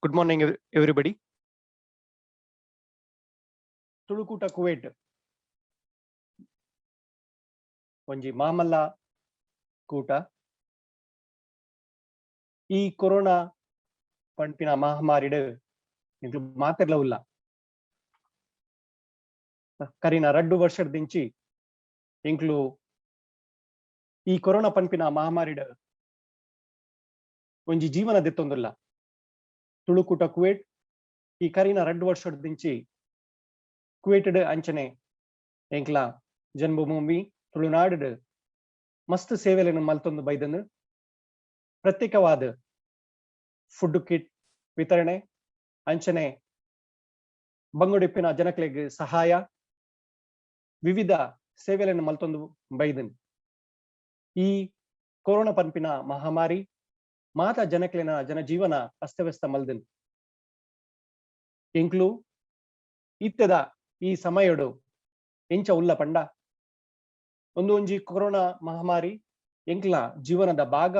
Good morning, everybody. Tulu Koota Kuwait ಒಂಜಿ ಮಾಮಲ್ಲ ಕೂಟ ಈ ಕೊರೋನಾ ಪಂಪಿನ ಮಹಾಮಾರಿಡ್ ಇಂಕ್ಲು ಮಾತೆರ್ಲ ಉಲ್ಲ ಕರಿನ 2 ವರ್ಷದ ದಿಂಚಿ ಇಂಕ್ಲು ಈ ಕೊರೋನಾ ಪಂಪಿನ ಮಹಾಮಾರಿಡ್ ಒಂಜಿ ಜೀವನ ದೆತ್ತೊಂದುಲ್ಲ ತುಳುಕೂಟ ಕುವೇಟ್ ಈ ಕರಿನ 2 ವರ್ಷದ ದಿಂಚಿ ಕುವೇಟಡ್ ಅಂಚನೆ ಎಂಕ್ಲ ಜನ್ಮಭೂಮಿ ತುಳುನಾಡ್ ಮಸ್ತ್ ಸೇವೆಗಳನ್ನು ಮಲ್ತೊಂದು ಬೈದನು ಪ್ರತ್ಯೇಕವಾದ ಫುಡ್ ಕಿಟ್ ವಿತರಣೆ ಅಂಚನೆ ಬಂಗುಡಿಪ್ಪಿನ ಜನಕ್ಲೆಗ್ ಸಹಾಯ ವಿವಿಧ ಸೇವೆಗಳನ್ನು ಮಲ್ತೊಂದು ಬೈದನು ಈ ಕೊರೋನಾ ಪಂಪಿನ ಮಹಾಮಾರಿ ಮಾತ ಜನಕ್ಲೆನ ಜನಜೀವನ ಅಸ್ತವ್ಯಸ್ತ ಮಲ್ದನು ಎಂಕ್ಲು ಇತ್ತದ ಈ ಸಮಯಡು ಎಂಚ ಉಲ್ಲ ಪಂಡ ಒಂಜಿ ಕೊರೋನಾ ಮಹಾಮಾರಿ ಎಂಕ್ಲ ಜೀವನದ ಭಾಗ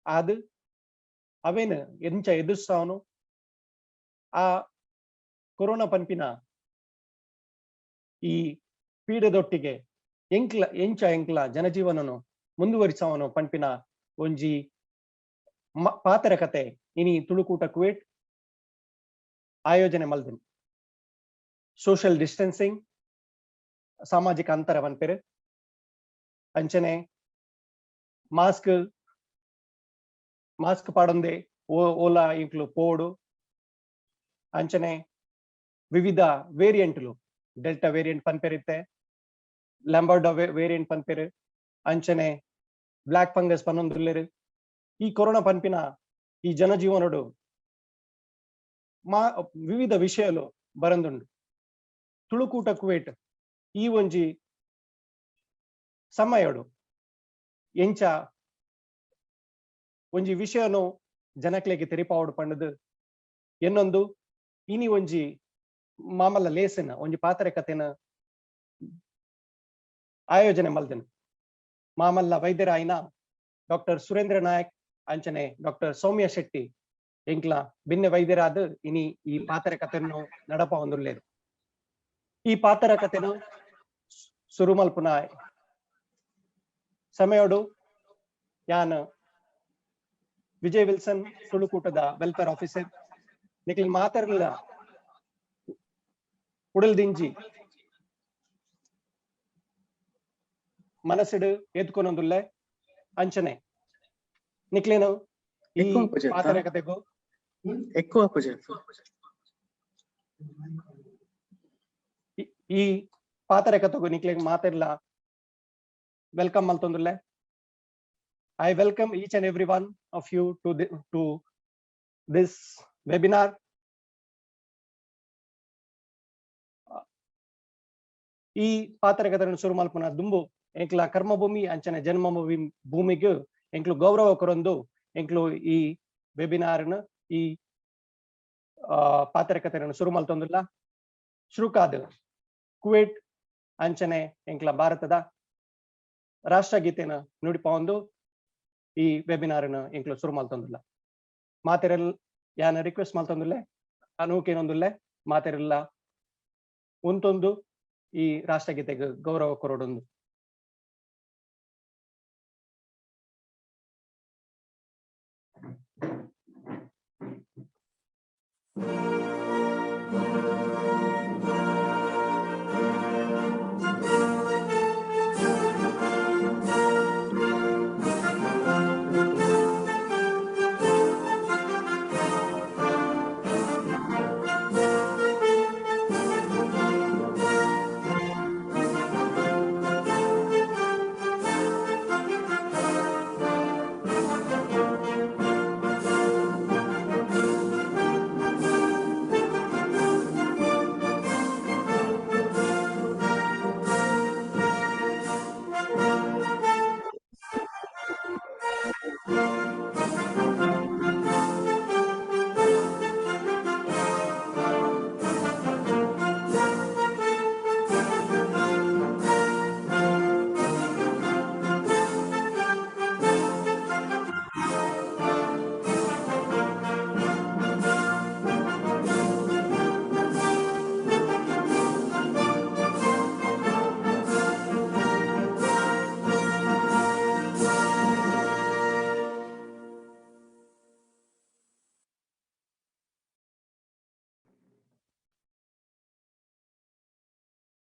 ಆದ್ ಅವೇನು ಎಂಚ ಎದುರಿಸ್ತಾವನು ಆ ಕೊರೋನಾ ಪಂಪಿನ ಈ ಪೀಡದೊಟ್ಟಿಗೆ ಎಂಕ್ಲ ಜನಜೀವನನು ಮುಂದುವರಿಸವನು ಪಂಪಿನ ಒಂಜಿ ಪಾತರ ಕತೆ ಇನಿ ತುಳುಕೂಟ ಕುವೇಟ್ ಆಯೋಜನೆ ಮಲ್ದನು ಸೋಷಿಯಲ್ ಡಿಸ್ಟೆನ್ಸಿಂಗ್ ಸಾಮಾಜಿಕ ಅಂತರ ಪನ್ಪೆರ್ ಅಂಚನೆ ಮಾಸ್ಕ್ ಪಾಡೊಂದೆ ಓಲಾ ಇಂಕ್ಲು ಪೋಡು ಅಂಚನೆ ವಿವಿಧ ವೇರಿಯಂಟ್ಲು ಡೆಲ್ಟಾ ವೇರಿಯಂಟ್ ಪನ್ಪೆರಿತ್ತೆ ಲ್ಯಾಂಬಾರ್ಡೋ ವೇರಿಯಂಟ್ ಪನ್ಪೆರ್ ಅಂಚನೆ ಬ್ಲಾಕ್ ಫಂಗಸ್ ಪನ್ನೊಂದುಲ್ಲೆರ್ ಈ ಕೊರೋನಾ ಪನ್ಪಿನ ಈ ಜನಜೀವನಡು ವಿವಿಧ ವಿಷಯಲು ಬರಂದುಂಡು ತುಳುಕೂಟ ಕುವೇಟ್ ಈ ಒಂಜಿ ಸಮಯಡು ಎಂಚ ಒಂಜಿ ವಿಷಯನು ಜನಕ್ಲೆಗೆ ತೆರಿಪಾವಡು ಪಂಡದು ಎನ್ನೊಂದು ಇನಿ ಒಂಜಿ ಮಾಮಲ್ಲ ಲೇಸನ ಒಂಜಿ ಪಾತ್ರ ಕಥೆನ ಆಯೋಜನೆ ಮಲ್ದನು ಮಾಮಲ್ಲ ವೈದ್ಯರ ಆಯ್ನ ಡಾಕ್ಟರ್ ಸುರೇಂದ್ರ ನಾಯಕ್ ಅಂಚನೆ ಡಾಕ್ಟರ್ ಸೌಮ್ಯ ಶೆಟ್ಟಿ ಎಂಕ್ಲ ಭಿನ್ನ ವೈದ್ಯರಾದ ಇನಿ ಈ ಪಾತ್ರ ಕಥೆಯನ್ನು ನಡಪ ಹೊಂದುಲ್ಲೇರು ಈ ಪಾತ್ರ ಕಥೆನು ಶುರು ಮಲ್ಪುನ ಸಮಯಡು ಯಾನ್ ವಿಜಯ್ ವಿಲ್ಸನ್ ತುಳುಕೂಟದ ವೆಲ್ಫೇರ್ ಆಫೀಸರ್ ನಿಕ್ಲಿ ಮಾತಾಡಲಿಲ್ಲ ಉಡಲ್ ದಿಂಜಿ ಮನಸ್ಸಿಡು ಎತ್ಕೊನೊಂದುಲ್ಲೆ ಅಂಚನೆ ನಿಕ್ಲೇನು ಈ ಪಾತ್ರ ಕಥೆಗೂ ಈ ಪಾತ್ರ ಕಥೆಗೂ ನಿಕ್ಲೆಗ್ ಮಾತಾಡ್ಲ welcome ಮಲ್ತೊಂದುಲ್ಲೆ I welcome each and every one of you to this webinar. ಈ ಪಾತ್ರಕಥೆಯನ್ನು ಶುರು ಮಲ್ಪುನ ದುಂಬು ಎಂಕ್ಲ ಕರ್ಮಭೂಮಿ ಅಂಚನೆ ಜನ್ಮಭೂಮಿ ಭೂಮಿಗೆ ಎಂಕ್ಲು ಗೌರವ ಕೊರೊಂದು ಎಂಕ್ಲು ಈ ವೆಬಿನಾರ್ನ ಈ ಪಾತ್ರಕಥೆಯನ್ನು ಶುರು ಮಲ್ತೊಂದುಲ್ಲ ಶ್ರುಕಾದ್ ಕುವೇಟ್ ಅಂಚನೆ ಎಂಕ್ಲ ಭಾರತದ ರಾಷ್ಟ್ರಗೀತೆನ ನುಡಿಪ ಒಂದು ಈ ವೆಬಿನಾರ್ನ ಎಂಕ್ಲು ಶುರು ಮಲ್ತೊಂದುಲ್ಲ ಮಾತೆರೆಲ್ ಯಾನ ರಿಕ್ವೆಸ್ಟ್ ಮಲ್ತೊಂದುಲ್ಲೆ ಅನೂಕೇನೊಂದುಲ್ಲೆ ಮಾತೆರೆಲ್ಲ ಉಂತೊಂದು ಈ ರಾಷ್ಟ್ರಗೀತೆಗೆ ಗೌರವ ಕೊರೊಡೊಂದು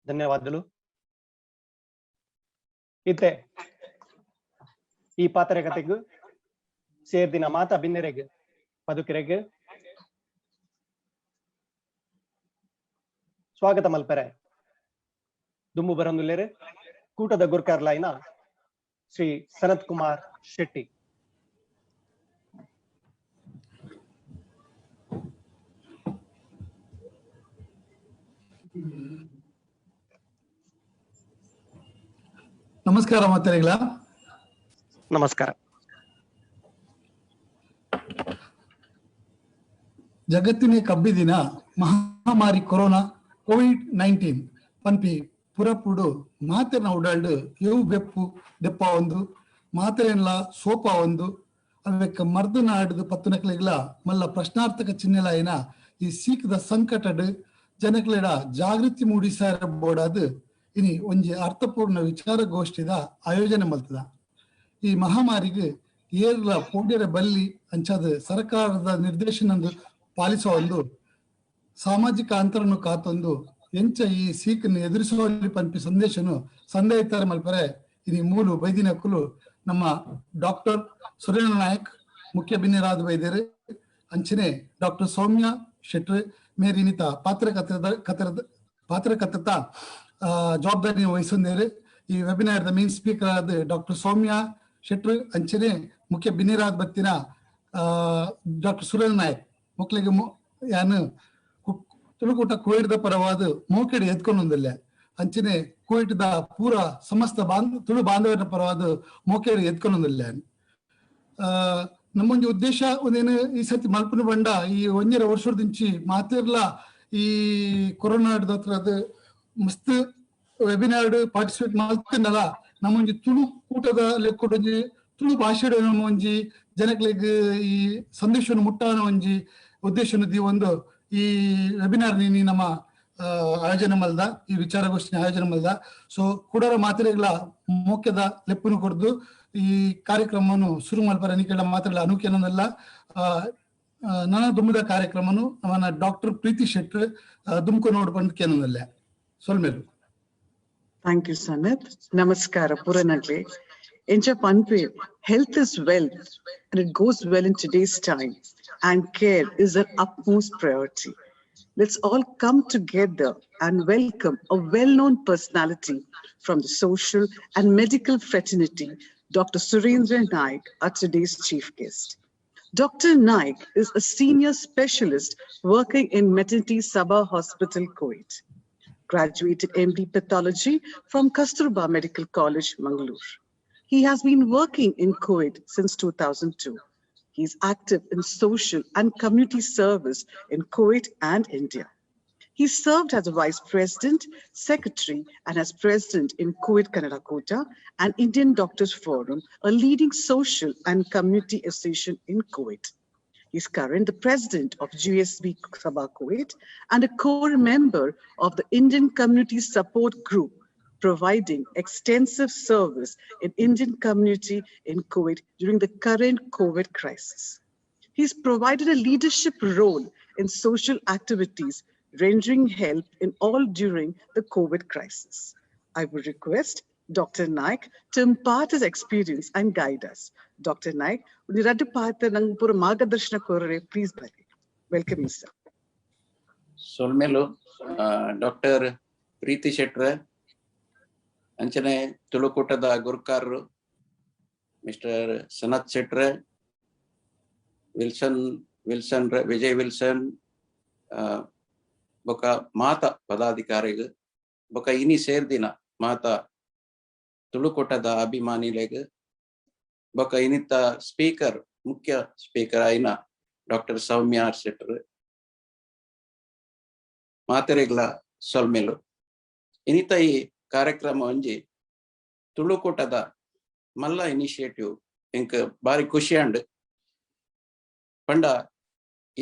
ಧನ್ಯವಾದಗಳು. ಇತ್ತೆ ಈ ಪಾತ್ರಕತೆಗೂ ಸೇರ್ದಿನ ಮಾತಾ ಬಿನ್ನೆರೆಗೆ ಪದುಕಿರೆಗೆ ಸ್ವಾಗತ ಮಲ್ಪೆರೆ. ದುಮ್ಮು ಬರಂದುಲ್ಲೇರೆ ಕೂಟದ ಗುರ್ಕಾರ್ಲಾಯ್ನ ಶ್ರೀ ಸನತ್ ಕುಮಾರ್ ಶೆಟ್ಟಿ. ನಮಸ್ಕಾರ ಮಾತರಿಗಳ. ನಮಸ್ಕಾರ. ಜಗತ್ತಿನ ಕಬ್ಬಿದಿನ ಮಹಾಮಾರಿ ಕೊರೋನಾ ಕೋವಿಡ್-19 ಪನ್ಪಿ ಪುರಪುಡು ಮಾತೆರ್ನ ಉಡಾಲ್ಡು ಎವು ಬೆಪ್ಪು ದೆಪ್ಪ ಒಂದು ಮಾತೆರೆನ್ಲ ಸೋಪ ಒಂದು ಅವಕ್ಕ ಮರ್ದನ ಆಡಿದು ಪತ್ತುನಕ್ಲೆಗ್ಲ ಮಲ್ಲ ಪ್ರಶ್ನಾರ್ಥಕ ಚಿಹ್ನೆಲಾಯಿನ ಈ ಸೀಕದ ಸಂಕಟಡ್ ಜನಕ್ಲೆಡ ಜಾಗೃತಿ ಮೂಡಿಸಾರ ಬೋಡಾದು ಇನಿ ಒಂಜಿ ಅರ್ಥಪೂರ್ಣ ವಿಚಾರಗೋಷ್ಠಿದ ಆಯೋಜನೆ ಮಲ್ತದ. ಈ ಮಹಾಮಾರಿಗೆ ಏರ್ಲ ಪೋಡ್ಯರ ಬಲ್ಲಿ ಅಂಚಾದ ಸರ್ಕಾರದ ನಿರ್ದೇಶನ ಪಾಲಿಸೋ ಒಂದು ಸಾಮಾಜಿಕ ಅಂತರನ್ನು ಕಾತೊಂದು ಎಂಚ ಈ ಸೀಕನ್ನು ಎದುರಿಸುವಲ್ಲಿ ಪಂಪಿ ಸಂದೇಶನು ಸಂದೇಹಿತರ ಮಲ್ಪರೆ ಇನಿ ಮೂಲು ಬೈದಿನಕ್ಕಲು ನಮ್ಮ ಡಾಕ್ಟರ್ ಸುರೇಂದ್ರ ನಾಯಕ್ ಮುಖ್ಯ ಬಿನ್ನಿರಾದ ವೈದ್ಯರು ಅಂಚನೆ ಡಾಕ್ಟರ್ ಸೌಮ್ಯ ಶೆಟ್ರು ಮೇರಿನಿತ ಪಾತ್ರಕರ್ತ ಜವಾಬ್ದಾರಿ ವಹಿಸಂದೇರು. ಈ ವೆಬಿನಾರ್ದ ಮೇನ್ ಸ್ಪೀಕರ್ ಆದ ಡಾಕ್ಟರ್ ಸೌಮ್ಯ ಶೆಟ್ರು ಅಂಚನೆ ಮುಖ್ಯ ಬಿನ್ನಿರಾದ ಬತ್ತಿನ ಡಾಕ್ಟರ್ ಸುರೇಂದ್ರ ನಾಯಕ್ ಮಕ್ಕಳಿಗೆ ಯಾನು ತುಳುಕೂಟ ಕೋವಿಡ್ದ ಪರವಾದ ಮೋಕೆಡೆ ಎತ್ಕೊಂಡೊಂದಿಲ್ಲ ಅಂಚನೆ ಕೋವಿಡ್ದ ಪೂರ ಸಮಸ್ತ ತುಳು ಬಾಂಧವರ ಪರವಾದ ಮೋಕೆಡೆ ಎತ್ಕೊಂಡೊಂದಿಲ್ಲ. ನಮ್ಮೊಂದು ಉದ್ದೇಶ ಒಂದೇನು ಈ ಸತಿ ಮಲ್ಪನ ಬಂಡ ಈ 1.5 ವರ್ಷದಿಂಚಿ ಮಾತಿರ್ಲ ಈ ಕೊರೋನಾ ಹತ್ರ ಮಸ್ತ್ ವೆಬಿನಾರ್ ಪಾರ್ಟಿಸಿಪೇಟ್ ಮಾಡ್ತಿದ್ದಲ್ಲ ನಮ್ಮೊಂಜಿ ತುಳು ಕೂಟದ ಲೆಕ್ಕೊಂಜಿ ತುಳು ಭಾಷೆ ಒಂಜಿ ಜನಗಳಿಗೆ ಈ ಸಂದೇಶವನ್ನು ಮುಟ್ಟಾನ ಒಂಜಿ ಉದ್ದೇಶನ ಒಂದು ಈ ವೆಬಿನಾರ್ ನೀ ನಮ್ಮ ಆಯೋಜನೆ ಮಲ್ದ ಈ ವಿಚಾರಗೋಷ್ಠಿ ಆಯೋಜನೆ ಮಲ್ದ. ಸೊ ಕುಡರ ಮಾತ್ರೆಗಳ ಮುಖ್ಯದ ಲೆಪ್ಪನು ಕೊಡ್ದು ಈ ಕಾರ್ಯಕ್ರಮವನ್ನು ಶುರು ಮಲ್ಪರ ನಿಕೆಲ್ಲ ಮಾತ್ರೆಗಳ ಅನುಕೇನಲ್ಲ ನನ್ನ ದುಮ್ಮದ ಕಾರ್ಯಕ್ರಮನು ಅವನ ಡಾಕ್ಟರ್ ಪ್ರೀತಿ ಶೆಟ್ರು ದುಮ್ಕೊ ನೋಡ್ಕೊಂಡು ಕೇನಲ್ಲ ಸೊಲ್ಮೇಲು. Thank you, Sanat. Namaskara, Puranagli. Enja Panpe, health is wealth and it goes well in today's time, and care is our utmost priority. Let's all come together and welcome a well-known personality from the social and medical fraternity, Dr. Surendra Naik, our today's chief guest. Dr. Naik is a senior specialist working in Maternity Sabha Hospital, Kuwait. Graduated MD Pathology from Kasturba Medical College, Mangalore. He has been working in Kuwait since 2002. He is active in social and community service in Kuwait and India. He served as a Vice President, Secretary, and as President in Kuwait Kannada Kota and Indian Doctors Forum, a leading social and community association in Kuwait. He is currently the President of GSB Sabha Kuwait and a core member of the Indian Community Support Group, providing extensive service in Indian community in Kuwait during the current COVID crisis. He's provided a leadership role in social activities, rendering help in all during the COVID crisis. I would request Dr. Naik to impart his experience and guide us. Dr. Naik, please, welcome, sir. Solmelo, Dr. Preeti Shettre, ಅಂಚನೆ ತುಳುಕೂಟದ ಗುರುಕಾರರು mister Sanath ಶೆಟ್ರೆ, Vijay Wilson, ಬೊಕ ಮಾತ ಪದಾಧಿಕಾರಿಗಳು ಬೊಕ ಇನಿ ಸೇರ್ದಿನ ಮಾತ ತುಳುಕೂಟದ ಅಭಿಮಾನಿಲೆಗ್ ಬೊಕ ಇನಿತ speaker ಮುಖ್ಯ ಸ್ಪೀಕರ್ ಆಯ್ನ ಡಾಕ್ಟರ್ ಸೌಮ್ಯ ಶೆಟ್ರು ಮಾತೆರೆಗ್ಲ ಸೊಲ್ಮೆಲು. ಇನಿತ ಈ ಕಾರ್ಯಕ್ರಮ ಒಂಜಿ ತುಳುಕೂಟದ ಮಲ್ಲ ಇನಿಷಿಯೇಟಿವ್ ಎಂಕ್ ಬಾರಿ ಖುಷಿ ಅಂಡ್ ಪಂಡ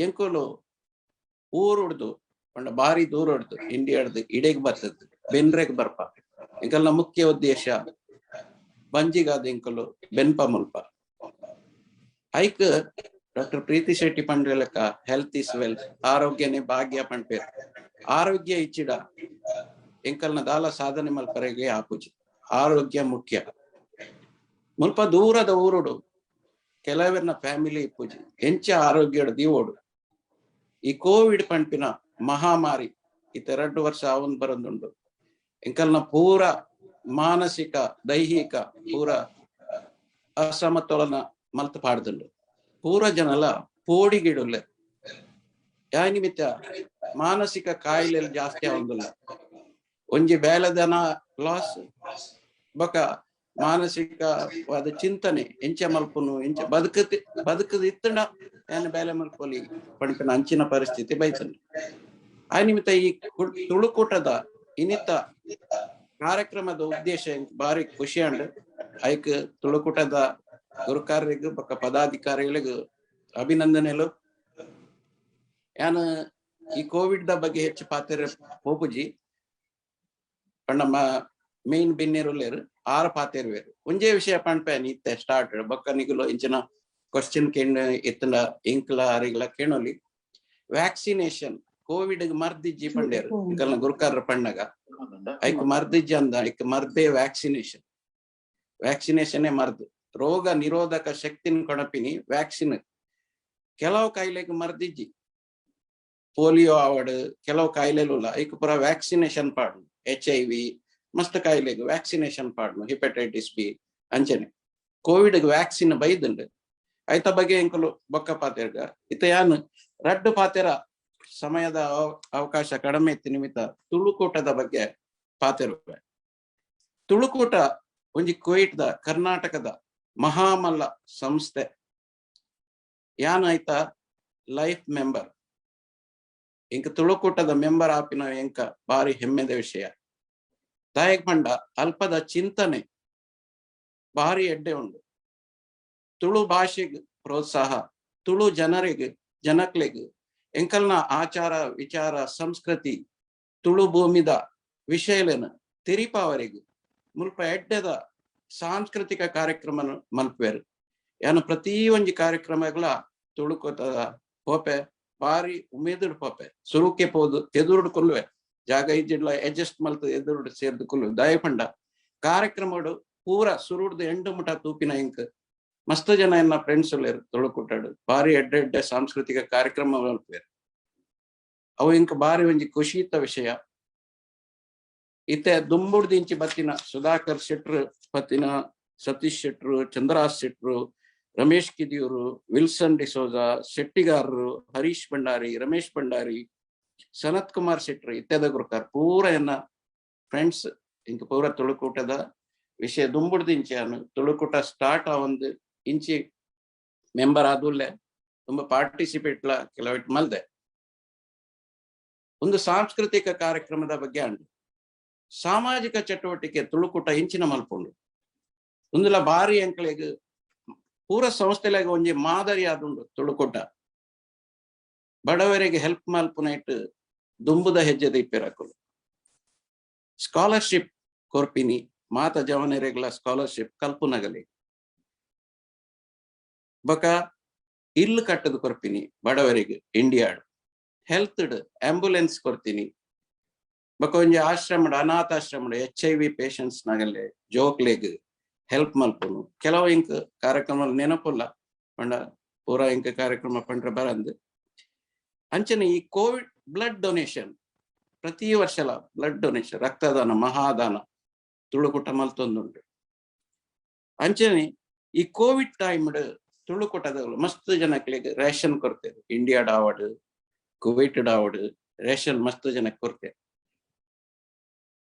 ಎಂಕುಲು ಊರುಡ್ದು ಪಂಡ ಬಾರಿ ದೂರ ಹೊಡ್ದು ಇಂಡಿಯಾಡ್ದು ಇಡೆಗ್ ಬರ್ತದ ಬೆನ್ರೆಗ್ ಬರ್ಪ ಎಂಕಲ್ನ ಮುಖ್ಯ ಉದ್ದೇಶ ಬಂಜಿಗಾದ ಎಂಕುಲು ಬೆನ್ಪ ಮುಲ್ಪ ಐಕ್ ಡಾಕ್ಟರ್ ಪ್ರೀತಿ ಶೆಟ್ಟಿ ಪಂಡ್ರೆಲಕ ಹೆಲ್ತ್ ಇಸ್ ವೆಲ್ತ್, ಆರೋಗ್ಯನೇ ಭಾಗ್ಯ ಪಂಡ್ಪೇರ್. ಆರೋಗ್ಯ ಇಚ್ಚಿಡ ಎಂಕಲ್ನ ದಾಲ ಸಾಧನೆ ಮಲ್ಪರೆಗೆ ಆಪುಜಿ. ಆರೋಗ್ಯ ಮುಖ್ಯ. ಮುಲ್ಪ ದೂರದ ಊರುಡು ಕೆಲವರಿನ ಫ್ಯಾಮಿಲಿ ಇಪ್ಪುಜಿ ಎಂಚ ಆರೋಗ್ಯದ ದೀವೋಡು. ಈ ಕೋವಿಡ್ ಪಂಪಿನ ಮಹಾಮಾರಿ ಇತ್ತ 2 ವರ್ಷ ಅವನ್ ಬರಂದುಂಡು. ಎಂಕಲ್ನ ಪೂರ ಮಾನಸಿಕ ದೈಹಿಕ ಪೂರ ಅಸಮತೋಲನ ಮಲ್ತ ಪಾಡ್ದುಂಡು. ಪೂರ ಜನಲ ಪೋಡಿಗಿಡುಲ್ಲ. ಯಾ ನಿಮಿತ್ತ ಮಾನಸಿಕ ಕಾಯಿಲೆ ಜಾಸ್ತಿ ಆಗುದಿಲ್ಲ. ಒಂಜಿ ಬೇಲದನ ಲಾಸ್ ಬೊಕ ಮಾನಸಿಕವಾದ ಚಿಂತನೆ ಎಂಚ ಮಲ್ಪುನು ಎಂಚ ಬದುಕದ ಇತ್ತಂಡ ಏನ್ ಬೇಲೆ ಮಲ್ಪೊಲಿ ಪಂಪಿನ ಅಂಚಿನ ಪರಿಸ್ಥಿತಿ ಬೈತಂಡು. ಆ ನಿಮಿತ್ತ ಈ ತುಳುಕೂಟದ ಇನಿತ ಕಾರ್ಯಕ್ರಮದ ಉದ್ದೇಶ ಬಾರಿ ಖುಷಿ ಅಂಡ್ ಐಕ್ ತುಳುಕೂಟದ ಗುರುಕಾರ್ಯಗ್ ಬೊಕ್ಕ ಪದಾಧಿಕಾರಿಗಳಿಗೂ ಅಭಿನಂದನೆಲು. ಯಾನು ಈ ಕೋವಿಡ್ ದ ಬಗ್ಗೆ ಹೆಚ್ಚು ಪಾತೆರೆ ಪೋಪುಜಿ ಪಂಡ ಮೇನ್ ಬಿನ್ನೆರುಲೇರು 6 ಪಾತೆರ್ವೇರು. ಒಂಜೇ ವಿಷಯ ಪಂಡ್ಪೇನ್ ಇತ್ತೆ ಸ್ಟಾರ್ಟ್ ಬೊಕ್ಕ ನಿಗುಲು ಇಂಚಿನ ಕ್ವಶನ್ ಕೇಂದ್ರ ಇತ್ತಂಡ ಇಂಕ್ಲ ಅರಿಗಳ ಕೇಳೋಲಿ. ವ್ಯಾಕ್ಸಿನೇಷನ್ ಕೋವಿಡ್ ಮರ್ದಿಜ್ಜಿ ಪಂಡೇರು ಇಂಕಲ್ನ ಗುರುಕಾರ್ರ ಪಂಡಗ ಐಕ್ ಮರ್ದಿಜ್ಜಿ ಅಂದ ಐಕ್ ಮರ್ದೇ ವ್ಯಾಕ್ಸಿನೇಷನ್. ವ್ಯಾಕ್ಸಿನೇಷನ್ನೇ ಮರ್ದು ರೋಗ ನಿರೋಧಕ ಶಕ್ತಿನ ಕೊಡಪಿನಿ ವ್ಯಾಕ್ಸಿನ್. ಕೆಲವು ಕಾಯಿಲೆಗೆ ಮರ್ದಿಜ್ಜಿ ಪೋಲಿಯೋ ಆವಡ್ ಕೆಲವು ಕಾಯಿಲೆಲು ಐಕ್ ಪುರ ವ್ಯಾಕ್ಸಿನೇಷನ್ ಪಾಡ್ನು. HIV ಮಸ್ತ್ ಕಾಯಿಲೆಗೆ ವ್ಯಾಕ್ಸಿನೇಷನ್ ಪಾಡ್ನು. ಹೆಪಟೈಟಿಸ್ B ಅಂಚನೆ ಕೋವಿಡ್ ವ್ಯಾಕ್ಸಿನ್ ಬೈದುಂಡು. ಐತ ಬಗ್ಗೆ ಎಂಕಲು ಬೊಕ್ಕ ಪಾತೆರ್ಗ ಇತ ಯಾನ್ ರಡ್ಡು ಪಾತೆರ ಸಮಯದ ಅವಕಾಶ ಕಡಿಮೆ ಇತ್ತು ನಿಮಿತ್ತ ತುಳುಕೂಟದ ಬಗ್ಗೆ ಪಾತೆರುವೆ. ತುಳುಕೂಟ ಒಂಜಿ ಕುವೈಟ್ದ ಕರ್ನಾಟಕದ ಮಹಾಮಲ್ಲ ಸಂಸ್ಥೆ. ಯಾನ್ ಐತ ಲೈಫ್ ಮೆಂಬರ್. ಇಂಕ ತುಳುಕೂಟದ ಮೆಂಬರ್ ಆಪಿನ ಎಂಕ ಬಾರಿ ಹೆಮ್ಮೆದ ವಿಷಯ. ದಾಯಕ್ ಪಂಡ ಅಲ್ಪದ ಚಿಂತನೆ ಬಾರಿ ಎಡ್ಡೆ ಉಂಡು. ತುಳು ಭಾಷೆಗ್ ಪ್ರೋತ್ಸಾಹ, ತುಳು ಜನಕ್ಲೆಗ್ ಎಂಕಲ್ನ ಆಚಾರ ವಿಚಾರ ಸಂಸ್ಕೃತಿ ತುಳು ಭೂಮಿದ ವಿಷಯಲೇನ ತಿರಿಪಾವರೆಗೂ ಮುಲ್ಪ ಎಡ್ಡೆದ ಸಾಂಸ್ಕೃತಿಕ ಕಾರ್ಯಕ್ರಮ ಮಲ್ಪೇರು. ಯಾನು ಪ್ರತಿ ಒಂಜಿ ಕಾರ್ಯಕ್ರಮಗಳ ತುಳುಕೋತದ ಪೋಪೆ ಬಾರಿ ಉಮೇದುಡು ಪೋಪೆ. ಸುರುಕೆ ಪೋದು ಎದುರುಡು ಕೊಲ್ವೆ ಜಾಗ ಇಜ್ಜಿಡ್ಲ ಅಡ್ಜಸ್ಟ್ ಮಲ್ತ ಎದುರುಡು ಸೇರ್ದು ಕೊಲ್ವೆ. ದಯಪಂಡ ಕಾರ್ಯಕ್ರಮಡು ಪೂರ ಸುರುಡ್ದು ಎಂಡು ಮುಟ ತೂಪಿನ ಇಂಕ್ ಮಸ್ತ್ ಜನ ಎನ್ನ ಫ್ರೆಂಡ್ಸ್ ಲೇರು ತುಳುಕೂಟಡು ಬಾರಿ ಎಡ್ಡೆ ಸಾಂಸ್ಕೃತಿಕ ಕಾರ್ಯಕ್ರಮ ಮಲ್ಪೇರು. ಅವು ಇಂಕ ಬಾರಿ ಒಂಜಿ ಖುಷಿತ ವಿಷಯ. ಇತ್ತೆ ದುಂಬುಡ್ದಿಂಚಿ ಬತ್ತಿನ ಸುಧಾಕರ್ ಶೆಟ್ರು ಬತ್ತಿನ ಸತೀಶ್ ಶೆಟ್ರು, ಚಂದ್ರಾಸ್ ಶೆಟ್ರು, ರಮೇಶ್ ಕಿದಿಯೂರು, ವಿಲ್ಸನ್ ಡಿಸೋಜಾ, ಶೆಟ್ಟಿಗಾರರು, ಹರೀಶ್ ಭಂಡಾರಿ, ರಮೇಶ್ ಭಂಡಾರಿ, ಸನತ್ ಕುಮಾರ್ ಶೆಟ್ರು ಇತ್ಯಾದ ಗುರುಕಾರ್ ಪೂರ ಎನ್ನ ಫ್ರೆಂಡ್ಸ್. ಇಂಕ ಪೂರ ತುಳುಕೂಟದ ವಿಷಯ ದುಂಬುಡ್ದಿಂಚಿ ಅನ್ನು ತುಳುಕೂಟ ಸ್ಟಾರ್ಟ್ ಆವೊಂದು ಇಂಚಿ ಮೆಂಬರ್ ಆದುಲ್ಲೆ ತುಂಬಾ ಪಾರ್ಟಿಸಿಪೇಟ್ಲ ಕೆಲವಿಟ್ ಮಲ್ದೆ. ಒಂದು ಸಾಂಸ್ಕೃತಿಕ ಕಾರ್ಯಕ್ರಮದ ಬಗ್ಗೆ ಅಂಡು ಸಾಮಾಜಿಕ ಚಟುವಟಿಕೆ ತುಳುಕೂಟ ಇಂಚಿನ ಮಲ್ಪುಂಡು. ಒಂದುಲ ಬಾರಿ ಎಂಕ್ಲೆಗ್ ಪೂರ ಸಂಸ್ಥೆಲಾಗ ಒಂಜಿ ಮಾದರಿ ಆದುಂಡು ತುಳುಕೂಟ. ಬಡವರಿಗೆ ಹೆಲ್ಪ್ ಮಲ್ಪುನೈಟ್ ದುಂಬುದ ಹೆಜ್ಜೆದ ಇಪ್ಪಿರಕುಲು. ಸ್ಕಾಲರ್ಶಿಪ್ ಕೊರ್ಪಿನಿ ಮಾತ ಜವನೆರೆಗ್ಲ ಸ್ಕಾಲರ್ಶಿಪ್ ಕಲ್ಪುನಗಲಿ. ಬೊಕ ಇಲ್ಲು ಕಟ್ಟದು ಕೊರ್ಪಿನಿ ಬಡವರಿಗೆ ಇಂಡಿಯಾಡ್. Health ambulance ಕೊರ್ತೀನಿ. ಬೊಕ ಒಂಜಿ ಆಶ್ರಮಡ್ ಅನಾಥಾಶ್ರಮಡ್ HIV ಪೇಷಂಟ್ಸ್ ನಗಲೆ ಜೋಕ್ಲೆಗ್ ಹೆಲ್ಪ್ ಮಲ್ಪುನು. ಕೆಲವು ಇಂಕ್ ಕಾರ್ಯಕ್ರಮ ನೆನಪುಲ್ಲ ಪಂಡ ಪೂರ ಇಂಕ ಕಾರ್ಯಕ್ರಮ ಪಂಡ್ರ ಬರಂದ್. ಅಂಚನೆ ಈ ಕೋವಿಡ್ ಬ್ಲಡ್ ಡೊನೇಷನ್ ಪ್ರತಿ ವರ್ಷಲ ಬ್ಲಡ್ ಡೊನೇಷನ್ ರಕ್ತದಾನ ಮಹಾದಾನ ತುಳುಕೂಟ ಮಲ್ತೊಂದುಂಟು. ಅಂಚನೆ ಈ ಕೋವಿಡ್ ಟೈಮ್ಡ್ ತುಳುಕೂಟದಗಳು ಮಸ್ತ್ ಜನಕ್ಲೆಗ್ ರೇಷನ್ ಕೊಡ್ತೇವೆ. ಇಂಡಿಯಾಡ್ ಆವಡ್ ಕುವೈಟ್ ಆವಡ್ ರೇಷನ್ ಮಸ್ತ್ ಜನಕ್ಕೆ ಕೊಡ್ತೇವೆ.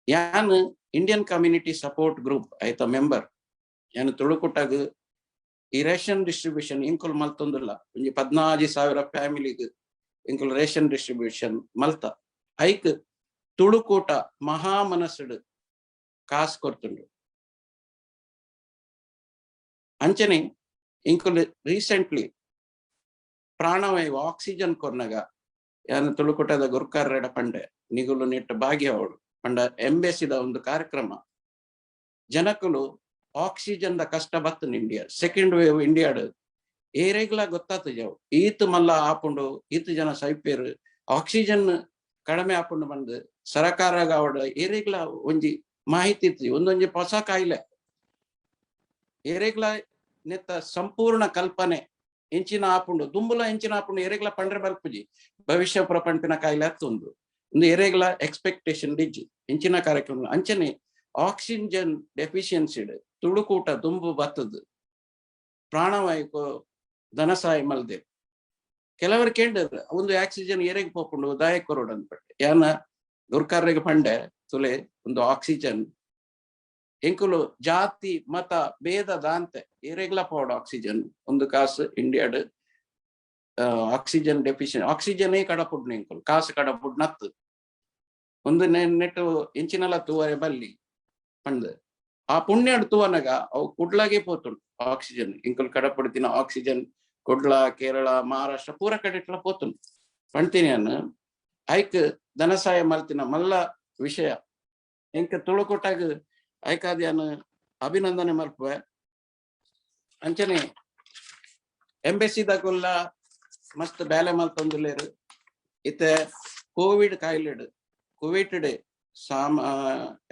ಯಾನ್ ಇಂಡಿಯನ್ ಕಮ್ಯುನಿಟಿ ಸಪೋರ್ಟ್ ಗ್ರೂಪ್ ಆಯ್ತ ಮೆಂಬರ್. ಯಾನ್ ತುಳುಕೂಟಗ್ ಈ ರೇಷನ್ ಡಿಸ್ಟ್ರಿಬ್ಯೂಷನ್ ಇಂಕುಲ್ ಮಲ್ತೊಂದುಲ್ಲ. ಒಂಜಿ 14,000 ಫ್ಯಾಮಿಲಿಗ್ ಇಂಕುಲ್ ರೇಷನ್ ಡಿಸ್ಟ್ರಿಬ್ಯೂಷನ್ ಮಲ್ತ. ಐಕ್ ತುಳುಕೂಟ ಮಹಾ ಮನಸ್ಸುಡ್ ಕಾಸ್ ಕೊರ್ತುಂಡು. ಅಂಚನೆ ಇಂಕುಲ್ ರೀಸೆಂಟ್ಲಿ ಪ್ರಾಣವಾಯು ಆಕ್ಸಿಜನ್ ಕೊರ್ನಗ ಯಾನ್ ತುಳುಕೂಟದ ಗುರುಕಾರ್ರೆಡ ಪಂಡೆ ನಿಗುಲು ನೆಟ್ಟು ಭಾಗ್ಯವಳು ಪಂಡ ಎಂಬೆಸಿದ ಒಂದು ಕಾರ್ಯಕ್ರಮ. ಜನಕುಲು ಆಕ್ಸಿಜನ್ ದ ಕಷ್ಟ ಬತ್ತನ್ ಇಂಡಿಯಾ ಸೆಕೆಂಡ್ ವೇವ್ ಇಂಡಿಯಾಡ್ ಏರೆಗ್ಲ ಗೊತ್ತಾತು ಜಾವ್ ಈತ್ ಮಲ್ಲ ಆಪುಂಡು ಈತ್ ಜನ ಸೈಪೇರು ಆಕ್ಸಿಜನ್ ಕಡಿಮೆ ಆಪುಂಡು ಬಂದು ಸರಕಾರಗ ಅವಡ ಏರೆಗ್ಲ ಒಂಜಿ ಮಾಹಿತಿ ಇತ್ತು ಒಂದೊಂಜಿ ಹೊಸ ಕಾಯಿಲೆ ಏರೆಗ್ಲ ನೆತ್ತ ಸಂಪೂರ್ಣ ಕಲ್ಪನೆ ಎಂಚಿನ ಆಪುಂಡು ದುಂಬುಲ ಎಂಚಿನ ಆಪುಂಡು ಎರೆಗ್ಲ ಪಂಡ್ರೆ ಬಲ್ಪುಜಿ ಭವಿಷ್ಯ ಪ್ರಪಂಚನ ಕಾಯಿಲೆ ಹತ್ತೊಂದು ಒಂದು ಎರೆಗ್ಲ ಎಕ್ಸ್ಪೆಕ್ಟೇಷನ್ ಡಿಜ್ಜಿ ಎಂಚಿನ ಕಾರ್ಯಕ್ರಮ ಅಂಚನೆ ಆಕ್ಸಿಜನ್ ಡೆಫಿಷಿಯನ್ಸಿಡ್ ತುಳುಕೂಟ ದುಂಬು ಬತ್ತದು ಪ್ರಾಣವಾಯು ಧನಸಾಯ ಮಲ್ದೆ ಕೆಲವರು ಕೇಳಿದ್ರು ಒಂದು ಆಕ್ಸಿಜನ್ ಎರೆಗೆ ಪೋಪುಂಡು ದಾಯ ಕೊರೋಡ್ ಅಂದ್ಬಿಟ್ಟು ಯಾನ ಗುರ್ಕಾರ್ರಿಗೆ ಪಂಡೆ ತುಲೆ ಒಂದು ಆಕ್ಸಿಜನ್ ಎಂಕುಲು ಜಾತಿ ಮತ ಭೇದ ದಾಂತೆ ಎರೆಗ್ಲ ಪೋಡು ಆಕ್ಸಿಜನ್ ಒಂದು ಕಾಸು ಇಂಡಿಯಾಡ್ ಆಕ್ಸಿಜನ್ ಡೆಫಿಷಿಯನ್ ಆಕ್ಸಿಜನೇ ಕಡಪುಡ್ ಎಂಕುಲು ಕಾಸು ಕಡಪುಡ್ ನತ್ತು ಒಂದು ನೆಟ್ಟು ಎಂಚಿನಲ ತೂವರೆ ಬಲ್ಲಿ ಪಂಡ್ ಆ ಪುಣ್ಯಡ್ ತೂವನಗ ಅವು ಕುಡ್ಲಾಗೆ ಪೋತುಂಡು ಆಕ್ಸಿಜನ್ ಇಂಕುಲು ಕಡಪುಡ್ತಿನ ಆಕ್ಸಿಜನ್ ಕೊಡ್ಲ ಕೇರಳ ಮಹಾರಾಷ್ಟ್ರ ಪೂರ ಕಡೆಟ್ಲ ಪೋತುಂಡು ಪಣ್ತೀನಿ ಅನ್ನು ಐಕ್ ಧನಸಾಯ ಮಲ್ತಿನ ಮಲ್ಲ ವಿಷಯ ಎಂಕ ತುಳುಕೊಟ್ಟಾಗ ಐಕಾದ್ಯಾನು ಅಭಿನಂದನೆ ಮಲ್ಪುವೆ ಅಂಚನೆ ಎಂಬೆಸಿದಾಗುಲ್ಲ ಮಸ್ತ್ ಬ್ಯಾಲೆ ಮಲ್ತೊಂದುಲ್ಲೇರು ಇತ್ತೆ ಕೋವಿಡ್ ಕಾಯಿಲೆಡ್ ಕೋವಿಡ್ ಡೇ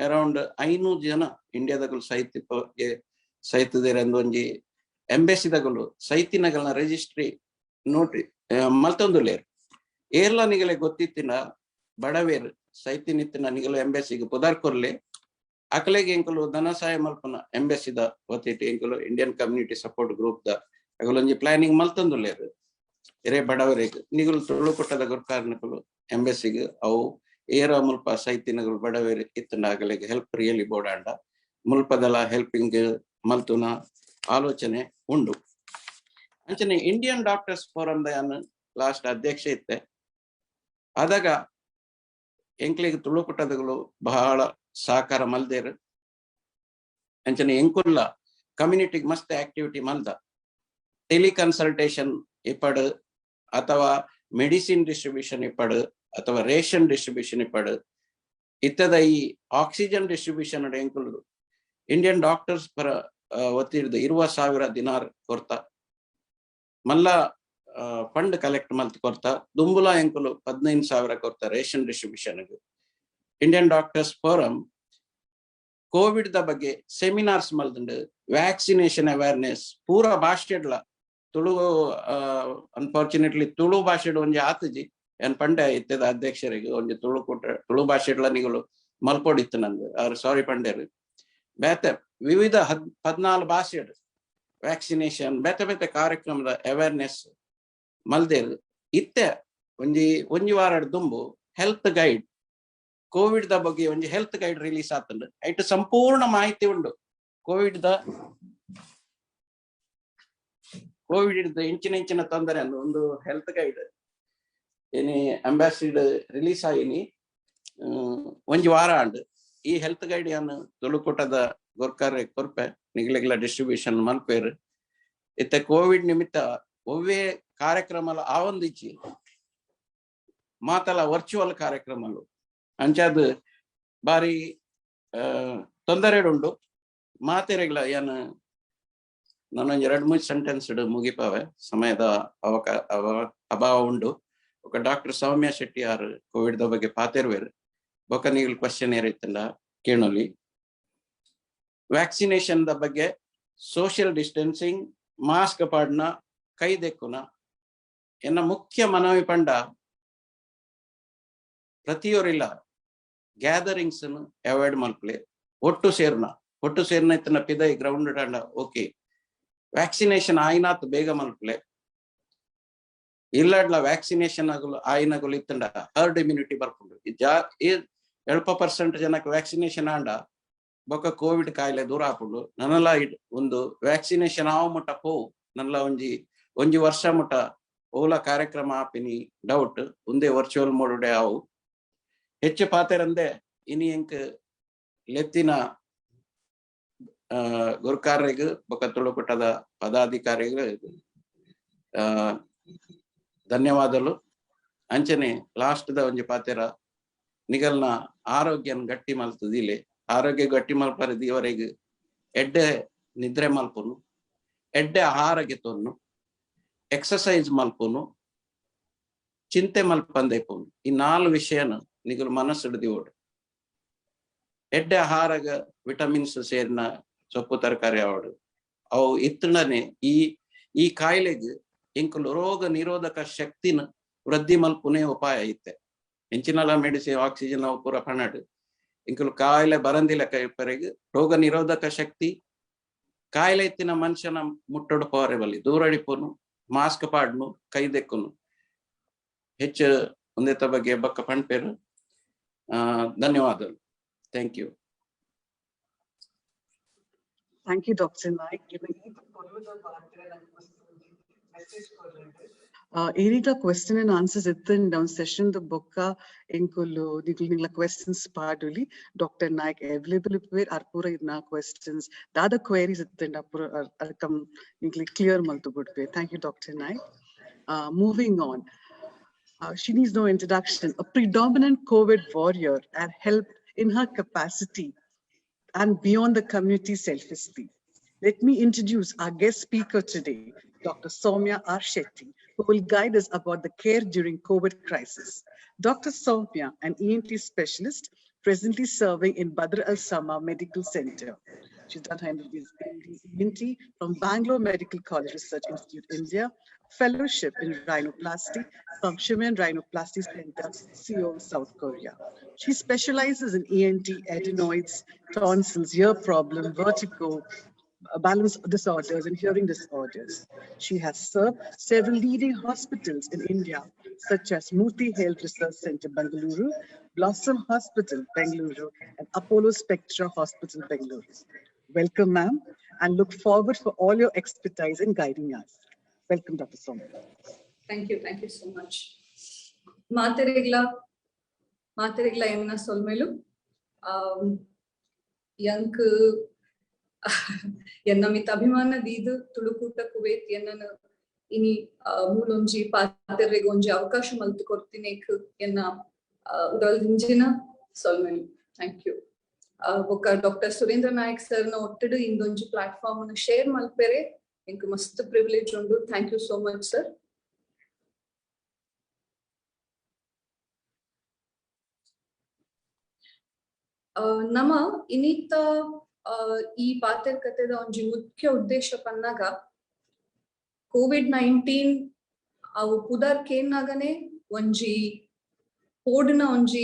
ಅರೌಂಡ್ 500 ಜನ ಇಂಡಿಯಾದಾಗಲು ಸೈತಿದೇರೆ ಒಂಜಿ ಎಂಬೆಸಿದಾಗಲು ಸೈತಿನಗಳನ್ನ ರಿಜಿಸ್ಟ್ರಿ ನೋಟಿ ಮಲ್ತೊಂದುಲ್ಲೇರು ಏರ್ಲ ನಿಗಲೆ ಗೊತ್ತಿತ್ತಿನ ಬಡವೇರು ಸೈತಿನಿತ್ತಿನ ನಿಗಲು ಎಂಬೆಸಿಗೆ ಪುದಾರ್ ಕೊರ್ಲೆ ಅಕಲೆಗೆ ಎಂಕುಲು ಧನಸಹಾಯ ಮಲ್ಪನ ಎಂಬೆಸಿದ ಒತ್ತಿಟ್ಟು ಎಂಕುಲು ಇಂಡಿಯನ್ ಕಮ್ಯುನಿಟಿ ಸಪೋರ್ಟ್ ಗ್ರೂಪ್ ದ ಅಗಲೊಂಜಿ ಪ್ಲಾನಿಂಗ್ ಮಲ್ತೊಂದುಲ್ಲೇರು ಎರೆ ಬಡವರಿಗೆ ನಿಗಲು ತುಳುಕೊಟ್ಟದ ಗುರ್ಕಾರ್ನಕಲು ಎಂಬೆಸಿಗೆ ಅವು ಏರ ಮುಲ್ಪ ಸೈತಿನಗಳು ಬಡವೇರು ಇತ್ತಂಡ ಅಗಲೆಗೆ ಹೆಲ್ಪ್ ರಿಯಲಿ ಬೋಡಾಂಡ ಮುಲ್ಪದಲ ಹೆಲ್ಪಿಂಗ್ ಮಲ್ತುನ ಆಲೋಚನೆ ಉಂಡು ಅಂಚನೆ ಇಂಡಿಯನ್ ಡಾಕ್ಟರ್ಸ್ ಫೋರಂ ದ ಲಾಸ್ಟ್ ಅಧ್ಯಕ್ಷ ಇತ್ತೆ ಆದಾಗ ಎಂಕ್ಲಿಗೆ ತುಳುಕುಟ್ಟದಗಳು ಬಹಳ ಸಹಕಾರ ಮಲ್ದೇರು ಅಂಚನೆ ಎಂಕುಲ್ಲ ಕಮ್ಯುನಿಟಿಗೆ ಮಸ್ತ್ ಆಕ್ಟಿವಿಟಿ ಮಲ್ದ ಟೆಲಿಕನ್ಸಲ್ಟೇಷನ್ ಇಪ್ಪಡು ಅಥವಾ ಮೆಡಿಸಿನ್ ಡಿಸ್ಟ್ರಿಬ್ಯೂಷನ್ ಇಪ್ಪಡು ಅಥವಾ ರೇಷನ್ ಡಿಸ್ಟ್ರಿಬ್ಯೂಷನ್ ಇಪ್ಪಡು ಇತ್ತದ ಈ ಆಕ್ಸಿಜನ್ ಡಿಸ್ಟ್ರಿಬ್ಯೂಷನ್ ಎಂಕುಲು ಇಂಡಿಯನ್ ಡಾಕ್ಟರ್ಸ್ ಪರ ಒತ್ತಿಡ್ದು 20,000 ದಿನಾರ್ ಕೊರ್ತ ಮಲ್ಲ ಫಂಡ್ ಕಲೆಕ್ಟ್ ಮಲ್ತ್ ಕೊರ್ತ ದುಂಬುಲ ಎಂಕುಲು 15,000 ಕೊರ್ತ ration distribution Indian doctors forum COVID ದ ಬಗ್ಗೆ ಸೆಮಿನಾರ್ಸ್ ಮಲ್ತುಂಡು ವ್ಯಾಕ್ಸಿನೇಷನ್ ಅವೇರ್ನೆಸ್ ಪೂರ ಭಾಷೆಡ್ಲ ತುಳು ಅನ್ಫಾರ್ಚುನೇಟ್ಲಿ ತುಳು ಭಾಷೆಡ್ ಒಂಜಿ ಆತುಜಿ ಏನ್ ಪಂಡೆ ಇತ್ತದ ಅಧ್ಯಕ್ಷರಿಗೆ ಒಂಜಿ ತುಳು ಭಾಷೆಡ್ಲ ನಿಗಳು ಮಲ್ಪೊಡಿತ್ತು ನಂದು ಅವ್ರು ಸಾರಿ ಪಂಡೇರು ಬೇತೆ ವಿವಿಧ 14 ಭಾಷೆಡ್ ವ್ಯಾಕ್ಸಿನೇಷನ್ ಬೇತೆ ಬೇತೆ ಕಾರ್ಯಕ್ರಮದ ಅವೇರ್ನೆಸ್ ಮಲ್ದೇರು ಇತ್ತೆ ಒಂಜಿ ವಾರಡ್ ದುಂಬು ಹೆಲ್ತ್ ಗೈಡ್ ಕೋವಿಡ್ ದ ಬಗ್ಗೆ ಒಂಜಿ ಹೆಲ್ತ್ ಗೈಡ್ ರಿಲೀಸ್ ಆತುಂಡು ಐಟ್ ಸಂಪೂರ್ಣ ಮಾಹಿತಿ ಉಂಡು ಕೋವಿಡ್ ಇಂಚಿನ ತೊಂದರೆ ಅಂದು ಒಂದು ಹೆಲ್ತ್ ಗೈಡ್ ಏನಿ ಅಂಬಾಸಿಡ್ ರಿಲೀಸ್ ಆಯಿನಿ ಒಂಜಿ ವಾರ ಅಂಡ್ ಈ ಹೆಲ್ತ್ ಗೈಡ್ ಯಾನು ತುಳುಕುಟದ ಗೊರ್ಕಾರೆ ಕೊರ್ಪೆ ನಿಗ್ಲೆಗ್ಲ ಡಿಸ್ಟ್ರಿಬ್ಯೂಷನ್ ಮಲ್ಪೇರು ಇತ್ತೆ ಕೋವಿಡ್ ನಿಮಿತ್ತ ಒವ್ವೇ ಕಾರ್ಯಕ್ರಮಲ ಆವೊಂದಿಚ್ಚಿ ಮಾತಲ ವರ್ಚುವಲ್ ಕಾರ್ಯಕ್ರಮಲು ಅಂಚಾದ್ ಬಾರಿ ತೊಂದರೆಡುಂಡು ಮಾತೆರೆಗ್ಲ ಏನು ನಾನೊಂದು 2-3 ಸೆಂಟೆನ್ಸ್ ಮುಗಿಪಾವೆ ಸಮಯದ ಅಭಾವ ಉಂಡು ఒక ಡಾಕ್ಟರ್ ಸೌಮ್ಯ ಶೆಟ್ಟಿ ಆರ್ ಕೋವಿಡ್ ದ ಬಗ್ಗೆ ಪಾತೆರ್ವೇರು ಬೊಕ ನೀವು ಕ್ವಶನ್ ಏರಿತ್ತಂಡ ಕೇಳಲಿ ವ್ಯಾಕ್ಸಿನೇಷನ್ ದ ಬಗ್ಗೆ ಸೋಷಿಯಲ್ ಡಿಸ್ಟೆನ್ಸಿಂಗ್ ಮಾಸ್ಕ್ ಪಾಡ್ನ ಕೈ ದೆಕ್ಕುನ ಎನ್ನ ಮುಖ್ಯ ಮನವಿ ಪಂಡ ಪ್ರತಿಯೊರಿಲ್ಲ ಗ್ಯಾದರಿಂಗ್ಸ್ ಅವಾಯ್ಡ್ ಮಲ್ಪಲೆ ಒಟ್ಟು ಸೇರ್ನ ಇತ್ತನ ಪಿದೈ ಗ್ರೌಂಡ್ ಅಂಡ ಓಕೆ ವ್ಯಾಕ್ಸಿನೇಷನ್ ಆಯ್ನಾತ್ ಬೇಗ ಮಲ್ಪಲೆ ಇಲ್ಲಡ್ಲ ವ್ಯಾಕ್ಸಿನೇಷನ್ ಆಯ್ನಗಳು ಇತ್ತಂಡ ಹರ್ಡ್ ಇಮ್ಯುನಿಟಿ ಬರ್ಕೊಂಡು 70% ಜನಕ್ಕೆ ವ್ಯಾಕ್ಸಿನೇಷನ್ ಆಂಡ ಬೊಕ್ಕ ಕೋವಿಡ್ ಕಾಯಿಲೆ ದೂರ ಹಾಕೊಂಡು ನನ್ನಲ್ಲ ಒಂದು ವ್ಯಾಕ್ಸಿನೇಷನ್ ಆವ ಮುಟ್ಟ ಪೋವು ನನ್ನಲ್ಲ ಒಂಜಿ ವರ್ಷ ಮುಟ್ಟ ಓಲ ಕಾರ್ಯಕ್ರಮ ಆಪಿನಿ ಡೌಟ್ ಒಂದೇ ವರ್ಚುವಲ್ ಮೋಡುಡೆ ಆವು ಹೆಚ್ಚು ಪಾತೆರಂದೆ ಇನಿ ಎಂಕ್ ಲೆತ್ತಿನ ಗುರ್ಕಾರ್ರಿಗ್ ಬೊಕ್ಕ ತುಳುಕುಟದ ಪದಾಧಿಕಾರಿಗ ಧನ್ಯವಾದಗಳು ಅಂಚನೆ ಲಾಸ್ಟ್ ದ ಒಂಜಿ ಪಾತೆರ ನಿಗಲ್ನ ಆರೋಗ್ಯನ್ ಗಟ್ಟಿ ಮಲ್ತದಿಲೆ ಆರೋಗ್ಯ ಗಟ್ಟಿ ಮಲ್ಪರದು ಇವರೆಗೆ ಎಡ್ಡೆ ನಿದ್ರೆ ಮಲ್ಪುನು ಎಡ್ಡೆ ಆಹಾರ ಗೆತ್ತೊನ್ನು ಎಕ್ಸಸೈಸ್ ಮಲ್ಪುನು ಚಿಂತೆ ಮಲ್ಪಂದೆಪುನು ಈ 4 ವಿಷಯನ ನಿಗಲು ಮನಸ್ಸು ಹಿಡಿದು ಎಡ್ಡೆ ಆಹಾರಗ ವಿಟಮಿನ್ಸ್ ಸೇರಿನ ಸೊಪ್ಪು ತರಕಾರಿ ಆವಡು ಅವು ಇತ್ತಣನೆ ಈ ಕಾಯಿಲೆಗೆ ಇಂಕಲು ರೋಗ ನಿರೋಧಕ ಶಕ್ತಿನ ವೃದ್ಧಿ ಮಲ್ಪುನೇ ಉಪಾಯ ಐತೆ ಹೆಂಚಿನಲ್ಲ ಮೆಡಿಸಿನ್ ಆಕ್ಸಿಜನ್ ಅವು ಪೂರ ಪಣಡು ಇಂಕಲು ಕಾಯಿಲೆ ಬರಂದಿಲ್ಲ ಕೈಪರೆಗೆ ರೋಗ ನಿರೋಧಕ ಶಕ್ತಿ ಕಾಯಿಲೆ ಇತ್ತಿನ ಮನುಷ್ಯನ ಮುಟ್ಟೊಡು ಪವರೆ ಬಲ್ಲಿ ದೂರಡಿಪುನು ಮಾಸ್ಕ್ ಪಾಡ್ನು ಕೈದೆಕ್ಕುನು ಹೆಚ್ಚು ಒಂದೇತ ಬಗ್ಗೆ ಬಕ್ಕ ಪಣ್ಪೇರು ಧನ್ಯವಾದಗಳು. Thank you. Thank you, Dr. Naik. Erika question and answers in down session the bookka inkulu nikla questions paduli Dr. Naik available where arpura idna questions the other queries in apura come clear maltu good way. Thank you, Dr. Naik. Moving on. She needs no introduction. A predominant COVID warrior and helped in her capacity and beyond the community self-esteem. Let me introduce our guest speaker today, Dr. Soumya R. Shetty, who will guide us about the care during COVID crisis. Dr. Soumya, an ENT specialist, presently serving in Badr Al Sama Medical Center. She's done her MBBS ENT from Bangalore Medical College Research Institute, India, fellowship in rhinoplasty from Shimon Rhinoplasty Center, Seoul, South Korea. She specializes in ENT, adenoids, tonsils, ear problem, vertigo, balance disorders, and hearing disorders. She has served several leading hospitals in India, such as Murthy Health Research Center, Bengaluru, Blossom Hospital, Bengaluru, and Apollo Spectra Hospital, Bengaluru. Welcome, ma'am, and look forward for all your expertise in guiding us. Welcome, Dr. Soumya. Thank you so much. Materegla emna solmelu yank yenna mit abhimana didu tulukuta kuvet yenna ini mulonji paterregonji avakasha maltu kortinek yenna udalದಿಂಜಿನ solmelu. Thank you. Boka Dr. Surendra Naik sir na ottedu indonji platform na share malpere inka mast privilege undu. Thank you so much, sir. ನಮ್ಮ ಇನ್ನಿತ ಈ ಪಾತ್ರಕತೆದ ಒಂಜಿ ಮುಖ್ಯ ಉದ್ದೇಶ ಪನ್ನಾಗ COVID-19 ಅವು ಪುದರ್ ಕೇನಾಗನೆ ಒಂಜಿ ಪೋಡ್ನ ಒಂಜಿ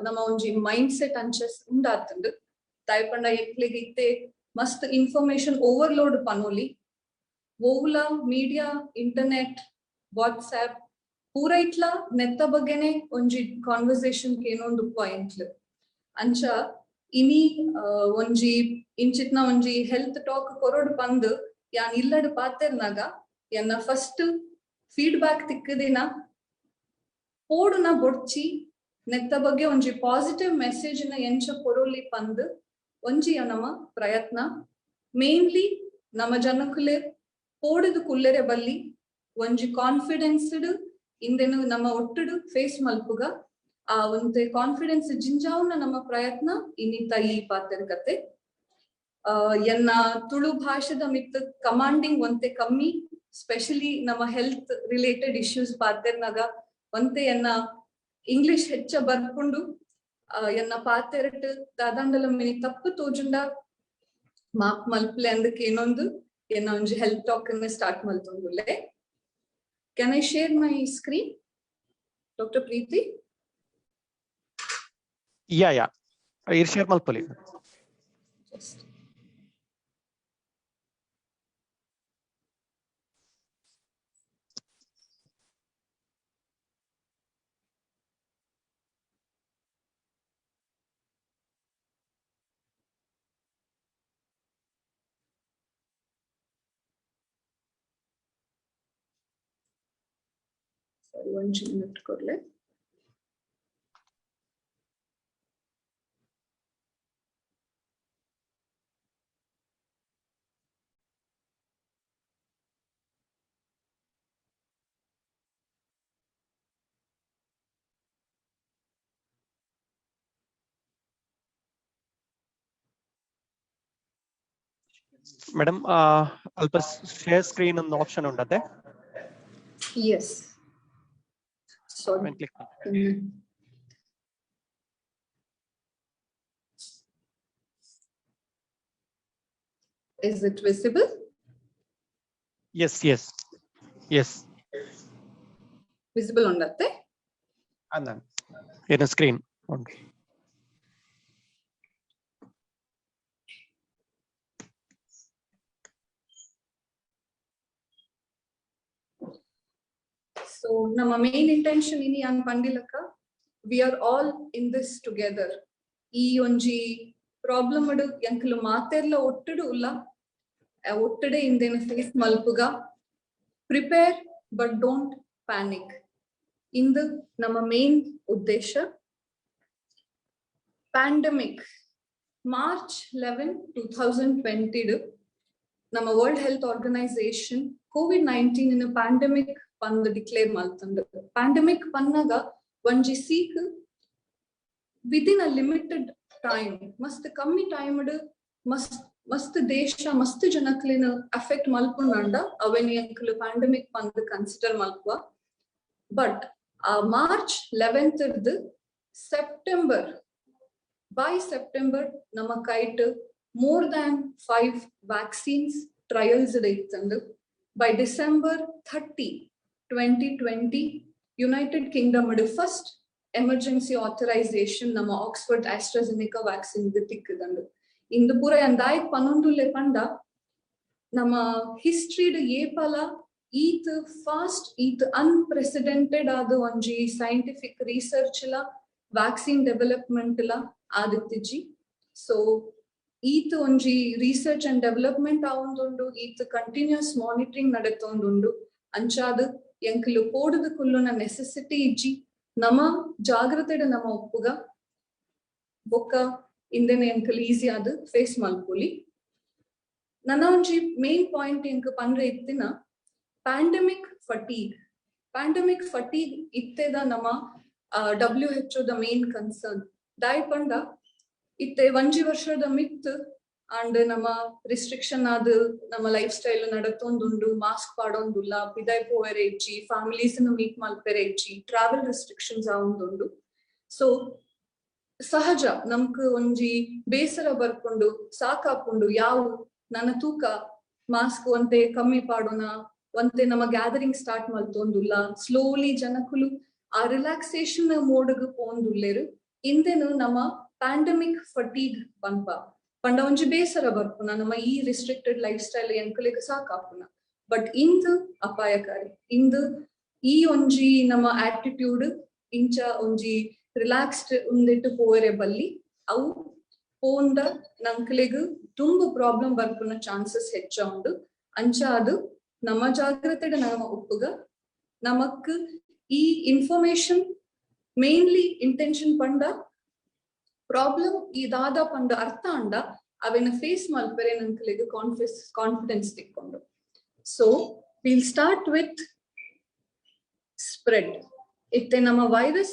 ನಮ್ಮ ಒಂಜಿ ಮೈಂಡ್ ಸೆಟ್ ಅಂಚಸ್ ಉಂಡಾತಂದು ತಾಯ್ಪಂಡ ಎಕ್ಲೆಗೆ ಇತ್ತೆ ಮಸ್ತ್ ಇನ್ಫಾರ್ಮೇಶನ್ ಓವರ್ಲೋಡ್ ಪನೋಲಿ ಓವುಲ ಮೀಡಿಯಾ ಇಂಟರ್ನೆಟ್ ವಾಟ್ಸ್ಆಪ್ ಪೂರ ಇಟ್ಲ ನೆತ್ತ ಬಗ್ಗೆನೆ ಒಂಜಿ ಕಾನ್ವರ್ಸೇಷನ್ ಏನೊಂದು ಪಾಯಿಂಟ್ ಅಂಚ ಇನಿ ಒಂಜಿ ಇಂಚಿತ್ನ ಒಂಜಿ ಹೆಲ್ತ್ ಟಾಕ್ ಕೊರೋಡ್ ಬಂದು ಯಾನ್ ಇಲ್ಲಡ್ ಪಾತೆರ್ನಾಗ ಎನ್ನ ಫಸ್ಟ್ ಫೀಡ್ಬ್ಯಾಕ್ ತಿಕ್ಕದಿನ ಪೋಡುನ ಬೊಡ್ಚಿ ನೆತ್ತ ಬಗ್ಗೆ ಒಂಜಿ ಪಾಸಿಟಿವ್ ಮೆಸೇಜ್ ನ ಎಂಚ ಕೊರೋಲಿ ಪಂದು ಒಂಜಿ ನಮ್ಮ ಪ್ರಯತ್ನ ಮೇನ್ಲಿ ನಮ್ಮ ಜನಕುಲೆ ಪೋಡುದು ಕುಲ್ಲೆರೆ ಬಲ್ಲಿ ಒಂಜಿ ಕಾನ್ಫಿಡೆನ್ಸ್ಡ್ ಇಂದೆನು ನಮ್ಮ ಒಟ್ಟುಡು ಫೇಸ್ ಮಲ್ಪುಗ ಆ ಒಂದು ಕಾನ್ಫಿಡೆನ್ಸ್ ಜಿಂಜಾವ್ನ ನಮ್ಮ ಪ್ರಯತ್ನ ಇನ್ನಿತ ಈ ಪಾತ್ರಕತೆ ಎನ್ನ ತುಳು ಭಾಷೆದ ಮಿತ್ ಕಮಾಂಡಿಂಗ್ ಒಂತೆ ಕಮ್ಮಿ ಸ್ಪೆಷಲಿ ನಮ್ಮ ಹೆಲ್ತ್ ರಿಲೇಟೆಡ್ ಇಶ್ಯೂಸ್ ಪಾತೆರ್ನಾಗ ಒಂತೆ ಎನ್ನ ಇಂಗ್ಲಿಷ್ ಹೆಚ್ಚ ಬರ್ಕೊಂಡು ಎನ್ನ ಪಾತೆರಟ್ ದಾದಾಂಡಲ ಮಿನಿ ತಪ್ಪು ತೋಜುಂಡ ಮಾಪ್ ಮಲ್ಪ್ಲೆ ಅಂದಕ್ಕೆ ಏನೊಂದು ಎನ್ನ ಒಂಜಿ ಹೆಲ್ತ್ ಟಾಕ್ ಅನ್ನ ಸ್ಟಾರ್ಟ್ ಮಲ್ತೊಂದುಲ್ಲೆ. Can I share my screen, doctor Preethi? Yeah. Share malpuli. Just. Sorry, 1 minute korle. Madam, ಅಲ್ಪ share screen ಒಂದು option ಉಂಟದೆ. Yes. Sorry. Is it visible? Yes, yes, yes. Visible undatte? Andan. In a screen. So, nama main intention ini yang pandilaka, we are all in this together. Ee onji problem adu yanklu maaterla ottudu ulla, ottade indena face malpuga. Prepare but don't panic. Indu nama main uddesha. Pandemic. March 11, 2020, nama World Health Organization COVID-19 in a pandemic pandu declare malthandu. Pandemic pannaga vanji seek within a limited time, must kammi time adu must desha must janaklina affect malpunanda aveni yanklu pandemic pandu consider malpua. But March 11th irdu September, by September nama kite more than 5 vaccines trials idittandu. By December 30, 2020, United Kingdom adu first emergency authorization nama Oxford AstraZeneca vaccine tikkudandu. Indu pura andai 11 lepanda nama history de yepala eat fast eat unprecedented adu onji scientific research la vaccine development la aditiji. So eat onji research and development avundundu, eat continuous monitoring nadatondundu. Anchadu yanklu podudu kulluna necessity iji nama jagrathede nama oppuga boka indene yanklu easy adu face malpuli. Nana onji main point yanku pandre ittina pandemic fatigue. Pandemic fatigue itteda nama WHO the main concern. Dai panda itte vanji varshada myth and nama restriction adu nama lifestyle nadatondundu, mask padondulla, pidai poverechi, families na meet malperechi, travel restrictions avundundu. So sahaja namku onji besara barkondu saakapundu yavu nana tooka mask onte kammi padona onte nama gathering start maltondulla, slowly janakulu a relaxation mode gu pondulleru. Indenu nama pandemic fatigue panpa panda onji besara barpuna nama ee restricted lifestyle yankulega saakapuna. But indu apayakari, indu ee onji nama attitude incha onji relaxed undittu povere balli avu ponda nankulega tumbu problem barpuna chances heccha undu. Ancha adu nama jagrathede nama oppuga namakku ee information mainly intention panda problem idada panda artha anda avena face malpere nankulega confidence tikkondu. So we'll start with spread. Itte nama virus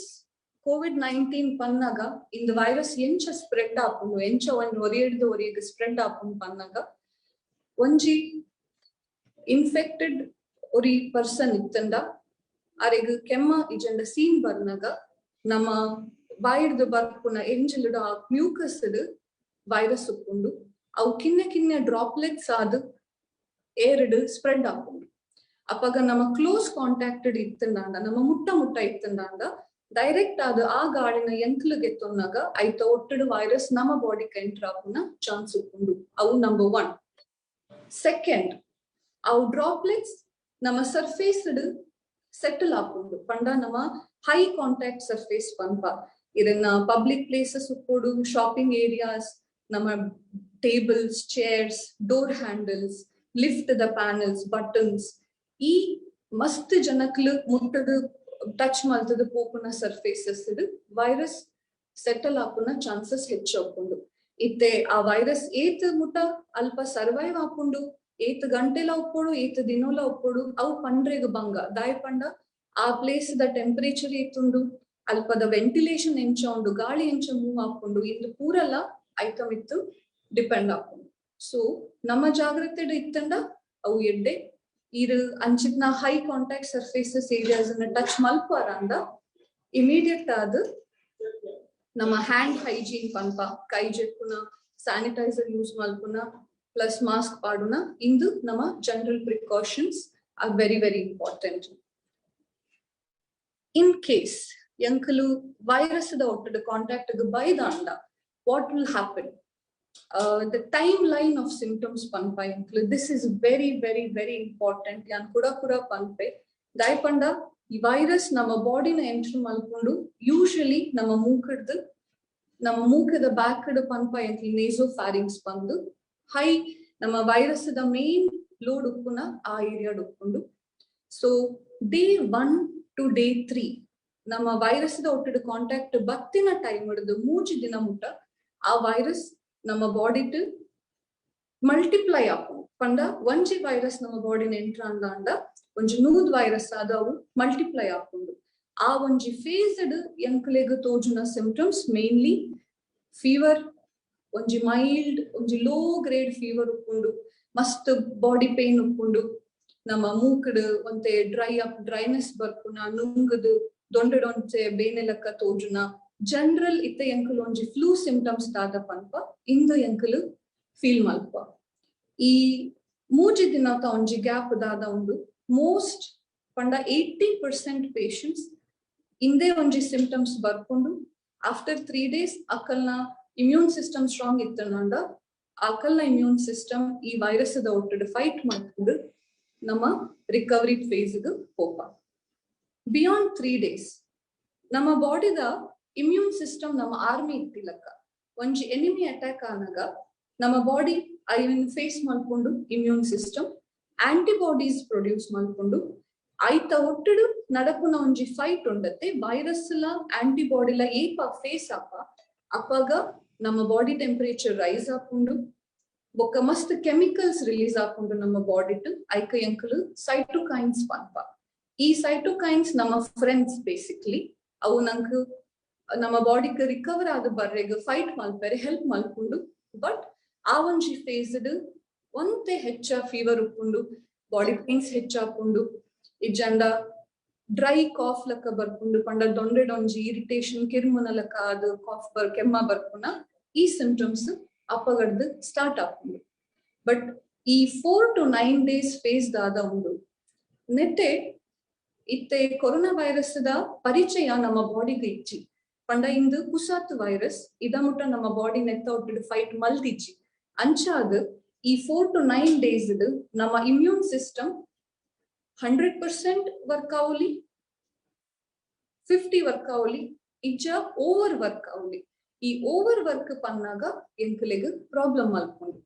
COVID-19 pannaga inda virus encha spread apundu, encha one oriyege spread apundu pannaga onji infected ori person ittanda aregu kemma ijenda scene barnaga nama ಬಾಯಿಡ್ದು ಬರ್ಪುನ ಎಂಜಿಲ್ಡ mucus virus ಉಪ್ಪುಂಡು ಅವು ಕಿನ್ನೆ droplets ಆದು ಏರ್ಡ್ spread ಆಪುಂಡು. ಅಪ್ಪಗ ನಮ್ಮ close contacted ಇತ್ತಂದಾಂಡ ನಮ್ಮ ಮುಟ್ಟ ಇತ್ತಂದಾಂಡ ಡೈರೆಕ್ಟ್ ಆದ ಆ ಗಾಳಿನ ಎಂಕ್ಲಿಗೆ ತೊನ್ನಾಗ ಐತ ಒಟ್ಟಡು ವೈರಸ್ ನಮ್ಮ ಬಾಡಿಗೆ ಎಂಟರ್ ಆಪುನ ಚಾನ್ಸ್ ಉಪ್ಪುಂಡು. ಅವು ನಂಬರ್ 1. ಸೆಕೆಂಡ್, ಅವು ಡ್ರಾಪ್ಲೆಟ್ಸ್ ನಮ್ಮ ಸರ್ಫೇಸ್ ಸೆಟಲ್ ಆಪುಂಡು ಪಂಡ ನಮ್ಮ ಹೈ ಕಾಂಟ್ಯಾಕ್ಟ್ ಸರ್ಫೇಸ್ ಪಂಪ ಇದನ್ನ ಪಬ್ಲಿಕ್ ಪ್ಲೇಸಸ್ ಉಪ್ಪೋಡು, ಶಾಪಿಂಗ್ ಏರಿಯಾಸ್, ನಮ್ಮ tables, chairs, door handles, lift ದ ಪ್ಯಾನಲ್ಸ್, ಬಟನ್ಸ್ ಈ ಮಸ್ತ್ ಜನಕ್ಲು ಮುಟ್ಟದು ಟಚ್ ಮಲ್ತದ ಪೋಪುನ ಸರ್ಫೇಸಸ್ ವೈರಸ್ ಸೆಟಲ್ ಆಪುನ ಚಾನ್ಸಸ್ ಹೆಚ್ಚಾಪುಂಡು. ಇತ್ತೆ ಆ ವೈರಸ್ ಏತ್ ಮುಟ್ಟ ಅಲ್ಪ ಸರ್ವೈವ್ ಆಪುಂಡು, ಏತ್ ಗಂಟೆಲ ಉಪ್ಪೋಡು, ಏತ್ ದಿನೋಲ ಉಪ್ಪೋಡು, ಅವು ಪಂಡ್ರೆಗ್ ಬಂಗ ದಾಯ್ ಪಂಡ ಆ ಪ್ಲೇಸ್ ದ ಟೆಂಪರೇಚರ್ ಏತುಂಡು, ಅಲ್ಪದ ವೆಂಟಿಲೇಷನ್ ಎಂಚ ಉಂಡು, ಗಾಳಿ ಎಂಚ ಮೂವ್ ಆಪುಂಡು, ಇಂದು ಪೂರಲ್ಲ ಐಟಮ್ ಇತ್ತು ಡಿಪೆಂಡ್ ಆಪುಂಡು. ಸೊ ನಮ್ಮ ಜಾಗ್ರತೆ ಇತ್ತಂಡ ಅವು ಎಡ್ಡೆ ಇರು ಅಂಚಿತ್ನ high contact surfaces areas touch ಮಲ್ಪಾರ ಅಂದ ಇಮಿಡಿಯೇಟ್ ಆದ ನಮ್ಮ ಹ್ಯಾಂಡ್ ಹೈಜೀನ್ ಪಂಪ, ಕೈ ಜೆಪ್ಪುನ, ಸ್ಯಾನಿಟೈಸರ್ ಯೂಸ್ ಮಲ್ಪುನ, plus mask paduna. Indu nama general precautions are very, very important. In case yankalu virus da ottadu contact gu baidanda, what will happen? The timeline of symptoms panpa yankulu. This is very, very, very important. Yan kuda panpe. Daipanda ಈ virus ನಮ್ಮ ಬಾಡಿನ enter ಮಲ್ಕೊಂಡು usually ನಮ್ಮ ಮೂಕದ back ಪನ್ಪ ಅಂತ ನೇಸೋಫ್ಯಾರಿಂಗ್ಸ್ ಬಂದು high ನಮ್ಮ virus the main load ಉಪ್ಪುನ ಆ ಏರಿಯಾ ಉಪ್ಪುಂಡು. ಸೊ ಡೇ 1 to day 3 ನಮ್ಮ ವೈರಸ್ ದ ಒಟ್ಟಿಡು ಕಾಂಟ್ಯಾಕ್ಟ್ ಬತ್ತಿನ ಟೈಮ್ ಹಿಡಿದು 3 ದಿನ ಮುಟ್ಟ ಆ ವೈರಸ್ ನಮ್ಮ ಬಾಡಿಟ್ ಮಲ್ಟಿಪ್ಲೈ ಆಪುಂಡು. ಪಂಡ ಒಂಜಿ ವೈರಸ್ ನಮ್ಮ ಬಾಡಿನ ಎಂಟ್ರ ಅಂದ ಒಂಜಿ 100 ವೈರಸ್ ಆದವು ಮಲ್ಟಿಪ್ಲೈ ಆಪುಂಡು. ಆ ಒಂಜಿ ಫೇಸ್ಡ್ ಎಂಕ್ಲೆಗ್ ತೋಜುನ ಸಿಂಪ್ಟಮ್ಸ್ ಮೇನ್ಲಿ ಫೀವರ್, ಒಂಜಿ ಮೈಲ್ಡ್ ಒಂಜಿ ಲೋ ಗ್ರೇಡ್ ಫೀವರ್ ಉಪ್ಪುಂಡು, ಮಸ್ತ್ ಬಾಡಿ ಪೇನ್ ಉಪ್ಪುಂಡು, ನಮ್ಮ ಮೂಕಡ್ ಒಂತೆ ಡ್ರೈನೆಸ್ ಬರ್ಪುನ, ನುಂಗದು ದೊಂಡೊಂಚೆ ಬೇನೆಲಕ್ಕ ತೋಜುನ ಜನರಲ್ ಇತ್ತ ಎಂಕುಲು ಒಂಜಿ ಫ್ಲೂ ಸಿಂಪ್ಟಮ್ಸ್ ದಾದ ಪನ್ಪ ಇಂದು ಎಂಕುಲು ಫೀಲ್ ಮಲ್ಪ. ಈ 3 ದಿನದ ಒಂಜಿ ಗ್ಯಾಪ್ ದಾದ ಉಂಡು. ಮೋಸ್ಟ್ ಪಂಡ 80% ಪೇಷಂಟ್ಸ್ ಇಂದೇ ಒಂಜಿ ಸಿಂಪ್ಟಮ್ಸ್ ಬರ್ಕೊಂಡು ಆಫ್ಟರ್ 3 days ಅಕಲ್ನ ಇಮ್ಯೂನ್ ಸಿಸ್ಟಮ್ ಸ್ಟ್ರಾಂಗ್ ಇತ್ತಂಡ ಅಕಲ್ನ ಇಮ್ಯೂನ್ ಸಿಸ್ಟಮ್ ಈ ವೈರಸ್ ದ ಒಟ್ಟಿಡು ಫೈಟ್ ಮಾಡ್ಕೊಂಡು ನಮ್ಮ ರಿಕವರಿ ಫೇಸ್ಗೆ ಹೋಪ. ಬಿಯಾಂಡ್ 3 days ನಮ್ಮ ಬಾಡಿದ ಇಮ್ಯೂನ್ ಸಿಸ್ಟಮ್ ನಮ್ಮ ಆರ್ಮಿ ಇತ್ತಿಲಕ್ಕ ಒಂಜಿ ಎನಿಮಿ ಅಟ್ಯಾಕ್ ಆನಾಗ ನಮ್ಮ ಬಾಡಿ ಐವನ್ ಫೇಸ್ ಮಾಡ್ಕೊಂಡು ಇಮ್ಯೂನ್ ಸಿಸ್ಟಮ್ ಆಂಟಿಬಾಡೀಸ್ ಪ್ರೊಡ್ಯೂಸ್ ಮಾಡ್ಕೊಂಡು ಐತ ಒಟ್ಟಿಡು ನಡಪುನ ಒಂಜಿ ಫೈಟ್ ಉಂಡತ್ತೆ ವೈರಸ್ ಲ ಆಂಟಿಬಾಡಿಲ ಏಪ ಫೇಸ್ ಅಪ್ಪಾಗ ನಮ್ಮ ಬಾಡಿ ಟೆಂಪರೇಚರ್ ರೈಸ್ ಆಪುಂಡು, ಬೊಕ್ಕ ಮಸ್ತ್ ಕೆಮಿಕಲ್ಸ್ ರಿಲೀಸ್ ಆಪುಂಡು ನಮ್ಮ ಬಾಡಿಟ್. ಐಕ ಎಂಕಲು ಸೈಟೋಕೈನ್ಸ್ ಪನ್ಪ. ಈ ಸೈಟೋಕೈನ್ಸ್ ನಮ್ಮ ಫ್ರೆಂಡ್ಸ್ ಬೇಸಿಕ್ಲಿ. ಅವು ನಂಗೆ ನಮ್ಮ ಬಾಡಿಗೆ ರಿಕವರ್ ಆದ ಬರ್ರೆಗ್ ಫೈಟ್ ಮಲ್ಪರೆ ಹೆಲ್ಪ್ ಮಲ್ಪುಂಡು. ಬಟ್ ಆ ಒಂಜಿ ಫೇಸ್ಡ್ ಒಂತೆ ಹೆಚ್ಚ ಫೀವರ್ ಉಪ್ಪುಂಡು, ಬಾಡಿ ಪೇನ್ಸ್ ಹೆಚ್ಚಾಪುಂಡು, ಇಜ್ಜಂಡ ಡ್ರೈ ಕಾಫ್ ಲಕ್ಕ ಬರ್ಪುಂಡು, ಪಂಡ ದೊಂಡೆಡೊಂಜಿ ಇರಿಟೇಷನ್ ಕಿರ್ಮುನ ಲಕ್ಕ ಅದು ಕಾಫ್ ಕೆಮ್ಮ ಬರ್ಪುನ ಈ ಸಿಂಪ್ಟಮ್ಸ್ ಅಪ್ಪಗಡ್ದು ಸ್ಟಾರ್ಟ್ ಆಪುಂಡು. ಬಟ್ ಈ 4 to 9 days ಫೇಸ್ ದಾದ ಉಂಡು ನೆಟ್ಟೆ ಇತ್ತೆ ಕೊರೋನಾ ವೈರಸ್ ದ ಪರಿಚಯ ನಮ್ಮ ಬಾಡಿಗೆ ಇಚ್ಚಿ ಪಂಡ ಇಂದು ಕುಸಾತ್ ವೈರಸ್ ಇದ ಮುಟ್ಟ ನಮ್ಮ ಬಾಡಿ ನೆತ್ತ ಒಟ್ಟಿಡು ಫೈಟ್ ಮಲ್ದಿಚ್ಚಿ ಅಂಚಾದ ಈ 4 to 9 days ನಮ್ಮ ಇಮ್ಯೂನ್ ಸಿಸ್ಟಮ್ 100% ವರ್ಕ್ ಆವಲಿ, 50 ವರ್ಕ್ ಆವಲಿ, ಇಜ್ಜ ಓವರ್ ವರ್ಕ್ ಆವಲಿ. ಈ ಓವರ್ ವರ್ಕ್ ಪನ್ನಾಗ ಎಂಕಲೆಗ್ ಪ್ರಾಬ್ಲಮ್ ಆಲ್ಕೊಂಡು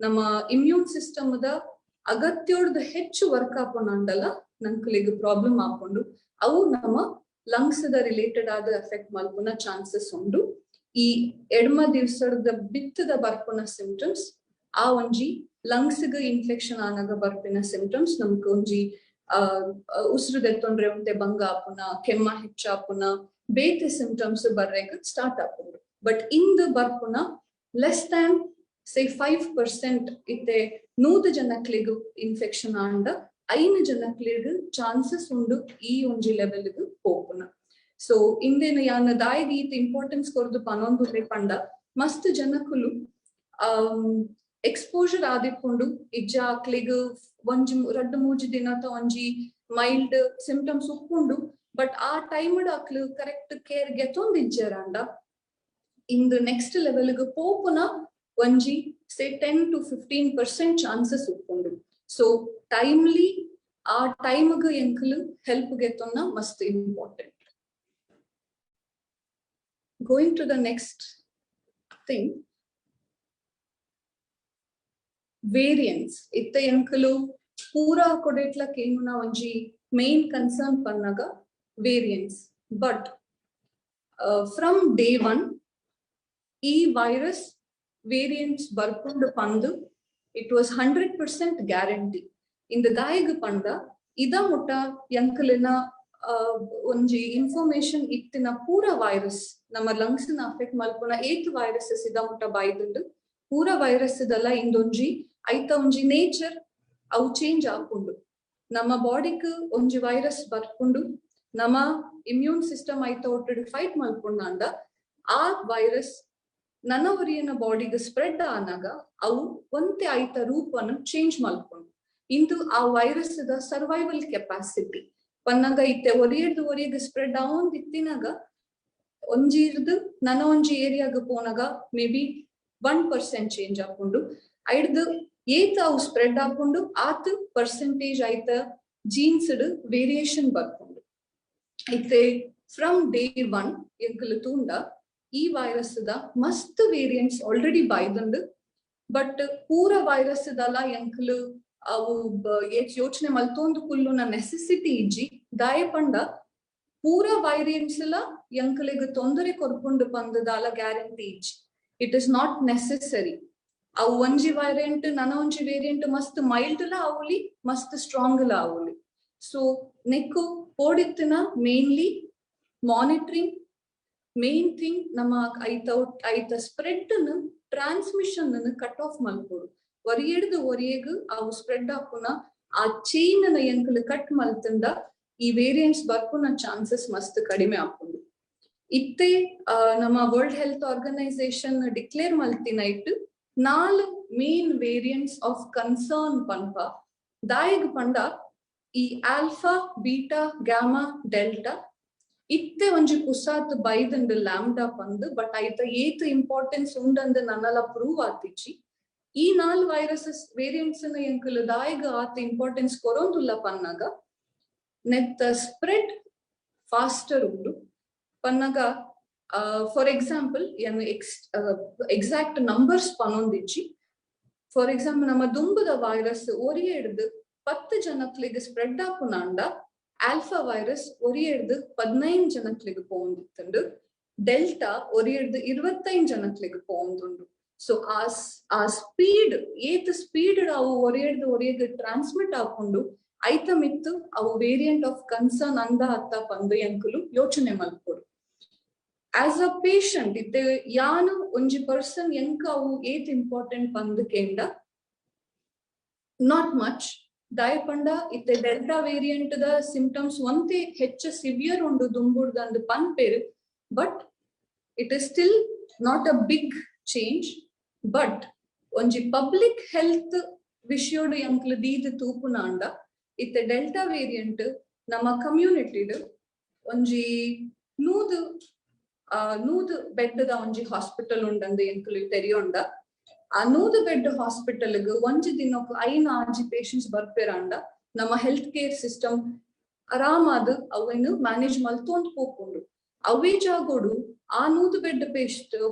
ನಮ್ಮ ಇಮ್ಯೂನ್ ಸಿಸ್ಟಮ್ ದ ಅಗತ್ಯೋಡ್ದು ಹೆಚ್ಚು ವರ್ಕ್ ಆಪುಂಡಲ್ಲ ನಂಕಲೆಗ್ ಪ್ರಾಬ್ಲಮ್ ಆಪುಂಡು. ಅವು ನಮ್ಮ ಲಂಗ್ಸ್ ದ ರಿಲೇಟೆಡ್ ಆದ ಎಫೆಕ್ಟ್ ಮಲ್ಪುನ ಚಾನ್ಸಸ್ ಉಂಡು. ಈ ಎಡ್ಮ ದಿವ್ಸದ ಬಿತ್ತದ ಬರ್ಪುನ ಸಿಂಪ್ಟಮ್ಸ್ ಆ ಒಂಜಿ ಲಂಗ್ಸ್ ಗೆ ಇನ್ಫೆಕ್ಷನ್ ಆನಾಗ ಬರ್ಪಿನ ಸಿಂಪ್ಟಮ್ಸ್ ನಮ್ಗೆ ಒಂಜಿ ಉಸಿರು ದೆತ್ತೊಂಡ್ರೆ ಉಂಟೆ ಬಂಗ ಆಪುನ, ಕೆಮ್ಮ ಹೆಚ್ಚಾಪುನ, ಬೇತೆ ಸಿಂಪ್ಟಮ್ಸ್ ಬರ್ರೆಗ್ ಸ್ಟಾರ್ಟ್ ಆಪುಂಡು. ಬಟ್ ಇಂದು ಬರ್ಪುನ ಲೆಸ್ ದ್ಯಾನ್ ಸೇ 5% ಇತ್ತೆ 100 ಜನಕ್ಲೆಗ್ ಇನ್ಫೆಕ್ಷನ್ ಆಂಡ 5 ಜನಕ್ಲೆಗ್ ಚಾನ್ಸಸ್ ಉಂಡು ಈ ಒಂಜಿ ಲೆವೆಲ್ಗ್ ಹೋಪುನ. ಸೊ ಇಂದೇನು ಯಾನ ದಾಯಿಗೆ ಈತ ಇಂಪಾರ್ಟೆನ್ಸ್ ಕೊರ್ದು ಪನೊಂದು ಪಂಡ ಮಸ್ತ್ ಜನಕ್ಕುಲು ಎಕ್ಸ್ಪೋಜರ್ ಆದಿಪ್ಪುಂಡು ಇಜ್ಜ ಅಕ್ಲೆಗ್ ಒಂಜಿ 2-3 ದಿನದ ಒಂಜಿ ಮೈಲ್ಡ್ ಸಿಂಪ್ಟಮ್ಸ್ ಉಪ್ಪುಂಡು. ಬಟ್ ಆ ಟೈಮ್ ಅಕ್ಲು ಕರೆಕ್ಟ್ ಕೇರ್ ಗೆತ್ತೊಂದಿಜ್ಜೆರಾಂಡ ಇಂದು ನೆಕ್ಸ್ಟ್ ಲೆವೆಲ್ಗ್ ಪೋಪುನ ಒಂಜಿ ಸೇ 10 to 15% ಚಾನ್ಸಸ್ ಉಪ್ಪುಂಡು. ಸೊ ಟೈಮ್ಲಿ ಆ ಟೈಮ್ಗ್ ಎಂಕಲು ಹೆಲ್ಪ್ ಗೆತ್ತೊನ್ನ ಮಸ್ತ್ important. Going to the next thing, variants. Itte enkalu pura kodetla kenuna onji main concern pannaga variants. But from day 1 e virus variants barpundu pandu it was 100% guarantee. In the daig panda ida mutta yankalina ಒಂಜಿ information ಇತ್ತಿನ ಪೂರ virus ನಮ್ಮ lungs ನ affect ಮಲ್ಪುನ 8 viruses ಇದ ಮುಟ್ಟ ಬಾಯ್ದುಂಡು ಪೂರ virus ದಲ್ಲ ಇಂದೊಂಜಿ ಐತ ಒಂಜಿ ನೇಚರ್ ಅವು ಚೇಂಜ್ ಆಪುಂಡು. ನಮ್ಮ ಬಾಡಿಗ್ ಒಂಜಿ ವೈರಸ್ ಬರ್ಪುಂಡು ನಮ್ಮ ಇಮ್ಯೂನ್ ಸಿಸ್ಟಮ್ ಐತ ಒಟ್ಟಿಡು ಫೈಟ್ ಮಲ್ಪುಂಡ ಆ ವೈರಸ್ ನನ್ನ ಒರಿಯನ ಬಾಡಿಗೆ ಸ್ಪ್ರೆಡ್ ಆನಾಗ ಅವು ಒಂತೆ ಆಯ್ತ ರೂಪವನ್ನು ಚೇಂಜ್ ಮಾಡ್ಕೊಂಡು ಇಂದು ಆ ವೈರಸ್ ದ ಸರ್ವೈವಲ್ ಕೆಪಾಸಿಟಿ ಪನ್ನಾಗ ಇತ್ತೆ ಒರಿಯಗೆ ಸ್ಪ್ರೆಡ್ ಆವೊಂದು ಇತ್ತಿನಾಗ ಒಂಜಿರ್ದು ನನ್ನ ಒಂಜಿ ಏರಿಯಾಗ ಪೋನಾಗ ಮೇ ಬಿ 1% ಚೇಂಜ್ ಆಪುಂಡು ಐಡ್ದು ಏತ ಅವು ಸ್ಪ್ರೆಡ್ ಆಪುಂಡು ಆತ್ ಪರ್ಸೆಂಟೇಜ್ ಆಯ್ತ ಜೀನ್ಸ್ ವೇರಿಯೇಷನ್ ಬರ್ಕೊಂಡು ಇತ್ತೆ ಫ್ರಮ್ ಡೇ 1 ಎಂಕಲ್ ತೂಂಡ ಈ ವೈರಸ್ ದ ಮಸ್ತ್ ವೇರಿಯಂಟ್ಸ್ ಆಲ್ರೆಡಿ ಬಾಯ್ದುಂಡು ಬಟ್ ಪೂರ ವೈರಸ್ ದಲ್ಲ ಎಂಕಲ್ ಅವು ಯೋಚನೆ ಮಲ್ತೊಂದು ಕುಲ್ಲುನ ನೆಸೆಸಿಟಿ ಇಜ್ಜಿ ದಾಯ ಪಂಡ ಪೂರ ವೈರಿಯಂಟ್ಸ್ ಎಲ್ಲ ಎಂಕಲಿಗೆ ತೊಂದರೆ ಕೊರ್ಕೊಂಡು ಬಂದದಾಲ ಗ್ಯಾರಂಟಿ ಇಜ್ಜಿ ಇಟ್ ಇಸ್ ನಾಟ್ ನೆಸೆಸರಿ ಅವು ಒಂಜಿ ವೈರಿಯಂಟ್ ನನ್ನ ಒಂಜಿ ವೇರಿಯಂಟ್ ಮಸ್ತ್ ಮೈಲ್ಡ್ ಲ ಆವುಲಿ ಮಸ್ತ್ ಸ್ಟ್ರಾಂಗ್ ಲ ಆವುಲಿ ಸೊ ನೆಕ್ಕು ಪೋಡಿತ್ತಿನ ಮೇನ್ಲಿ ಮಾನಿಟರಿಂಗ್ ಮೇನ್ ಥಿಂಗ್ ನಮ್ಮ ಐತ ಸ್ಪ್ರೆಡ್ ಟ್ರಾನ್ಸ್ಮಿಷನ್ ಕಟ್ ಆಫ್ ಮಲ್ಪೋಡು ಒರಿಯೇಗ ಅವು ಸ್ಪ್ರೆಡ್ ಆಪುನ ಆ ಚೈನ್ ಎಂಕಲ್ ಕಟ್ ಮಲ್ತಂಡ ಈ ವೇರಿಯಂಟ್ಸ್ ಬರ್ಪುನ ಚಾನ್ಸಸ್ ಮಸ್ತ್ ಕಡಿಮೆ ಆಪುಂಡು ಇತ್ತೆ ನಮ್ಮ ವರ್ಲ್ಡ್ ಹೆಲ್ತ್ ಆರ್ಗನೈಸೇಷನ್ ಡಿಕ್ಲೇರ್ ಮಲ್ತಿನ ಇಟ್ಟು 4 ಮೇನ್ ವೇರಿಯಂಟ್ಸ್ ಆಫ್ ಕನ್ಸರ್ನ್ ಪನ್ಪ ದಾಯಗ್ ಪಂಡ ಈ ಆಲ್ಫಾ ಬೀಟಾ ಗ್ಯಾಮಾ ಡೆಲ್ಟಾ ಇತ್ತೆ ಒಂಜಿ ಪುಸಾತ್ ಬೈದಂಡ್ ಲ್ಯಾಂಬ್ಡಾ ಪಂದ್ ಬಟ್ ಐತ ಏತ್ ಇಂಪಾರ್ಟೆನ್ಸ್ ಉಂಡಂದ್ ನನ್ನಲ ಪ್ರೂವ್ ಆತಿಚ್ಚಿ ಈ 4 ವೈರಸಸ್ ವೇರಿಯಂಟ್ಸ್ ಎಂಕಲ್ ದಾಯಗ ಆತ ಇಂಪಾರ್ಟೆನ್ಸ್ ಕೊರೊಂದುಲ್ಲ ಪನ್ನಾಗ ನೆತ್ತ ಸ್ಪ್ರೆಡ್ ಫಾಸ್ಟರ್ ಉಂಡು ಪನ್ನಾಗ ಫಾರ್ ಎಕ್ಸಾಂಪಲ್ ಎಕ್ಸಾಕ್ಟ್ ನಂಬರ್ಸ್ ಪನೊಂದಿಚ್ಚಿ ಫಾರ್ ಎಕ್ಸಾಂಪಲ್ ನಮ್ಮ ದುಂಬುದ ವೈರಸ್ ಒರಿಯೆಡ್ದು 10 ಜನಕ್ಲಿಗೆ ಸ್ಪ್ರೆಡ್ ಆಪುನಾಂಡ ಆಲ್ಫಾ ವೈರಸ್ ಒರಿಯೆಡ್ದು 15 ಜನಕ್ಲಿಗೆ ಪೋಂದಿತ್ತುಂಡು ಡೆಲ್ಟಾ ಒರಿಯೆಡ್ದು 25 ಜನಕ್ಲಿಗೆ ಪೋಂದುಂಡು ಸೊ ಆ ಸ್ಪೀಡ್ ಏತ್ ಸ್ಪೀಡ್ ಅವು ಒರಿಯೆಗೆ ಟ್ರಾನ್ಸ್ಮಿಟ್ ಆಪುಂಡು ಐತ ಮಿತ್ತು ಅವು ವೇರಿಯಂಟ್ ಆಫ್ ಕನ್ಸರ್ನ್ ಅಂದ ಅತ್ತ ಪಂದು ಎಂಕುಲು ಯೋಚನೆ ಮಲ್ಪೊಡು ಆಸ್ ಅ ಪೇಷಂಟ್ ಇತ್ತೆ ಯಾನು ಒಂಜಿ ಪರ್ಸನ್ ಎಂಕ ಅವು ಏತ್ ಇಂಪಾರ್ಟೆಂಟ್ ಪಂದು ಕೇಂಡ ನಾಟ್ ಮಚ್ ದಾಯಪಂಡ ಇತ್ತೆ ಡೆಲ್ಟಾ ವೇರಿಯಂಟ್ ದ ಸಿಂಪ್ಟಮ್ಸ್ ಒಂತೆ ಹೆಚ್ಚು ಸಿವಿಯರ್ ಉಂಡು ದುಂಬುಡ್ದಂದು ಪನ್ಪೇರು but it is still not a big change but ಒಂಜಿ ಪಬ್ಲಿಕ್ ಹೆಲ್ತ್ ವಿಷಯೋಡು ಎಂಕ್ಲು ದೀದ್ ತೂಪುನಾಂಡ ಇತ್ತೆ ಡೆಲ್ಟಾ ವೇರಿಯಂಟ್ ನಮ್ಮ ಕಮ್ಯುನಿಟಿಡ್ ಒಂಜಿ ನೂದು ಬೆಡ್ ದ ಒಂಜಿ ಹಾಸ್ಪಿಟಲ್ ಉಂಡಂದು ಎಂಕ್ಲು ತೆರಿಯೊಂಡ ಆ 100 ಬೆಡ್ ಹಾಸ್ಪಿಟಲ್ ಒಂಜಿ ದಿನಕ್ಕೆ 5 ಆಜಿ ಪೇಷಂಟ್ಸ್ ಬರ್ಪೇರಾಂಡ ನಮ್ಮ ಹೆಲ್ತ್ ಕೇರ್ ಸಿಸ್ಟಮ್ ಆರಾಮಾದ ಅವನ್ನು ಮ್ಯಾನೇಜ್ ಮಲ್ತೊಂದು ಪೋಪುಂಡು ಅವೇ ಜಾಗೋಡು ಆ 100 ಬೆಡ್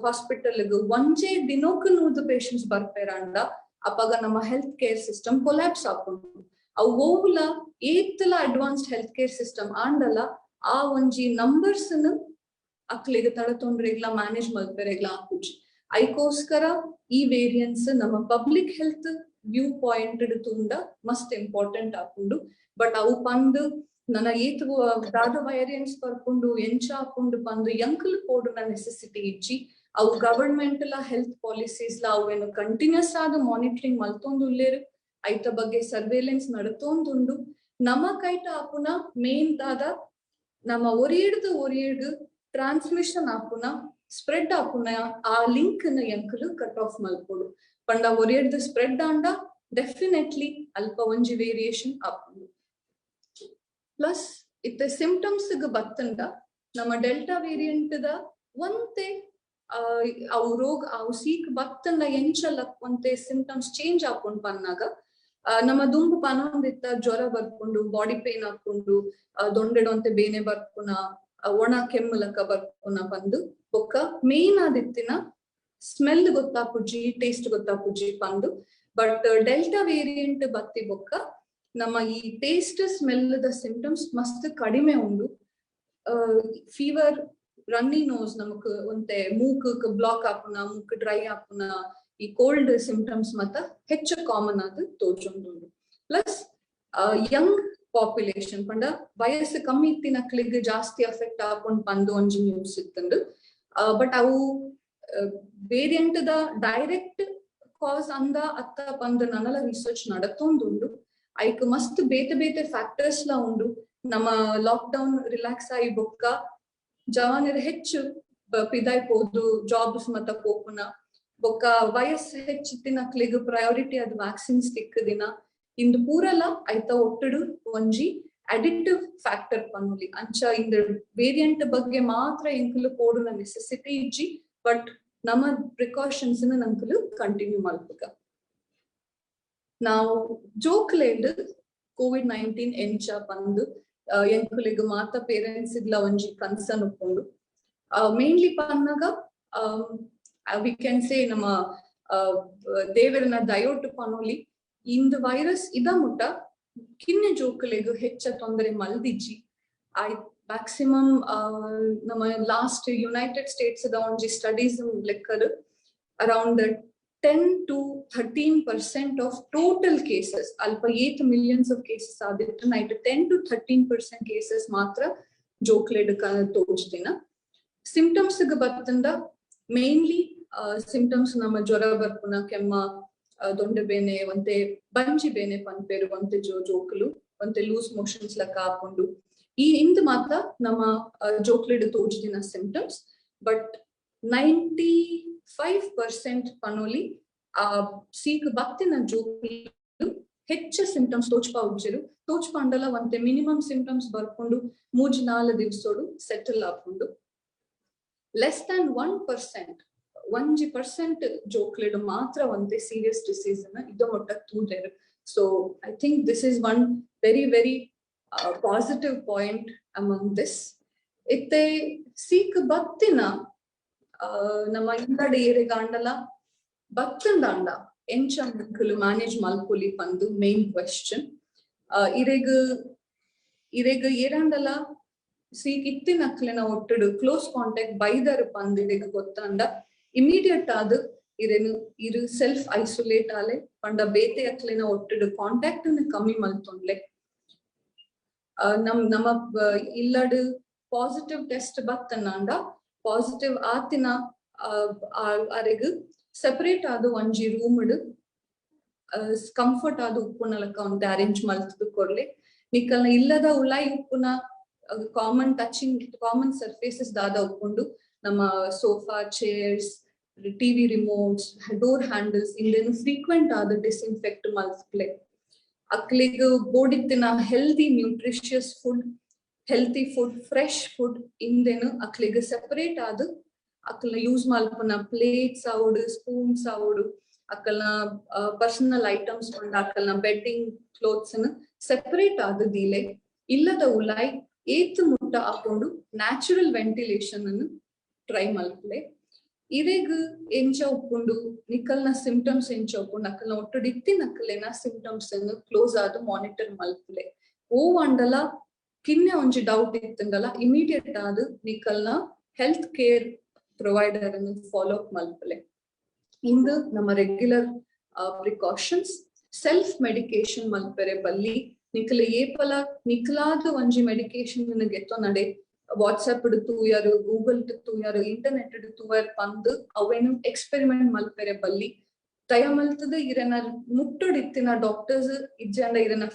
ಹಾಸ್ಪಿಟಲ್ ಒಂಜೇ ದಿನಕ್ಕೆ 100 ಪೇಷಂಟ್ಸ್ ಬರ್ಪೇರಾಂಡ ಅಪಾಗ ನಮ್ಮ ಹೆಲ್ತ್ ಕೇರ್ ಸಿಸ್ಟಮ್ ಕೊಲ್ಯಾಪ್ಸ್ ಆಪುಂಡು ಅವು ಓವುಲ ಏತ್ತಲ ಅಡ್ವಾನ್ಸ್ಡ್ ಹೆಲ್ತ್ ಕೇರ್ ಸಿಸ್ಟಮ್ ಆಂಡಲ ಆ ಒಂಜಿ ನಂಬರ್ಸ್ ಅಕ್ಲಿಗೆ ತಡತೊಂಡ್ರೆಗ್ಲ ಮ್ಯಾನೇಜ್ ಮಲ್ಪೆರೆಗ್ಲ ಆಪುಜಿ ಐಕೋಸ್ಕರ ಈ ವೇರಿಯನ್ಸ್ ನಮ್ಮ ಪಬ್ಲಿಕ್ ಹೆಲ್ತ್ ವ್ಯೂ ಪಾಯಿಂಟ್ ತೂಂಡ ಮಸ್ತ್ ಇಂಪಾರ್ಟೆಂಟ್ ಆಪುಂಡು ಬಟ್ ಅವು ಪಂದು ನನ್ನ ಏತ್ ದಾದ ವೇರಿಯಂಟ್ಸ್ ಬರ್ಪುಂಡು ಎಂಚ ಆಪುಂಡು ಪಂದು ಎಂಕಲ್ ಕೋಡುನ ನೆಸೆಸಿಟಿ ಇಜ್ಜಿ ಅವು ಗವರ್ಮೆಂಟ್ ಲ ಹೆಲ್ತ್ ಪಾಲಿಸೀಸ್ ಲ ಅವೇನು ಕಂಟಿನ್ಯೂಸ್ ಆದ ಮಾನಿಟರಿಂಗ್ ಮಲ್ತೊಂದುಲ್ಲೇರು ಐತ ಬಗ್ಗೆ ಸರ್ವೇಲೆನ್ಸ್ ನಡತೊಂದುಂಡು ನಮ್ಮ ಕೈಟ ಆಪುನ ಮೇನ್ ದಾದ ನಮ್ಮ ಒರಿಯೆಡ್ ಟ್ರಾನ್ಸ್ಮಿಷನ್ ಆಪುನ ಸ್ಪ್ರೆಡ್ ಆಪುನ ಆ ಲಿಂಕ್ ನ ಎಂಕಲು ಕಟ್ ಆಫ್ ಮಲ್ಪೊಡು ಪಂಡ ಒರಿಯೆಡ್ದು ಸ್ಪ್ರೆಡ್ ಆಂಡ ಡೆಫಿನೆಟ್ಲಿ ಅಲ್ಪ ಒಂಜಿ ವೇರಿಯೇಷನ್ ಆಪುಂಡು ಪ್ಲಸ್ ಇತ್ತೆ ಸಿಂಪ್ಟಮ್ಸ್ ಬತ್ತಂಡ ನಮ್ಮ ಡೆಲ್ಟಾ ವೇರಿಯಂಟ್ ದ ಒಂತೆ ಅವು ಸೀಕ್ ಬತ್ತಂಡ ಎಂಚಲ್ಲ ಒಂತೆ ಸಿಂಪ್ಟಮ್ಸ್ ಚೇಂಜ್ ಆಪುಂಡು ಪನ್ನಾಗ ನಮ್ಮ ದುಂಬು ಪನೊಂದಿತ್ತ ಜ್ವರ ಬರ್ಕೊಂಡು ಬಾಡಿ ಪೇನ್ ಹಾಕೊಂಡು ದೊಂಡೆಡೊಂತೆ ಬೇನೆ ಬರ್ಪುನ ಒಣ ಕೆಮ್ಮಲಕ ಬರ್ಪುನ ಬಂದು ಬೊಕ್ಕ ಮೇನ್ ಆದಿತ್ತಿನ ಸ್ಮೆಲ್ ಗೊತ್ತಾಪುಜಿ ಟೇಸ್ಟ್ ಗೊತ್ತಾಪುಜಿ ಪಂದು ಬಟ್ ಡೆಲ್ಟಾ ವೇರಿಯಂಟ್ ಬತ್ತಿ ಬೊಕ್ಕ ನಮ್ಮ ಈ ಟೇಸ್ಟ್ ಸ್ಮೆಲ್ ದ ಸಿಂಪ್ಟಮ್ಸ್ ಮಸ್ತ್ ಕಡಿಮೆ ಉಂಡು ಫೀವರ್ ರನ್ನಿ ನೋಸ್ ನಮಕ್ ಒಂತೆ ಮೂಕ್ ಬ್ಲಾಕ್ ಆಪುನ ಮೂಕ್ ಡ್ರೈ ಆಪುನ ಈ ಕೋಲ್ಡ್ ಸಿಂಪ್ಟಮ್ಸ್ ಮತ್ತ ಹೆಚ್ಚು ಕಾಮನ್ ಆದ ತೋಜುಂಡು ಪ್ಲಸ್ ಯಂಗ್ ಪಾಪ್ಯುಲೇಷನ್ ಪಂಡ ವಯಸ್ಸು ಕಮ್ಮಿ ಇತ್ತಿನಕ್ಲಿಗೆ ಜಾಸ್ತಿ ಅಫೆಕ್ಟ್ ಆಪುಂಡು ಪಂದು ಒಂಜಿ ನ್ಯೂಸ್ ಇತ್ತಂಡು ಬಟ್ ಅವು ವೇರಿಯಂಟ್ ದ ಡೈರೆಕ್ಟ್ ಕಾಸ್ ಅಂದ ಅತ್ತ ಪಂದು ನನ್ನಲ ರಿಸರ್ಚ್ ನಡತೊಂದುಂಡು ಐಕ್ ಮಸ್ತ್ ಬೇತೆ ಫ್ಯಾಕ್ಟರ್ಸ್ ಲ ಉಂಡು ನಮ್ಮ ಲಾಕ್ ಡೌನ್ ರಿಲ್ಯಾಕ್ಸ್ ಆಗಿ ಬೊಕ್ಕ ಜವಾನರು ಹೆಚ್ಚು ಪಿದಾಯ್ ಪೋದು ಜಾಬ್ಸ್ ಮತ್ತ ಪೋಪುನ ಬೊಕ್ಕ ವಯಸ್ಸು ಹೆಚ್ಚಿತ್ತಿನಕ್ಲೆಗ್ ಪ್ರಯಾರಿಟಿ ಅದು ವ್ಯಾಕ್ಸಿನ್ಸ್ ತಿಕ್ಕದಿನ ಇಂದು ಪೂರಲ ಐತ ಒಟ್ಟುಡು ಒಂಜಿ ಅಡಿಕ್ಟಿವ್ ಫ್ಯಾಕ್ಟರ್ ಪನ್ನುಲಿ ಅಂಚ ಇಂದು ವೇರಿಯಂಟ್ ಬಗ್ಗೆ ಮಾತ್ರ ಎಂಕುಲು ಪೋಡುನ ನೆಸೆಸಿಟಿ ಇಜ್ಜಿ ಬಟ್ ನಮ್ಮ ಪ್ರಿಕಾಷನ್ಸ್ ನಂಕುಲು ಕಂಟಿನ್ಯೂ ಮಲ್ಪುಗ ನಾವು ಜೋಕ್ಲೆಡ್ COVID-19 ಎಂಚ ಬಂದು ಎಂಕುಲಿಗ್ ಮಾತ ಪೇರೆಂಟ್ಸ್ ಇಗ್ಲ ಒಂಜಿ ಕನ್ಸರ್ನ್ ಉಪ್ಪುಂಡು mainly Pannaga we can say ನಮ್ಮ ದೇವರನ ದಯೋಟು ಪನೋಲಿ ಇಂದು ವೈರಸ್ ಇದ ಮುಟ್ಟ ಕಿನ್ನೆ ಜೋಕುಲೆಗ್ ಹೆಚ್ಚ ತೊಂದರೆ ಮಲ್ದಿಜ್ಜಿ ಮ್ಯಾಕ್ಸಿಮಮ್ ನಮ್ಮ ಲಾಸ್ಟ್ ಯುನೈಟೆಡ್ ಸ್ಟೇಟ್ಸ್ ಒಂಜಿ studies ಲೆಕ್ಕರ್ around 10 to 13% of total cases alpa 8 millions of cases adittu night 10 to 13% cases matra jokled tojidina symptoms ga battanda mainly symptoms nama jwara barpuna kemma donde bene vante banji bene panperu vante jokulu vante loose motions la kaapundu ee indu mata nama jokled tojidina symptoms but 95% panoli seek ಬತ್ತಿನ ಜೋಕ್ಲು ಹೆಚ್ಚ symptoms ತೋಚ್ಪಾ ಉಜ್ಜರು ತೋಚ್ಪಂಡಲ ಒಂತೆ minimum symptoms ಬರ್ಕೊಂಡು 3-4 ದಿವಸೋಡು settle ಆಪುಂಡು less than 1% ಜೋಕ್ಲೆಡ್ ಮಾತ್ರ ಒಂತೆ serious disease ಇದ ಮೊಟ್ಟ ತೂದೇರು so I think this is one very positive point among this ಇತ್ತೆ ಸೀಕ್ ಬತ್ತಿನ ನಮ್ಮ ಇಂದಡೆ ಏರೆಗಾಂಡಲ ಬತ್ತಂದಾಂಡ ಎಂಚ ಮಕ್ಕಳು ಮ್ಯಾನೇಜ್ ಮಲ್ಪೊಲಿ ಪಂದು ಮೇನ್ ಕ್ವೆಶ್ಚನ್ ಇರೆಗ್ ಏರಾಂಡಲ ಸೀಕ್ ಇತ್ತಿನಕ್ಲೆನ ಒಟ್ಟುಡು ಕ್ಲೋಸ್ ಕಾಂಟ್ಯಾಕ್ಟ್ ಬೈದರ್ ಪಂದು ಇರೆಗ್ ಗೊತ್ತಾಂಡ ಇಮಿಡಿಯೇಟ್ ಆದ್ ಇರು ಸೆಲ್ಫ್ ಐಸೋಲೇಟ್ ಆಲೆ ಪಂಡ ಬೇತೆ ಅಕ್ಲೆನ ಒಟ್ಟುಡು ಕಾಂಟ್ಯಾಕ್ಟ್ ಕಮ್ಮಿ ಮಲ್ತೊಂಡ್ಲೆ ನಮ್ಮ ಇಲ್ಲಡ್ ಪಾಸಿಟಿವ್ ಟೆಸ್ಟ್ ಬತ್ತನಾಂಡ ಪಾಸಿಟಿವ್ ಆತಿನ ಅರೆಗ್ ಸೆಪರೇಟ್ ಆದ ಒಂಜಿ ರೂಮ್ ಕಂಫರ್ಟ್ ಆದ ಉಪ್ಪುನಲಕ ಒಂದ್ ಅರೇಂಜ್ ಮಲ್ತದು ಕೊರ್ಲೆ ನಿಕ್ಕಲ್ನ ಇಲ್ಲದ ಉಲಾಯಿ ಉಪ್ಪುನ ಕಾಮನ್ ಟಚಿಂಗ್ ಕಾಮನ್ ಸರ್ಫೇಸಸ್ ದಾದ ಉಪ್ಪುಂಡು ನಮ್ಮ sofa chairs TV remotes door handles ಇಂದೇನು ಫ್ರೀಕ್ವೆಂಟ್ ಆದ ಡಿಸ್ಇನ್ಫೆಕ್ಟ್ ಮಲ್ತ್ಲೆ ಅಕ್ಲಿಗ್ ಬೋಡಿತ್ತಿನ healthy nutritious food healthy food fresh food ಇಂದೇನು ಅಕ್ಲಿಗ್ ಸೆಪರೇಟ್ ಆದ ಅಕ್ಕಲ್ನ ಯೂಸ್ ಮಲ್ಪನ ಪ್ಲೇಟ್ಸ್ ಆವಡು ಸ್ಪೂನ್ಸ್ ಆವಡು ಅಕ್ಕಲ್ನ ಪರ್ಸನಲ್ ಐಟಮ್ಸ್ ಅಕ್ಕಲ್ನ ಬೆಡ್ಡಿಂಗ್ ಕ್ಲೋತ್ಸ್ ಸೆಪರೇಟ್ ಆದ ದೀಲೆ ಇಲ್ಲದ ಉಲಾಯಿ ಏತ್ ಮುಟ್ಟ ಹಾಕೊಂಡು ನ್ಯಾಚುರಲ್ ವೆಂಟಿಲೇಷನ್ ಅನ್ನು ಟ್ರೈ ಮಲ್ಪಲೆ ಇರೆಗ್ ಎಂಚ ಉಪ್ಪುಂಡು ನಿಕ್ಕಲ್ನ ಸಿಂಪ್ಟಮ್ಸ್ ಎಂಚ ಉಪ್ಪುಂಡು ಅಕ್ಕಲ್ನ ಒಟ್ಟುಡು ಇತ್ತಿನಕ್ಕಲೆನ ಸಿಂಪ್ಟಮ್ಸ್ ಅನ್ನು ಕ್ಲೋಸ್ ಆದ ಮಾನಿಟರ್ ಮಲ್ಪಲೆ ಓ ಅಂಡಲ ಕಿನ್ನೆ ಒಂಜಿ ಡೌಟ್ ಇತ್ತಂಡಲ ಇಮಿಡಿಯೇಟ್ ಆದ ನಿಕ್ಕಲ್ನ ಹೆಲ್ತ್ ಕೇರ್ ಪ್ರೊವೈಡರ್ ಅನ್ನು ಫಾಲೋ ಅಪ್ ಮಲ್ಪಲೆ ಇಂದು ನಮ್ಮ ರೆಗ್ಯುಲರ್ ಪ್ರಿಕಾಷನ್ಸ್ ಸೆಲ್ಫ್ ಮೆಡಿಕೇಶನ್ ಮಲ್ಪೆರೆ ಬಲ್ಲಿ ನಿಕ್ಕಲ ಏಪಲ ನಿಕ್ಕಲಾದ ಒಂಜಿ ಮೆಡಿಕೇಶನ್ ಗೆತ್ತೋ ನಡೆ ವಾಟ್ಸ್ಆಪ್ ತೂಯರು ಗೂಗಲ್ ತೂಯರು ಇಂಟರ್ನೆಟ್ ತೂಯರ್ ಪಂದು ಅವೇನು ಎಕ್ಸ್ಪೆರಿಮೆಂಟ್ ಮಲ್ಪೆರೆ ಬಲ್ಲಿ ದಯ ಮಲ್ತದ ಇರನ ಮುಟ್ಟೊಡಿತ್ತಿನ ಡಾಕ್ಟರ್ಸ್ ಇಜ್ಜಂಡ ಇರನ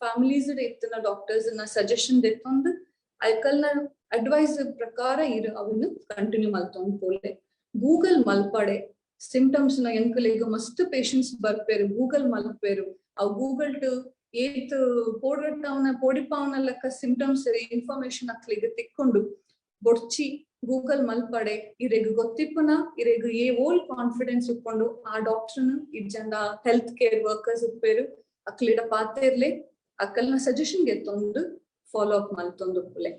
ಫ್ಯಾಮಿಲೀಸ್ ಇತ್ತಿನ ಡಾಕ್ಟರ್ಸ್ ಸಜೆಷನ್ ದೆತ್ತೊಂದು ಅಲ್ಕಲ್ನ ಅಡ್ವೈಸ್ ಪ್ರಕಾರ ಇರು ಅವನು ಕಂಟಿನ್ಯೂ ಮಲ್ತೊಂದು ಪೋಲೆ ಗೂಗಲ್ ಮಲ್ಪಡೆ ಸಿಂಪ್ಟಮ್ಸ್ ನ ಎಂಕಲಿಗ ಮಸ್ತ್ ಪೇಷಂಟ್ಸ್ ಬರ್ಪೇರು ಗೂಗಲ್ ಮಲ್ಪೇರು ಅವ್ ಗೂಗಲ್ ಟು ಏತ್ ಪೋಡಿಪಾವನ ಲೆಕ್ಕ ಸಿಂಪ್ಟಮ್ಸ್ ಇನ್ಫಾರ್ಮೇಶನ್ ಅಕ್ಲಿಗ ತಿಕ್ಕೊಂಡು ಬೊಡ್ಚಿ ಗೂಗಲ್ ಮಲ್ಪಡೆ ಇರೆಗ್ ಗೊತ್ತಿಪ್ಪನ ಇರೆಗ್ ಓಲ್ ಕಾನ್ಫಿಡೆನ್ಸ್ ಉಪ್ಕೊಂಡು ಆ ಡಾಕ್ಟರ್ನ ಇಜ್ಜಂಡ ಹೆಲ್ತ್ ಕೇರ್ ವರ್ಕರ್ಸ್ ಉಪ್ಪೇರು ಅಕ್ಲಿಡ ಪಾತೆರ್ಲೆ ಅಕ್ಕಲ್ನ ಸಜೆಷನ್ ಗೆತ್ತೊಂದು ಫಾಲೋ ಅಪ್ ಮಲ್ತೊಂದು ಪುಲೆ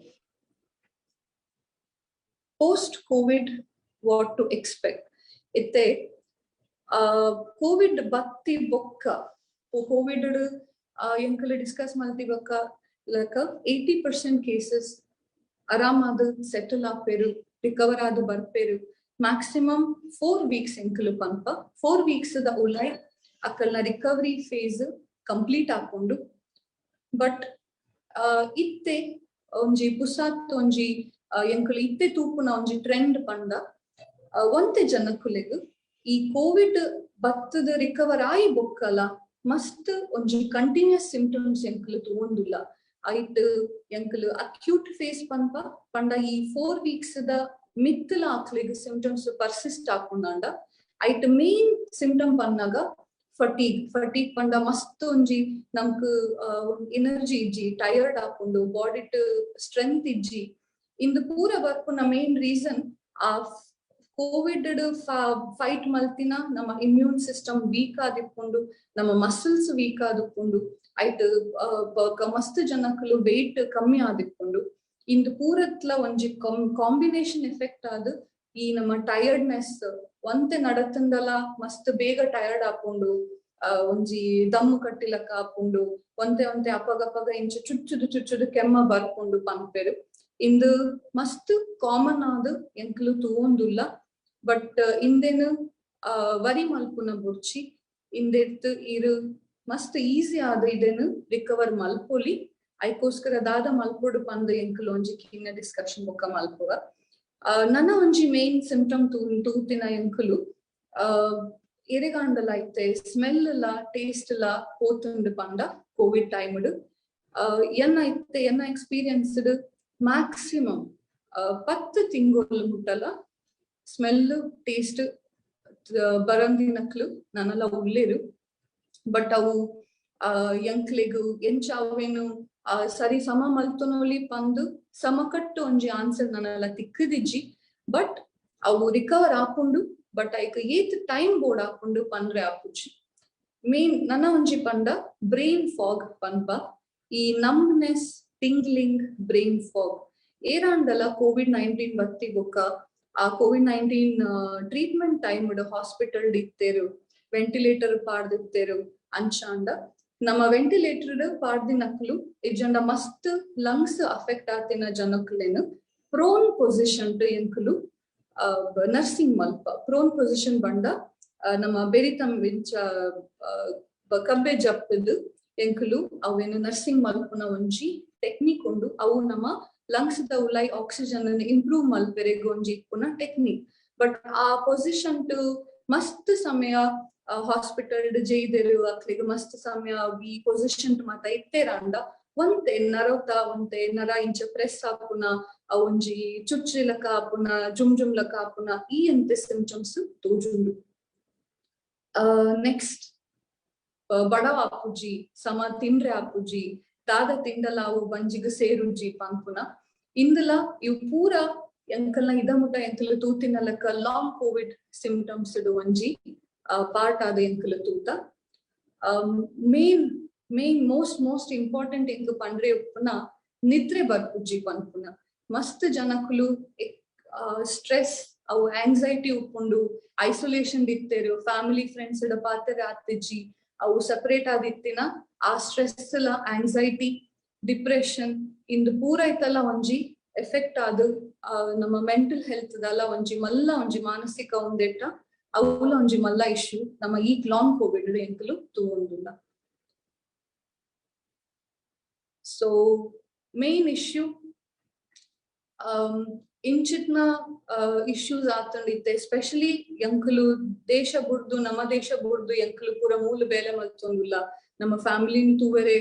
post covid what to expect itte covid batti bokka covid enkale discuss malti bokka like 80% cases aramadu settle aperu recover adu barperu maximum 4 weeks enkale panpa 4 weeks da ulai akalna recovery phase complete akondu but itte onji pusat onji ಎಂಕಲು ಇತ್ತೆ ತೂಪುನ ಒಂಜಿ trend ಪಂಡ ಒಂತೆ ಜನಕ್ಕುಲೆಗ್ ಈ Covid ಬತ್ತದ recover ಆಯಿ ಬೊಕ್ಕಲ ಮಸ್ತ್ ಒಂಜಿ ಕಂಟಿನ್ಯೂಸ್ ಸಿಂಪ್ಟಮ್ಸ್ ಎಂಕಲು ತೂಂದುಲ್ಲ ಐಟ್ ಎಂಕಲು ಅಕ್ಯೂಟ್ ಫೇಸ್ ಪಂಡ ಈ 4 weeks ದ ಮಿತ್ತಲ ಆಕ್ಲಿಗ್ ಸಿಂಪ್ಟಮ್ಸ್ ಪರ್ಸಿಸ್ಟ್ ಆಪುಂಡಾಂಡ ಐಟ್ ಮೇನ್ ಸಿಂಪ್ಟಮ್ ಪನ್ನಾಗ ಫಟೀಗ್ ಪಂಡ ಮಸ್ತ್ ಒಂಜಿ ನಮ್ಕ್ ಎನರ್ಜಿ ಇಜ್ಜಿ ಟಯರ್ಡ್ ಆಪುಂಡು ಬಾಡಿಟ್ ಸ್ಟ್ರೆಂತ್ ಇಜ್ಜಿ ಇಂದು ಪೂರ ಬರ್ಪುನ ಮೇನ್ ರೀಸನ್ ಆ ಕೋವಿಡ್ ಫೈಟ್ ಮಲ್ತಿನ ನಮ್ಮ ಇಮ್ಯೂನ್ ಸಿಸ್ಟಮ್ ವೀಕ್ ಆದಿಪ್ಪುಂಡು ನಮ್ಮ ಮಸಲ್ಸ್ ವೀಕ್ ಆದಿಪ್ಪುಂಡು ಐಟ್ ಮಸ್ತ್ ಜನಕ್ಕಲು ವೆಯ್ಟ್ ಕಮ್ಮಿ ಆದಿಪ್ಪುಂಡು ಇಂದು ಪೂರತ್ಲ ಒಂಜಿ ಕಾಂಬಿನೇಷನ್ ಎಫೆಕ್ಟ್ ಆದ್ ಈ ನಮ್ಮ ಟಯರ್ಡ್ನೆಸ್ ಒಂತೆ ನಡತಂದಲ ಮಸ್ತ್ ಬೇಗ ಟಯರ್ಡ್ ಆಪುಂಡು ಒಂಜಿ ದಮ್ಮು ಕಟ್ಟಿಲಕ್ಕ ಆಪುಂಡು ಒಂತೆ ಅಪಗಪಗ ಇಂಚ ಚುಚ್ಚುದು ಕೆಮ್ಮ ಬರ್ಪುಂಡು ಪನ್ಪೆರು ಇಂದು ಮಸ್ತ್ ಕಾಮನ್ ಆದ್ ಎಂಕ್ಲು ತೂವೊಂದುಲ್ಲ ಬಟ್ ಇಂದೆನ್ ವರಿ ಮಲ್ಪುನ ಬುರ್ಚಿ ಇಂದೆತ್ ಇರು ಮಸ್ತ್ ಈಸಿ ಆದ್ ಇದೆನ್ ರಿಕವರ್ ಮಲ್ಪೊಲಿ ಐಕೋಸ್ಕರ ದಾದ ಮಲ್ಪೊಡು ಪಂದ್ ಎಂಕ್ಲು ಒಂಜಿ ಕಿನ್ನ ಡಿಸ್ಕಷನ್ ಬೊಕ್ಕ ಮಲ್ಪುವ ನನ್ನ ಒಂಜಿ ಮೇನ್ ಸಿಂಪ್ಟಮ್ ತೂತಿನ ಎಂಕ್ಲು ಎರೆಗಾಂಡಲ ಐತೆ ಸ್ಮೆಲ್ ಲ ಟೇಸ್ಟ್ ಲ ಪೋತುಂಡು ಪಂಡ ಕೋವಿಡ್ ಟೈಮ್ಡ್ ಎನ್ನ ಎಕ್ಸ್ಪೀರಿಯನ್ಸ್ಡ್ ಮ್ಯಾಕ್ಸಿಮಮ್ 10 ತಿಂಗಳು ಮುಟ್ಟಲ ಸ್ಮೆಲ್ ಟೇಸ್ಟ್ ಬರಂದಿನಕ್ಲು ನನ್ನಲ ಉಳ್ಳೇರು ಬಟ್ ಅವು ಎಂಕ್ಲೆಗ್ ಎಂಚ ಅವೇನು ಸರಿ ಸಮ ಮಲ್ತೊನೊಲಿ ಪಂದು ಸಮಕಟ್ಟು ಒಂಜಿ ಆನ್ಸರ್ ನನ್ನಲ ತಿಕ್ಕದಿಜ್ಜಿ ಬಟ್ ಅವು ರಿಕವರ್ ಆಪುಂಡು but hike eight time board ಆಪುಂಡು ಪಂದ್ರೆ ಆಪುಜಿ ಮೇನ್ ನನ್ನ ಒಂಜಿ ಪಂಡ ಬ್ರೈನ್ ಫಾಗ್ ಪನ್ಪ ಈ ನಮ್ನೆಸ್ ಟಿಂಗ್ಲಿಂಗ್ ಬ್ರೈನ್ ಫಾಗ್ ಏರಾಂಡಲ COVID-19 ಬತ್ತಿ ಬೊಕ್ಕ ಆ COVID-19 ಟ್ರೀಟ್ಮೆಂಟ್ ಟೈಮ್ ಹಾಸ್ಪಿಟಲ್ ಇತ್ತೇರು ವೆಂಟಿಲೇಟರ್ ಪಾಡ್ದಿತ್ತೇರು ಅಂಚಾಂಡ ನಮ್ಮ ವೆಂಟಿಲೇಟರ್ ಪಾಡ್ದಿನಕ್ಲು ಇಜ್ಜಂಡ ಮಸ್ತ್ ಲಂಗ್ಸ್ ಅಫೆಕ್ಟ್ ಆತಿನ ಜನಕ್ಲೆನ್ ಪ್ರೋನ್ ಪೊಸಿಷನ್ ಎಂಕ್ಲು ನರ್ಸಿಂಗ್ ಮಲ್ಪ ಪ್ರೋನ್ ಪೊಸಿಷನ್ ಬಂಡ ನಮ್ಮ ಬೆರಿತಂ ವಿಂಚ ಕಬ್ಬೆ ಜಪ್ಪದ್ ಎಂಕ್ಲು ಅವೇನು ನರ್ಸಿಂಗ್ ಮಲ್ಪುನ ಒಂಜಿ ಟೆಕ್ನಿಕ್ ಉಂಡು ಅವು ನಮ್ಮ ಲಂಗ್ಸ್ ದ ಉಲೈ ಆಕ್ಸಿಜನ್ ಇಂಪ್ರೂವ್ ಮಲ್ಪೆರೆಗ್ ಒಂಜಿ ಇಪ್ಪುನ ಟೆಕ್ನಿಕ್ ಬಟ್ ಆ ಪೊಸಿಷನ್ ಮಸ್ತ್ ಸಮಯ ಹಾಸ್ಪಿಟಲ್ ಜೈದೆರು ಅಕ್ಲಿಗ್ ಮಸ್ತ್ ಸಮಯ ಈ ಪೊಸಿಷನ್ ಮಾತ ಇತ್ತೇರಾಂಡ ಒಂತೆ ನರ ಇಂಚ ಪ್ರೆಸ್ ಆಪುನ ಒಂಜಿ ಚುಚ್ಚಿಲಕ ಆಪುನ ಜುಮ್ ಲಕ ಆಪುನ ಈ ಎಂತೆ ಸಿಂಪ್ಟಮ್ಸ್ ತೋಜುಂಡು ನೆಕ್ಸ್ಟ್ ಬಡವ ಆಪುಜಿ ಸಮ ತಿಂಡ್ರೆ ಆಪುಜಿ ದಾದ ತಿಂಡಲ ಅವು ಬಂಜಿಗ್ ಸೇರುಜಿ ಪಂಪುನ ಇಂದಲ ಇವು ಪೂರ ಎಂಕಲ್ನ ಇದಮುಟ ಎಂಕಲ್ ತೂತಿನ ಲಕ ಲಾಂಗ್ ಕೋವಿಡ್ ಸಿಂಪ್ಟಮ್ಸ್ ಒಂಜಿ ಪಾರ್ಟ್ ಆದ ಎಂಕಲ್ ತೂತ ಮೇನ್ ಮೋಸ್ಟ್ ಇಂಪಾರ್ಟೆಂಟ್ ಎಂಕ್ ಪಂಡ್ರೆ ಉಪ್ಪುನ ನಿದ್ರೆ ಬರ್ಪುಜಿ ಪನ್ಪುನ ಮಸ್ತ್ ಜನಕ್ಕಲು ಸ್ಟ್ರೆಸ್ ಅವು ಆಂಗ್ಸೈಟಿ ಉಪ್ಪುಂಡು ಐಸೋಲೇಷನ್ ದಿತ್ತೇರು ಫ್ಯಾಮಿಲಿ ಫ್ರೆಂಡ್ಸ್ ಪಾತೆರೆ ಆತಿಜ್ಜಿ ಅವು ಸಪರೇಟ್ ಆದಿತ್ತಿನ ಆ ಸ್ಟ್ರೆಸ್ ಲ ಆಂಗ್ಸೈಟಿ ಡಿಪ್ರೆಷನ್ ಇಂದು ಪೂರ ಐತಲ್ಲ ಒಂಜಿ ಎಫೆಕ್ಟ್ ಆದ್ ನಮ್ಮ ಮೆಂಟಲ್ ಹೆಲ್ತ್ ದಲ್ಲ ಒಂಜಿ ಮಲ್ಲ ಒಂಜಿ ಮಾನಸಿಕ ಒಂದೆಟ್ಟ ಅವಲ ಒಂಜಿ ಮಲ್ಲ ಇಶ್ಯೂ ನಮ್ಮ ಈ ಲಾಂಗ್ ಕೋವಿಡ್ ಎಂಕಲು ತೂವೊಂದುಲ್ಲ ಸೊ ಮೇನ್ ಇಶ್ಯೂ ಇಂಚಿತ್ನ ಇಶ್ಯೂಸ್ ಆತಂಡಿತ್ತೆ ಎಸ್ಪೆಷಲಿ ಎಂಕಲು ದೇಶ ಬುಡ್ದು ನಮ್ಮ ದೇಶ ಬುಡ್ದು ಎಂಕಲು ಪೂರ ಮೂಲ ಬೇಲೆ ಮಲ್ತೊಂದುಲ್ಲ ನಮ್ಮ ಫ್ಯಾಮಿಲಿನ ತೂವರೆ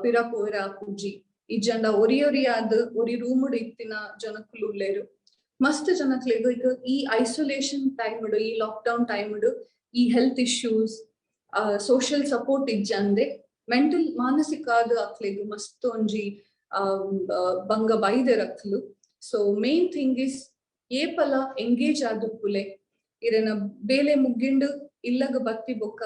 ಪಿರ ಪೂರ ಆಪುಜಿ ಇಜ್ಜಂಡ ಒರಿಯಾದ್ ಒರಿ ರೂಮುಡ್ ಇತ್ತಿನ ಜನಕ್ಕಲು ಉಳ್ಳೇರು ಮಸ್ತ್ ಜನಕ್ಲೆಗ್ ಈಗ ಈ ಐಸೋಲೇಷನ್ ಟೈಮ್ಡ್ ಈ ಲಾಕ್ಡೌನ್ ಟೈಮ್ಡ್ ಈ ಹೆಲ್ತ್ ಇಶ್ಯೂಸ್ ಸೋಷಿಯಲ್ ಸಪೋರ್ಟ್ ಇಜ್ಜಂದೆ ಮೆಂಟಲ್ ಮಾನಸಿಕ ಆದ ಅಕ್ಲೆಗ್ ಮಸ್ತ್ ಒಂಜಿ ಬಂಗ ಬೈದೆರ್ ಅಕ್ಲು ಸೊ ಮೇನ್ ಥಿಂಗ್ ಇಸ್ ಏಪಲ ಎಂಗೇಜ್ ಆದುಪ್ಪುಲೆ ಇರೆನ ಬೇಲೆ ಮುಗ್ಗಿಂಡು ಇಲ್ಲಗ ಬತ್ತಿ ಬೊಕ್ಕ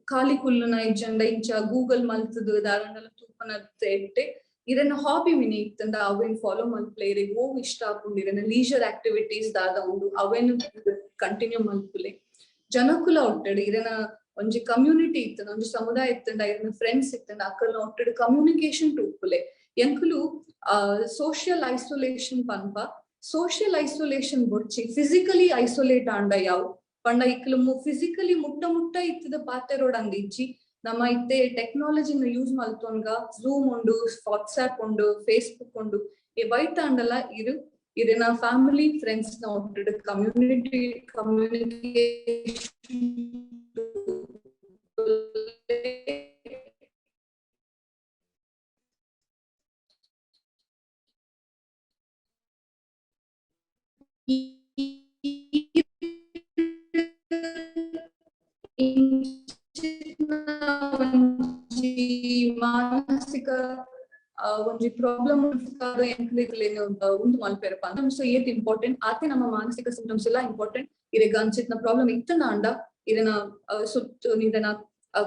ಖಾಲಿ ಕುಲ್ಲುನ ಇಜ್ಜಂಡ ಇಂಚ ಗೂಗಲ್ ಮಲ್ತದು ದಾರಂಡಲ ತೂಪನ ಇಟ್ಟೆ ಇರೆನ ಹಾಬಿ ವಿನಿ ಇತ್ತಂದ ಅವೇನ್ ಫಾಲೋ ಮಲ್ಪಲೆ ಇರೆಗ್ ಓವ್ ಇಷ್ಟ ಆಪುಂಡು ಇರೆನ ಲೀಜರ್ ಆಕ್ಟಿವಿಟೀಸ್ ದಾದ ಉಂಡು ಅವೇನು ಕಂಟಿನ್ಯೂ ಮಲ್ಪುಲೆ ಜನಕುಲ ಒಟ್ಟೆಡ್ ಇರೆನ ಒಂಜಿ ಕಮ್ಯುನಿಟಿ ಇತ್ತಂಡ ಒಂಜಿ ಸಮುದಾಯ ಇತ್ತಂಡ ಇರೆನ ಫ್ರೆಂಡ್ಸ್ ಇತ್ತಂಡ ಅಕಲ್ನ ಒಟ್ಟೆಡ್ ಕಮ್ಯುನಿಕೇಶನ್ ಟೂಪುಲೆ ಎಂಕುಲು ಸೋಷಿಯಲ್ ಐಸೋಲೇಷನ್ ಪನ್ಪ ಸೋಷಿಯಲ್ ಐಸೋಲೇಷನ್ ಬೊಡ್ಚಿ ಫಿಸಿಕಲಿ ಐಸೋಲೇಟ್ ಆಂಡ ಯಾವ್ ಪಂಡ ಇಕ್ಲು ಫಿಸಿಕಲಿ ಮುಟ್ಟ ಇತ್ತದ ಪಾತೆರೋಡ್ ಅಂದಿಜ್ಜಿ ನಮ್ಮ ಇತ್ತೆ ಟೆಕ್ನಾಲಜಿನ ಯೂಸ್ ಮಲ್ತೊನ್ಗ ಝೂಮ್ ಉಂಡು ವಾಟ್ಸ್ಆಪ್ ಉಂಡು ಫೇಸ್ಬುಕ್ ಉಂಡು ಈ ವೈಟ್ ಆಂಡಲ ಇರೆನ ಫ್ಯಾಮಿಲಿ ಫ್ರೆಂಡ್ಸ್ ನ ಒಟ್ಟೆಡ್ ಕಮ್ಯುನಿಕೇಶನ್ ಒಂಜಿ ಪ್ರಾಬ್ಲಮ್ ಎಂಕ್ಲೆಗ್ಲೇನೆ ಉಂದು ಮಲ್ಪೆರಪ ಅಂತ ಸೊ ಏತ್ ಇಂಪಾರ್ಟೆಂಟ್ ಆತೆ ನಮ್ಮ ಮಾನಸಿಕ ಸಿಂಪ್ಟಮ್ಸ್ ಎಲ್ಲ ಇಂಪಾರ್ಟೆಂಟ್ ಇರೆಗ ಅಂಚಿತ್ನ ಪ್ರಾಬ್ಲಮ್ ಇತ್ತನ ಅಂಡ ಇರನ ಸುತ್ತ ನಿದನ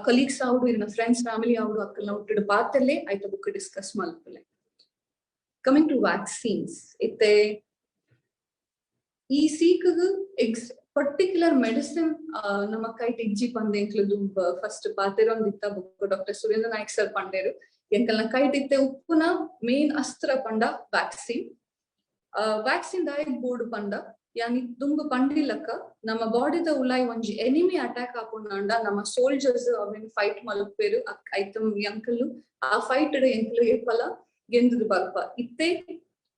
ಕಲೀಗ್ಸ್ ಆವುಡು ಇರನ ಫ್ರೆಂಡ್ಸ್ ಫ್ಯಾಮಿಲಿ ಆವುಡು ಅಕ್ಕಲ್ನ ಒಟ್ಟಿಡು ಪಾತಲ್ಲೇ ಐತ ಬುಕ್ ಡಿಸ್ಕಸ್ ಮಲ್ಪಲೆ. ಕಮಿಂಗ್ ಟು ವ್ಯಾಕ್ಸಿನ್ಸ್ ಇತ್ತೆ ಈ ಸೀಕ್ಗ್ ಪರ್ಟಿಕ್ಯುಲರ್ ಮೆಡಿಸಿನ್ ನಮ್ಮ ಕೈಟ್ ಇಜ್ಜಿ ಪಂದೆ ಎಂಕ್ಲದು ಫಸ್ಟ್ ಪಾತೆರೊಂದಿತ್ತ ಬುಕ್ ಡಾಕ್ಟರ್ ಸುರೇಂದ್ರ ನಾಯ್ಕ್ ಸರ್ ಪಂಡೇರು ಎಂಕಲ್ನ ಕೈಟ್ ಇತ್ತೆ ಉಪ್ಪುನ ಮೇನ್ ಅಸ್ತ್ರ ಪಂಡ ವ್ಯಾಕ್ಸಿನ್. ವ್ಯಾಕ್ಸಿನ್ ದಾಯಕ್ ಬೋರ್ಡ್ ಪಂಡ ಯಾನಿ ದುಂಬು ಪಂಡಿಲಕ್ಕ ನಮ್ಮ ಬಾಡಿದ ಉಲಾಯಿ ಒಂಜಿ ಎನಿಮಿ ಅಟ್ಯಾಕ್ ಆಪುಂಡ ನಮ್ಮ ಸೋಲ್ಜರ್ಸ್ ಅವೇನ್ ಫೈಟ್ ಮಲ್ಪೇರು ಐತಮ್ ಎಂಕಲ್ಲು ಆ ಫೈಟ್ ಎಂಕಲು ಏಪಲ ಗೆಂದುದು ಬರ್ಪ ಇತ್ತೆ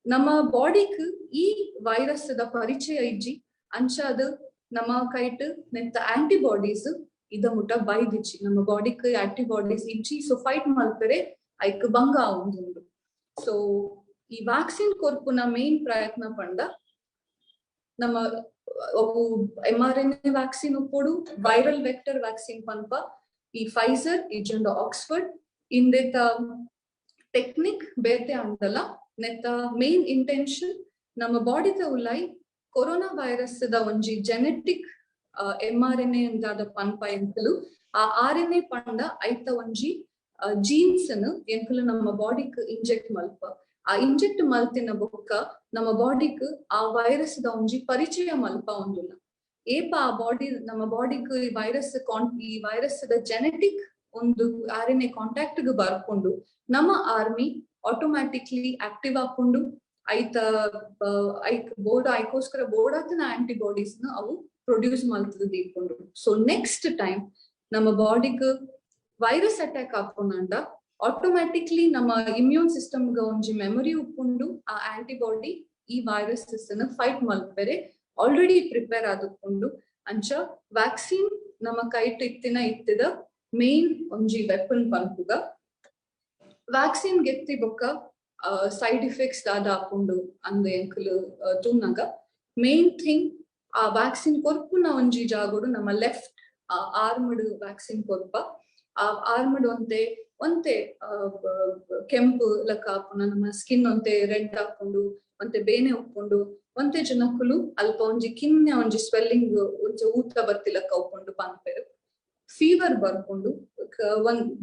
ನಮ್ಮ ಬಾಡಿಕ್ ಈ ವೈರಸ್ ದ ಪರಿಚಯ ಇಜ್ಜಿ ಅಂಚಾದ ನಮ್ಮ ಕೈಟ್ ನೆತ್ತ ಆಂಟಿಬಾಡೀಸ್ ಇದ ಮುಟ್ಟ ಬೈದಿಚ್ಚಿ ನಮ್ಮ ಬಾಡಿಕ್ ಆಂಟಿಬಾಡೀಸ್ ಇಜ್ಜಿ ಸೊ ಫೈಟ್ ಮಲ್ಪೆರೆ ಐಕ್ ಭಂಗ ಆವೊಂದುಂಡು. ಸೊ ಈ ವ್ಯಾಕ್ಸಿನ್ ಕೊರ್ಪುನ ಮೇನ್ ಪ್ರಯತ್ನ ಪಂಡ ನಮ್ಮ ಅವು mRNA ವ್ಯಾಕ್ಸಿನ್ ಉಪ್ಪುಡು ವೈರಲ್ ವೆಕ್ಟರ್ ವ್ಯಾಕ್ಸಿನ್ ಪನ್ಪ ಈ ಫೈಸರ್ ಇಜ್ಜಂಡ ಆಕ್ಸ್ಫರ್ಡ್ ಇಂದೆತ ಟೆಕ್ನಿಕ್ ಬೇತೆ ಅಂದಲ್ಲ ನೆತ್ತ ಮೇನ್ ಇಂಟೆನ್ಷನ್ ನಮ್ಮ ಬಾಡಿದ ಉಲಾಯಿ ಕೊರೋನಾ ವೈರಸ್ ದ ಒಂಜಿ ಜೆನೆಟಿಕ್ mRNA ಅಂದಾದ ಪನ್ಪ ಎಂಕಲು ಆ RNA ಪಂಡ ಐತ ಒಂಜಿ ಜೀನ್ಸ್ ಅನ್ನು ಎಂಕಲು ನಮ್ಮ ಬಾಡಿಕ್ ಇಂಜೆಕ್ಟ್ ಮಲ್ಪ ಆ ಇಂಜೆಕ್ಟ್ ಮಲ್ತಿನ ಬೊಕ್ಕ ನಮ್ಮ ಬಾಡಿಕ್ ಆ ವೈರಸ್ ದ ಒಂಜಿ ಪರಿಚಯ ಮಲ್ಪ ಒಂದುಲ್ಲ ಏಪ ಆ ಬಾಡಿ ನಮ್ಮ ಬಾಡಿಕ್ ಈ ವೈರಸ್ ದ ಜೆನೆಟಿಕ್ ಒಂದು RNA ಕಾಂಟ್ಯಾಕ್ಟ್ ಗೆ ಬರ್ಕೊಂಡು ನಮ್ಮ ಆರ್ಮಿ ಆಟೋಮ್ಯಾಟಿಕ್ಲಿ ಆಕ್ಟಿವ್ ಆಕೊಂಡು ಐತ ಐಕೋಸ್ಕರ ಬೋರ್ಡ್ ಆತನ ಆಂಟಿಬಾಡೀಸ್ ನ ಅವು ಪ್ರೊಡ್ಯೂಸ್ ಮಲ್ತದ ದೀಕೊಂಡು. ಸೊ ನೆಕ್ಸ್ಟ್ ಟೈಮ್ ನಮ್ಮ ಬಾಡಿಗ್ ವೈರಸ್ ಅಟ್ಯಾಕ್ ಆಪುಂಡ ಆಟೋಮ್ಯಾಟಿಕ್ಲಿ ನಮ್ಮ ಇಮ್ಯೂನ್ ಸಿಸ್ಟಮ್ ಗ ಒಂಜಿ ಮೆಮೊರಿ ಉಪ್ಪುಂಡು ಆ ಆಂಟಿಬಾಡಿ ಈ ವೈರಸಸ್ ನ ಫೈಟ್ ಮಲ್ಪೆರೆ ಆಲ್ರೆಡಿ ಪ್ರಿಪೇರ್ ಆದುಕೊಂಡು ಅಂಚ ವ್ಯಾಕ್ಸಿನ್ ನಮ್ಮ ಕೈಟ್ ಇತ್ತಿದ ಮೇನ್ ಒಂಜಿ ವೆಪನ್ ಪನ್ಪುಗ. ವ್ಯಾಕ್ಸಿನ್ ಗೆತ್ತಿ ಬೊಕ್ಕ ಸೈಡ್ ಇಫೆಕ್ಟ್ಸ್ ದಾದ ಆಪುಂಡು ಅಂದ ಎಂಕಲು ತುನ್ನಗ ಮೇನ್ ಥಿಂಗ್ ಆ ವ್ಯಾಕ್ಸಿನ್ ಕೊರ್ಪುನ ಒಂಜಿ ಜಾಗೋಡು ನಮ್ಮ ಲೆಫ್ಟ್ ಆರ್ಮ್ಡ್ ವ್ಯಾಕ್ಸಿನ್ ಕೊರ್ಪ ಆ ಆರ್ಮ್ಡ್ ಒಂತೆ ಕೆಂಪು ಲಕ್ಕ ಆಪುನ ನಮ್ಮ ಸ್ಕಿನ್ ಒಂತೆ ರೆಡ್ ಹಾಕೊಂಡು ಒಂತೆ ಬೇನೆ ಉಪ್ಕೊಂಡು ಒಂತೆ ಜನಕ್ಕುಲು ಅಲ್ಪ ಒಂಜಿ ಕಿನ್ನೆ ಒಂಜಿ ಸ್ವೆಲ್ಲಿಂಗ್ ಒಂಜಿ ಊತ ಬರ್ತಿಲಕ್ಕ ಉಪ್ಕೊಂಡು ಪನ್ಪೆರು ಫೀವರ್ ಬರ್ಕೊಂಡು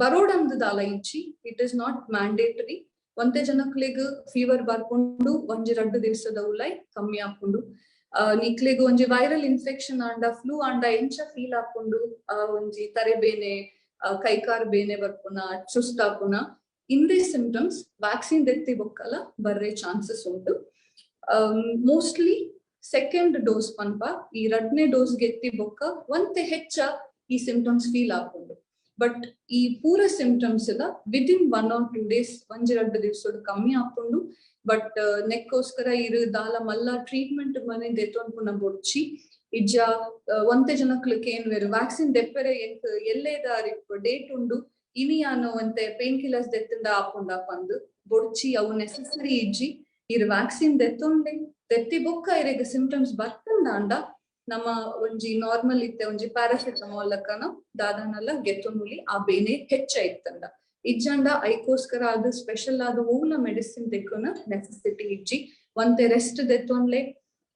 ಬರೋಡಂದು ದಾಲ ಇಚ್ಚಿ ಇಟ್ ಇಸ್ ನಾಟ್ ಮ್ಯಾಂಡೇಟರಿ ಒಂತೆ ಜನಕ್ಲಿಗ್ ಫೀವರ್ ಬರ್ಕೊಂಡು ಒಂಜಿ 2 ದಿವಸದ ಉಲಾಯಿ ಕಮ್ಮಿ ಹಾಕೊಂಡು ನಿಕ್ಲಿಗ್ ಒಂಜಿ ವೈರಲ್ ಇನ್ಫೆಕ್ಷನ್ ಆಂಡ ಫ್ಲೂ ಆಂಡ ಎಂಚ ಫೀಲ್ ಹಾಕೊಂಡು ಒಂಜಿ ತರೆ ಬೇನೆ ಕೈಕಾರ್ ಬೇನೆ ಬರ್ಪುನ ಸುಸ್ತಾಪುನ ಇಂದೇ ಸಿಂಪ್ಟಮ್ಸ್ ವ್ಯಾಕ್ಸಿನ್ ದೆತ್ತಿ ಬೊಕ್ಕಲ ಬರ್ರೆ ಚಾನ್ಸಸ್ ಉಂಟು. ಮೋಸ್ಟ್ಲಿ ಸೆಕೆಂಡ್ ಡೋಸ್ ಪನ್ಪ ಈ 2ನೇ ಡೋಸ್ ಗೆತ್ತಿ ಬೊಕ್ಕ ಒಂತೆ ಹೆಚ್ಚ ಈ ಸಿಂಪ್ಟಮ್ಸ್ ಫೀಲ್ ಆಪುಂಡು ಬಟ್ ಈ ಪೂರ symptoms the within 1 or 2 days 1-2 ದಿವಸದ ಕಮ್ಮಿ ಆಪುಂಡು ಬಟ್ ನೆಕ್ಕೋಸ್ಕರ ಇರು ದಾಲ ಮಲ್ಲ ಟ್ರೀಟ್ಮೆಂಟ್ ಮನೆ ದೆತ್ತೊಂದು ಬೊಡ್ಚಿ ಇಜ್ಜ ಒಂತೆ ಜನಕ್ಲಿಕ್ ಏನ್ ವೇರು ವ್ಯಾಕ್ಸಿನ್ ದೆಪ್ಪರೆ ಎಂಕ್ ಎಲ್ಲೇದಾರಿ ಡೇಟ್ ಉಂಡು ಇನಿಯಾನು ಒಂತೆ ಪೇನ್ ಕಿಲ್ಲರ್ಸ್ ದೆತ್ತಿಂದ ಆಪುಂಡ ಪಂದು ಬೊಡ್ಚಿ ಅವು ನೆಸೆಸರಿ ಇಜ್ಜಿ ಇರು ವ್ಯಾಕ್ಸಿನ್ ದೆತ್ತಿ ಬೊಕ್ಕ ಇರೆಗ ಸಿಂಪ್ಟಮ್ಸ್ ಬರ್ತಂಡ ಅಂಡ ನಮ್ಮ ಒಂಜಿ ನಾರ್ಮಲ್ ಇತ್ತೆ ಒಂಜಿ ಪ್ಯಾರಾಸಿಟಮಾಲ್ ಲಕ್ಕನ ದಾದಾನಲ್ಲ ಗೆತ್ತೊಂದುಲಿ ಆ ಬೇನೆ ಹೆಚ್ಚ ಇತ್ತಂಡ ಇಜ್ಜಂಡ ಐಕೋಸ್ಕರ ಅದು ಸ್ಪೆಷಲ್ ಆದ ಹೂಲ ಮೆಡಿಸಿನ್ ತೆಕ್ಕುನ ನೆಸೆಸಿಟಿ ಇಜ್ಜಿ ಒಂತೆ ರೆಸ್ಟ್ ದೆತ್ತೊನ್ಲೆ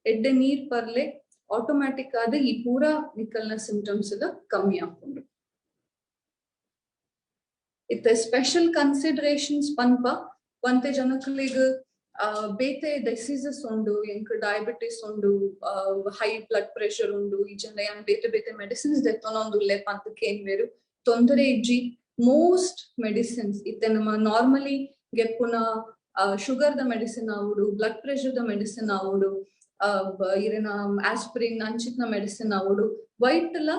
ಎಡ್ಡೆ ನೀರ್ ಪರ್ಲೆ ಆಟೋಮ್ಯಾಟಿಕ್ ಆದ ಈ ಪೂರಾ ನಿಕಲ್ನ ಸಿಂಪ್ಟಮ್ಸ್ ಕಮ್ಮಿ ಆಪುಂಡು. ಇತ್ತೆ ಸ್ಪೆಷಲ್ ಕನ್ಸಿಡರೇಷನ್ಸ್ ಪನ್ಪ ಒಂತೆ ಜನಕ್ಲಿಗ್ ಬೇತೆ ಡಿಸೀಸಸ್ ಉಂಡು ಎಂಕ್ ಡಯಾಬಿಟಿಸ್ ಉಂಡು ಹೈ ಬ್ಲಡ್ ಪ್ರೆಷರ್ ಉಂಡು ಈ ಜನ ಬೇತೆ ಮೆಡಿಸಿನ್ಸ್ ದೆತ್ತೊನೊಂದುಲ್ಲೆ ಪಂತಕ್ಕೆ ಏನ್ ಬೇರು ತೊಂದರೆ ಇಜ್ಜಿ ಮೋಸ್ಟ್ ಮೆಡಿಸಿನ್ಸ್ ಇತ್ತೆ ನಮ್ಮ ನಾರ್ಮಲಿ ಗೆಪ್ಪುನ ಶುಗರ್ ದ ಮೆಡಿಸಿನ್ ಆವುಡು ಬ್ಲಡ್ ಪ್ರೆಷರ್ ದ ಮೆಡಿಸಿನ್ ಆವುಡು ಇರಿನ ಆಸ್ಪಿರಿನ್ ಅಂಚಿತ್ನ ಮೆಡಿಸಿನ್ ಆವುಡು ವೈಟ್ಲ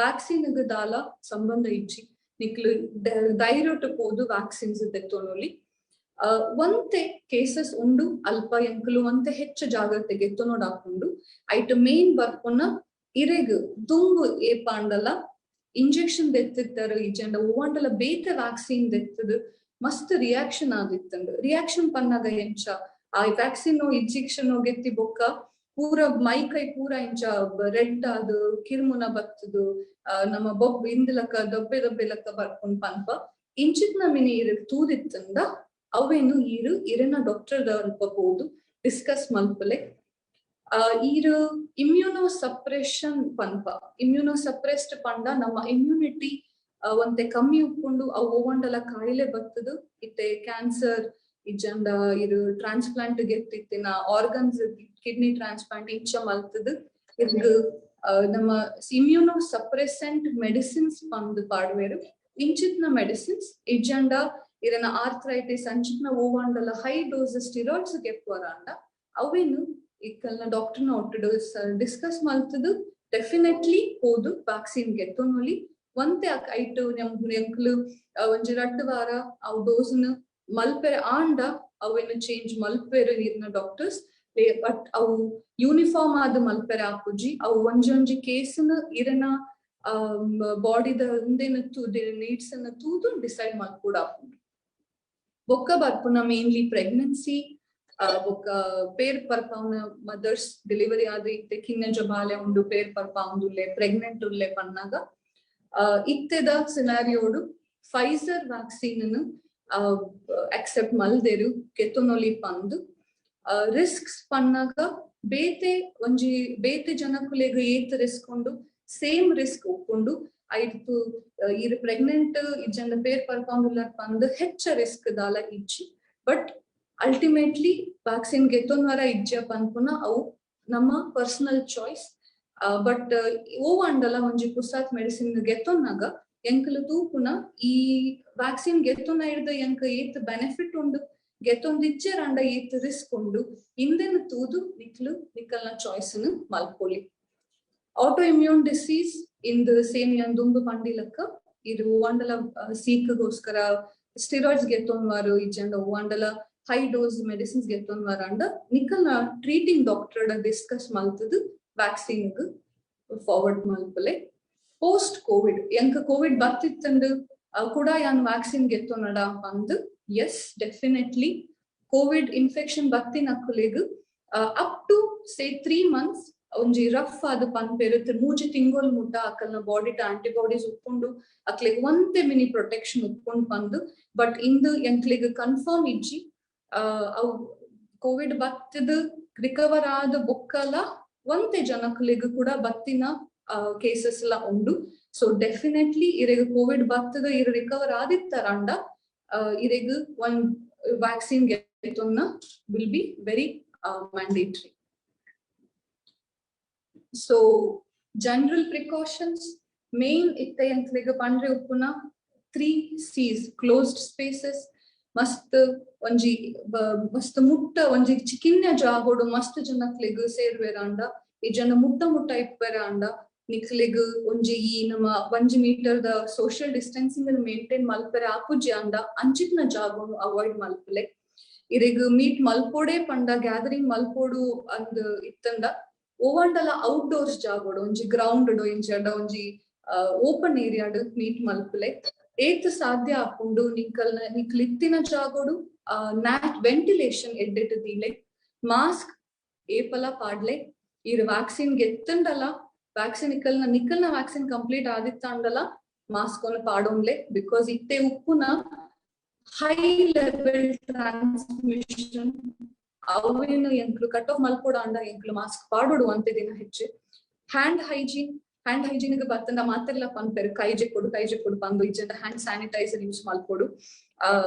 ವ್ಯಾಕ್ಸಿನ್ ದಾಲ ಸಂಬಂಧ ಇಜ್ಜಿ ನಿಕ್ಲು ಧೈರ್ಯಟ್ಟು ಪೋದು ವ್ಯಾಕ್ಸಿನ್ಸ್ ದೆತ್ತೊನೊಲಿ ಒಂತೆ ಕೇಸಸ್ ಉಂಡು ಅಲ್ಪ ಎಂಕಲು ಒಂತೆ ಹೆಚ್ಚು ಜಾಗ್ರತೆಗೆ ಎತ್ತೊನೋಡ್ ಹಾಕೊಂಡು ಐಟ್ ಮೇನ್ ಬರ್ಪುನ ಇರೆಗ್ ದುಂಬು ಏಪಾಂಡಲ ಇಂಜೆಕ್ಷನ್ ದೆತ್ತಿತ್ತರ ಈಜೆಂಡ ಓವಂಡಲ ಬೇತೆ ವ್ಯಾಕ್ಸಿನ್ ದೆತ್ತದು ಮಸ್ತ್ ರಿಯಾಕ್ಷನ್ ಆದಿತ್ತಂಡು ರಿಯಾಕ್ಷನ್ ಪನ್ನಾಗ ಎಂಚ ಆ ವ್ಯಾಕ್ಸಿನ್ ಇಂಜೆಕ್ಷನ್ ಗೆತ್ತಿ ಬೊಕ್ಕ ಪೂರ ಮೈ ಕೈ ಪೂರ ಇಂಚ ರೆಡ್ ಆದು ಕಿರ್ಮುನ ಬತ್ತದು ನಮ್ಮ ಬೊಬ್ಬ ಇಂದಿಲಕ್ಕ ದೊಬ್ಬೆ ಲಕ್ಕ ಬರ್ಕೊಂಡ್ ಪನ್ಪ ಇಂಚಿತ್ನ ಮಿನಿ ಇರ್ ತೂದಿತ್ತಂದ ಅವೇನು ಈರು ಇರನ ಡಾಕ್ಟರ್ ಅನ್ಕೋಬಹುದು ಡಿಸ್ಕಸ್ ಮಲ್ಪಲೆ ಈರು ಇಮ್ಯೂನೋ ಸಪ್ರೆಷನ್ ಪನ್ಪ ಇಮ್ಯೂನೋ ಸಪ್ರೆಸ್ಡ್ ಪಂಡ ನಮ್ಮ ಇಮ್ಯುನಿಟಿ ಒಂತೆ ಕಮ್ಮಿ ಉಪ್ಕೊಂಡು ಅವು ಓವಂಡಲ ಕಾಯಿಲೆ ಬರ್ತದು ಇತ್ತೆ ಕ್ಯಾನ್ಸರ್ ಇಜ್ಜಂಡ ಇದು ಟ್ರಾನ್ಸ್ಪ್ಲಾಂಟ್ ಗೆತ್ತಿತ್ತಿನ ಆರ್ಗನ್ಸ್ ಕಿಡ್ನಿ ಟ್ರಾನ್ಸ್ಪ್ಲಾಂಟ್ ಇಂಚ ಮಲ್ತದು ಇದು ನಮ್ಮ ಇಮ್ಯೂನೋ ಸಪ್ರೆಸೆಂಟ್ ಮೆಡಿಸಿನ್ಸ್ ಪಂದು ಪಾಡ್ವೇರು ಇಂಚಿತ್ನ ಮೆಡಿಸಿನ್ಸ್ ಇಜ್ಜಂಡ ಇರನ ಆರ್ಥ್ರೈಟಿಸ್ ಅಂಚಿತ್ನ ಓವಂಡಲ ಹೈ ಡೋಸ್ ಸ್ಟಿರಾಯ್ಡ್ಸ್ ಗೆಪ್ಪುವರ ಅಂಡ ಅವೇನು ಇಕ್ಕಲ್ನ ಡಾಕ್ಟರ್ನ ಒಟ್ಟು ಡಿಸ್ಕಸ್ ಮಲ್ತದು ಡೆಫಿನೆಟ್ಲಿ ಹೋದು ವ್ಯಾಕ್ಸಿನ್ ಗೆತ್ತೊನೊಲಿ ಒಂತೆ ಐಟು ಎಂಕ್ಲು ಒಂಜಿ 2 ವಾರ ಅವು ಡೋಸ್ನ ಮಲ್ಪೆರೆ ಆಂಡ ಅವೇನು ಚೇಂಜ್ ಮಲ್ಪೆರೆ ಇರ್ನ ಡಾಕ್ಟರ್ಸ್ ಬಟ್ ಅವು ಯೂನಿಫಾರ್ಮ್ ಆದ ಮಲ್ಪೆರೆ ಆಪುಜಿ ಅವು ಒಂಜಿ ಕೇಸ್ನ ಇರನ ಬಾಡಿದ ಉಂದೇನ ನೀಡ್ಸ್ ಅನ್ನ ತೂದು ಡಿಸೈಡ್ ಮಲ್ಪುಡ ಆಪುಂಡು ಬೊಕ್ಕ ಬರ್ಪುನ ಮೇನ್ಲಿ ಪ್ರೆಗ್ನೆನ್ಸಿ ಬೊಕ್ಕ ಪೇರ್ ಪರ್ಪವನ ಮದರ್ಸ್ ಡೆಲಿವರಿ ಆದ ಇತ್ತೆ ಕಿನ್ನಜ ಬಾಲೆ ಉಂಡು ಪೇರ್ ಪರ್ಪವುಂದುಲ್ಲೆ ಪ್ರೆಗ್ನೆಂಟ್ ಉಲ್ಲೆ ಪನ್ನಾಗ ಇತ್ತೆದ ಸಿನಾರಿಯೋಡು ಫೈಸರ್ ವ್ಯಾಕ್ಸಿನ್ ಅಕ್ಸೆಪ್ಟ್ ಮಲ್ದೆರು ಕೆತ್ತೊನೊಲಿ ಪಂದು ರಿಸ್ಕ್ಸ್ ಪನ್ನಾಗ ಬೇತೆ ಜನಕುಲೆಗ ಏತ್ ರಿಸ್ಕ್ ಉಂಡು ಸೇಮ್ ರಿಸ್ಕ್ ಒಪ್ಕೊಂಡು ಐದು ಇರು ಪ್ರೆಗ್ನೆಂಟ್ ಇಜ್ಜಂಡ ಪೇರ್ ಪರ್ಪವುಂದುಲ್ಲ ಪಂದು ಹೆಚ್ಚ ರಿಸ್ಕ್ ದಾಲ ಇಜ್ಜಿ ಬಟ್ ಅಲ್ಟಿಮೇಟ್ಲಿ ವ್ಯಾಕ್ಸಿನ್ ಗೆತ್ತೊಂವರ ಇಜ್ಜ ಪನ್ಪುನ ಅವು ನಮ್ಮ ಪರ್ಸನಲ್ ಚಾಯ್ಸ್ ಬಟ್ ಓವಂಡಲ ಒಂಜಿ ಪುಸಾತ್ ಮೆಡಿಸಿನ್ ಗೆತ್ತೊನ್ನಾಗ ಎಂಕಲು ತೂಪುನ ಈ ವ್ಯಾಕ್ಸಿನ್ ಗೆತ್ತೊನ ಹಿಡ್ದು ಎಂಕ ಏತ್ ಬೆನಿಫಿಟ್ ಉಂಡು ಗೆತ್ತೊಂದಿಜ್ಜೆರಂಡ ಏತ್ ರಿಸ್ಕ್ ಉಂಡು ಇಂದೆನ ತೂದು ನಿಕ್ಕಲ್ನ ಚಾಯ್ಸ್ ಮಲ್ಪೊಲಿ ಆಟೋ ಇಮ್ಯೂನ್ ಡಿಸೀಸ್ ಇಂದು ಸೇಮ್ ದುಂಬು ಪಂಡಿಲಕ್ಕ ಇದು ಓವಂಡಲ ಸೀಕ್ಗೋಸ್ಕರ ಸ್ಟಿರಾಯ್ಡ್ಸ್ ಗೆತ್ತೊಂವಾರು ಇಜ್ಜಂಡ ಓವಂಡಲ ಹೈ ಡೋಸ್ ಮೆಡಿಸಿನ್ಸ್ ಗೆತ್ತೊಂವಾರ ಅಂಡ ನಿಕ್ಕಲ್ನ ಟ್ರೀಟಿಂಗ್ ಡಾಕ್ಟರ್ ಡಿಸ್ಕಸ್ ಮಲ್ತದು ವ್ಯಾಕ್ಸಿನ್ ಫಾರ್ವರ್ಡ್ ಮಲ್ಪಲೆ ಪೋಸ್ಟ್ ಕೋವಿಡ್ ಎಂಕ ಕೋವಿಡ್ ಬರ್ತಿತ್ತಂದು ಕೂಡ ಯಾನ್ ವ್ಯಾಕ್ಸಿನ್ ಗೆತ್ತೊನಡ ಅಂದು ಎಸ್ ಡೆಫಿನೆಟ್ಲಿ ಕೋವಿಡ್ ಇನ್ಫೆಕ್ಷನ್ ಬರ್ತಿನಕ್ಕುಲೆಗ್ ಅಪ್ ಟು ಸೇ 3 months ಒಂಜಿ ರಫ್ ಆದ ಪನ್ಪೆರುತ್ತೆ 3 ತಿಂಗೋಲ್ ಮುಟ್ಟ ಅಕಲ್ನ ಬಾಡಿಟ ಆಂಟಿಬಾಡೀಸ್ ಉಪ್ಕೊಂಡು ಅಕ್ಲೆಗ್ ಒಂತೆ ಮಿನಿ ಪ್ರೊಟೆಕ್ಷನ್ ಉಪ್ಕೊಂಡು ಬಂದು ಬಟ್ ಇಂದು ಎಂಕ್ಲೆಗ್ ಕನ್ಫರ್ಮ್ ಇಜ್ಜಿ ಅವು ಕೋವಿಡ್ ಬತ್ತದ ರಿಕವರ್ ಆದ ಬೊಕ್ಕಲ ಒಂತೆ ಜನಕುಲೆಗ್ ಕೂಡ ಬತ್ತಿನ ಕೇಸಸ್ ಎಲ್ಲ ಉಂಡು ಸೊ ಡೆಫಿನೆಟ್ಲಿ ಇರೆಗ್ ಕೋವಿಡ್ ಬತ್ತದ ಇರ ರಿಕವರ್ ಆದಿತ್ತರಂಡ ಇರೆಗ್ ಒಂದ್ ವ್ಯಾಕ್ಸಿನ್ ಗೆತ್ತೊನ್ನ will be very mandatory. So general precautions main ಇತ್ತೆ ಎಂಕ್ಲೆಗ್ ಪಂಡ್ರೆ ಉಪ್ಪುನ 3 C's ಕ್ಲೋಸ್ಡ್ ಸ್ಪೇಸಸ್ ಮಸ್ತ್ ಒಂಜಿ ಮಸ್ತ್ ಮುಟ್ಟ ಒಂಜಿ ಚಿಕಿನ್ಯ ಜಾಗೋಡು ಮಸ್ತ್ ಜನಕ್ಲೆಗ್ ಸೇರ್ವೆರಾಂಡ ಈ ಜನ ಮುಟ್ಟ ಇಪ್ಪೆರಾಂಡ ನಿಕ್ಲೆಗ್ ಒಂಜಿ ಈ ನಮ್ಮ 1 ಮೀಟರ್ ದ ಸೋಷಿಯಲ್ ಡಿಸ್ಟೆನ್ಸಿಂಗ್ ಮೇಂಟೈನ್ ಮಲ್ಪೆರೆ ಆಪುಜಿ ಅಂಡ ಅಂಚಿತ್ನ ಜಾಗೋನು ಅವಾಯ್ಡ್ ಮಲ್ಪಲೆ ಇರೆಗ್ ಮೀಟ್ ಮಲ್ಪೋಡೆ ಪಂಡ ಗ್ಯಾದರಿಂಗ್ ಮಲ್ಪೋಡು ಅಂದ್ ಇತ್ತಂಡ ಓವಂಡಲ ಔಟ್ಡೋರ್ಸ್ ಜಾಗೋಡು ಒಂಜಿ ಗ್ರೌಂಡ್ ಇಂಚಡ ಒಂಜಿ ಓಪನ್ ಏರಿಯಾಡ್ ಮೀಟ್ ಮಲ್ಪಲೆ ಏತ್ ಸಾಧ್ಯ ಆಪುಂಡು ನಿಕ್ಲಿತ್ತಿನ ಜಾಗೋಡು ವೆಂಟಿಲೇಷನ್ ಎಡ್ಡೆಟ್ ದೀಲೆ ಮಾಸ್ಕ್ ಏಪಲ ಪಾಡ್ಲೆ ಇರ್ ವ್ಯಾಕ್ಸಿನ್ ಗೆತ್ತಂಡಲ ವ್ಯಾಕ್ಸಿನ್ ನಿಕ್ಕಲ್ನ ವ್ಯಾಕ್ಸಿನ್ ಕಂಪ್ಲೀಟ್ ಆದಿತ್ತಂಡಲ ಮಾಸ್ಕ್ ಒನ್ ಪಾಡೋನ್ಲೆ ಬಿಕಾಸ್ ಇತ್ತೆ ಉಪ್ಪುನ ಹೈ ಲೆವೆಲ್ ಟ್ರಾನ್ಸ್ಮಿಷನ್ ಅವೇನು ಎಂಕ್ಲು ಕಟ್ ಆಫ್ ಮಲ್ಪೋಡ ಅಂಡ ಎಂಕ್ಲು ಮಾಸ್ಕ್ ಪಾಡೋಡು ಅಂತೆ ದಿನ ಹೆಚ್ಚು ಹ್ಯಾಂಡ್ ಹೈಜೀನ್ ಬತ್ತಂದ ಮಾತೆಲ್ಲ ಪನ್ಪೆರು ಕೈಜೆ ಕೊಡು ಬಂದು ಇಜ್ಜಂಡ ಹ್ಯಾಂಡ್ ಸ್ಯಾನಿಟೈಸರ್ ಯೂಸ್ ಮಲ್ಪೋಡು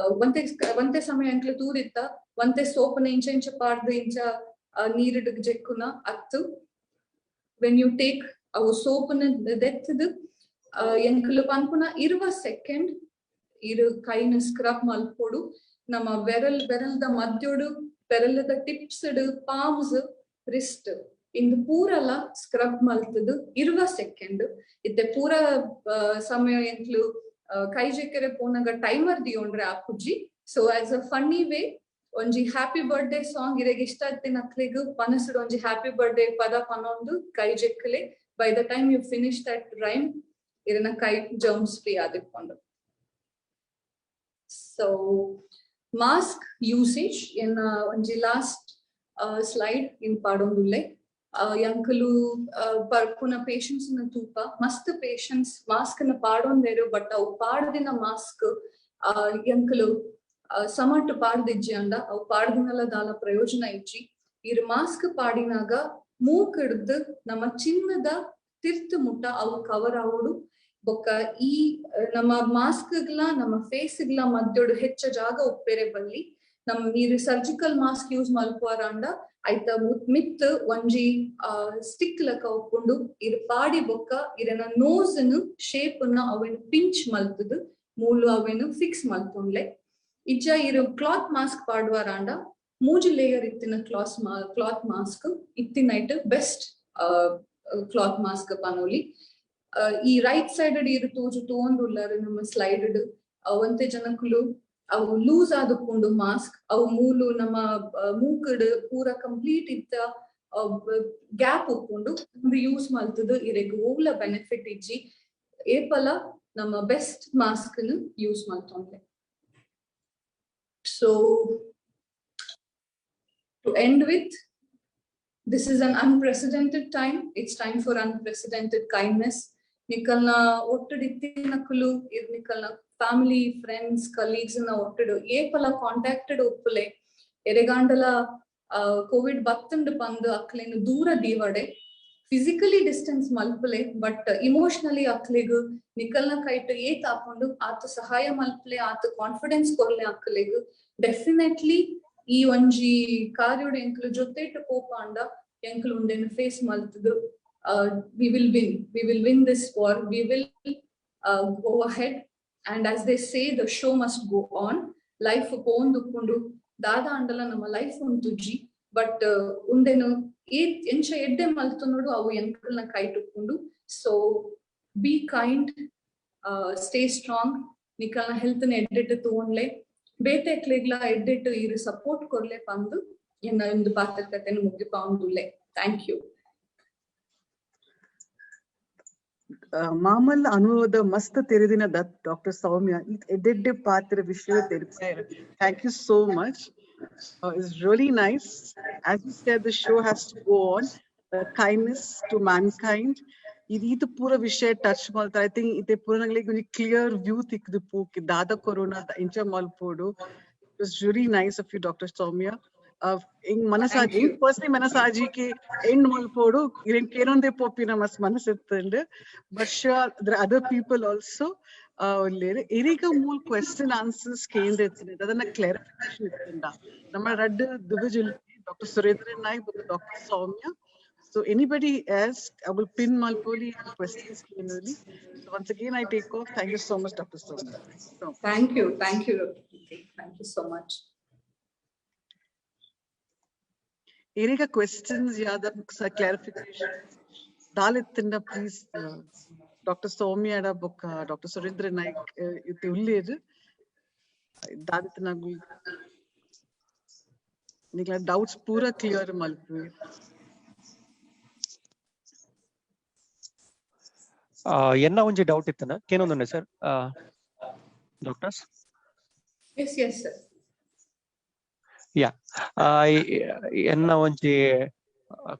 ಒಂತೆ ಸಮಯ ಎಂಕ್ಲು ತೂರಿತ್ತ ಒಂತೆ ಸೋಪನ ಇಂಚ ಪಾಡ್ದು ಇಂಚ ನೀರಿಡ್ ಜೆಕ್ಕುನ ಅತ್ತು ವೆನ್ ಯು ಟೇಕ್ ಅವು ಸೋಪನ ದೆತ್ತದು ಎಂಕ್ಲು ಪನ್ಪುನ 20 ಸೆಕೆಂಡ್ ಇರು ಕೈನ ಸ್ಕ್ರಬ್ ಮಲ್ಪೋಡು ನಮ್ಮ ಬೆರಲ್ದ ಮಧ್ಯೋಡು ಬೆರಳದ ಟಿಪ್ಸ್ ಪಾಮ್ಸ್ ರಿಸ್ಟ್ ಇಂದು ಪೂರಲ ಸ್ಕ್ರಬ್ ಮಲ್ತದು 20 ಸೆಕೆಂಡ್ ಇತ್ತೆ ಪೂರ ಸಮಯ ಎಂಕ್ಲು ಕೈಜೆಕ್ಕರೆ ಪೋನಾಗ ಟೈಮರ್ ದಿಯೋಂಡ್ರೆ ಆಪುಜಿ so as a funny way ಒಂಜಿ ಹ್ಯಾಪಿ ಬರ್ಡೇ ಸಾಂಗ್ ಇರೆಗ್ ಇಷ್ಟ ಆಯ್ತಿನ ಅಕ್ಲೆಗ್ ಪನಸುಡು ಒಂಜಿ ಹ್ಯಾಪಿ ಬರ್ಡೇ ಪದ ಪನೊಂದು ಕೈಜೆಕ್ಕಲೆ by the time you finish that rhyme ಇರನ ಕೈ ಜರ್ಮ್ಸ್ ಫ್ರೀ ಆದಿಕೊಂಡು. ಸೊ ಮಾಸ್ಕ್ ಯೂಸೇಜ್ ಎನ್ನ ಒಂಜಿ ಲಾಸ್ಟ್ ಸ್ಲೈಡ್ ಇನ್ ಪಾಡೊಂದುಲ್ಲೆ ಎಂಕಲು ಪರ್ಪುನ ಪೇಷಂಟ್ಸ್ ನ ತೂಪ ಮಸ್ತ್ ಪೇಷಂಟ್ಸ್ ಮಾಸ್ಕ್ ನ ಪಾಡೊಂದೇರು ಬಟ್ ಅವು ಪಾಡದಿನ ಮಾಸ್ಕ್ ಎಂಕಲು ಸಮಟ್ ಪಾಡ್ದಿಜ್ಜಿ ಅಂಡ ಅವು ಪಾಡ್ದಿನಲ್ಲ ದಾಲ ಪ್ರಯೋಜನ ಇಜ್ಜಿ ಇರು ಮಾಸ್ಕ್ ಪಾಡಿನಾಗ ಮೂಕ್ ಹಿಡ್ದು ನಮ್ಮ ಚಿನ್ನದ ತಿರ್ತು ಮುಟ್ಟ ಅವು ಕವರ್ ಆವೋಡು ಬೊಕ್ಕ ಈ ನಮ್ಮ ಮಾಸ್ಕ್ ನಮ್ಮ ಫೇಸ್ ಮಧ್ಯೋಡು ಹೆಚ್ಚ ಜಾಗ ಉಪ್ಪೇರೆ ಬಲ್ಲಿ ನಮ್ ನೀರು ಸರ್ಜಿಕಲ್ ಮಾಸ್ಕ್ ಯೂಸ್ ಮಲ್ಪುವಾರ ಅಂಡ ಐತ ಮಿತ್ ಒಂಜಿ ಸ್ಟಿಕ್ ಲಕ ಉಪ್ಪುಂಡು ಇರು ಪಾಡಿ ಬೊಕ್ಕ ಇರನ ನೋಸ್ ಶೇಪ್ ಅವೇನು ಪಿಂಚ್ ಮಲ್ತದು ಮೂಲು ಅವೇನು ಫಿಕ್ಸ್ ಮಲ್ತುಂಡ್ಲೆ ಇಜ್ಜ ಇರು ಕ್ಲಾತ್ ಮಾಸ್ಕ್ ಪಾಡುವಾರ ಅಂಡ ಮೂಜಿ ಲೇಯರ್ ಇತ್ತಿನ ಕ್ಲಾತ್ ಮಾಸ್ಕ್ ಇತ್ತಿನೈಟ್ ಬೆಸ್ಟ್ ಕ್ಲಾತ್ ಮಾಸ್ಕ್ ಪನೋಲಿ ಈ ರೈಟ್ ಸೈಡ್ ಇರು ತೂಜು ತೂಂದುಲ್ಲಾರು ನಮ್ಮ ಸ್ಲೈಡ್ ಒಂತೆ ಜನಕ್ಕಲು ಅವು ಲೂಸ್ ಆದುಕೊಂಡು ಮಾಸ್ಕ್ ಅವು ಮೂಲು ನಮ್ಮ ಮೂಕಡ್ ಪೂರ ಕಂಪ್ಲೀಟ್ ಇತ್ತ ಗ್ಯಾಪ್ ಉಪ್ಪುಂಡು ಯೂಸ್ ಮಲ್ತದು ಇರೆಗ್ ಓಲ ಬೆನಿಫಿಟ್ ಇಜ್ಜಿ ಏಪಲ ನಮ್ಮ ಬೆಸ್ಟ್ ಮಾಸ್ಕ್ ಯೂಸ್ ಮಲ್ತೊಂಡೆ. So to end with, this is an unprecedented time. It's time for unprecedented kindness. Nikalna ಒಟ್ಟುಡಿತ್ತಿನಕಲು ನಿಕಲ್ನ ಫ್ಯಾಮಿಲಿ ಫ್ರೆಂಡ್ಸ್ ಕಲೀಗ್ಸ್ ಒಟ್ಟುಡು ಏಪಲ ಕಾಂಟ್ಯಾಕ್ಟೆಡ್ ಒಪ್ಪುಲೆ ಎರೆಗಾಂಡಲ ಕೋವಿಡ್ ಬತ್ತಂಡು ಪಂದು ಅಕ್ಲೇನು ದೂರ ದೀವಡೆ ಫಿಸಿಕಲಿ ಡಿಸ್ಟೆನ್ಸ್ ಮಲ್ಪಲೆ ಬಟ್ ಇಮೋಷನಲಿ ಅಕ್ಲೆಗ್ ನಿಕಲ್ನ ಕೈಟ್ ಏತ್ ಹಾಕೊಂಡು ಆತ ಸಹಾಯ ಮಲ್ಪಲೆ ಆತ ಕಾನ್ಫಿಡೆನ್ಸ್ ಕೊರ್ಲೆ ಅಕ್ಲೆಗ್ ಡೆಫಿನೆಟ್ಲಿ ಈ ಒಂಜಿ ಕಾರ್ಯೋಡು ಎಂಕ್ಲು ಜೊತೆಟ್ ಕೋಪ ಅಂಡ ಎಂಕ್ಲು ಉಂಡೆನು face ಮಲ್ತದು we will win this war, we will go ahead, and as they say the show must go on. Life pondukundu dada andala nama life untujji but undenu encha edde maltunodu avu enkalna kaitukundu. So be kind, stay strong, nikalna health ne eddettu toonle ಬೇತೆ ಕ್ಲೆಗ್ಲ ಎಡ್ಡೆಟ್ಟು ಇರು support ಕೊರ್ಲೆ ಪಂದು ಎನ್ನ ಒಂದು ಪಾತ್ರಕತೆಯನ್ನು ಮುಗಿಪಾಂದುಲ್ಲೆ. Thank you. ಮಾಮಲ್ಲ ಅನುಭವದ ಮಸ್ತ್ ತೆರೆದಿನ doctor ಸೌಮ್ಯ ಎಡ್ಡೆಡ್ಡೆ ಪಾತ್ರ ವಿಷಯ ತೆರೆದ. Thank you so much. It's really nice. As you said, the show has to go on. Kindness to mankind. ಇದು ಪೂರ ವಿಷಯ ಟಚ್ ಮಾಡ್ತಾರೆ. ಐ ಥಿಂಕ್ ಇದೆ ಪೂರ ನಂಗೆ ಒಂದು ಕ್ಲಿಯರ್ ವ್ಯೂ ತಿಕ್ದು ಪೂಕಿ ದಾದ ಕೊರೋನಾ ಇಂಚ ಮಲ್ಪೋಡು. It was really nice of you doctor Soumya. ಹಿಂಗ್ ಮನಸಾಜಿ ಪರ್ಸನಲಿ ಮನಸಾಜಿಗೆ ಎಂಡ್ ಮಲ್ಪೋಡು ಕೇನೊಂದೇ ಪೋಪಿನ ಮನಸ್ಸಿತ್ತಂಡು but sure there are other people also ಇರೀಗ ಮೂಲ್ ಕ್ವೆಶ್ಚನ್ ಆನ್ಸರ್ಸ್ ಕೇಂದ್ರ ಅದನ್ನ ಕ್ಲಾರಿಫಿಕೇಶನ್ ಇತ್ತಂಡ ನಮ್ಮ ರಡ್ಡು ದಿವಿಜಲ್ ಡಾಕ್ಟರ್ ಸುರೇಂದ್ರ ನಾಯ್ಕ್ ಮತ್ತು doctor Soumya. So anybody else, I will pin Malpoli questions generally. So once again, I take off. Thank you so much, Dr. Soumya. Thank you, Thank you so much. Erika questions, yada clarification. Dalithinda, please, Dr. Soumya ada book, Dr. Surendra Naik, ite ulled. Dalithinda gui. Nikla doubts pura clear Malpoli. ಎನ್ನ ಒಂಜಿ doubt ಇತ್ತನ ಕೇನೊಂದುಂಡೆ sir doctors? Yes sir. Yeah ಎನ್ನ ಒಂಜಿ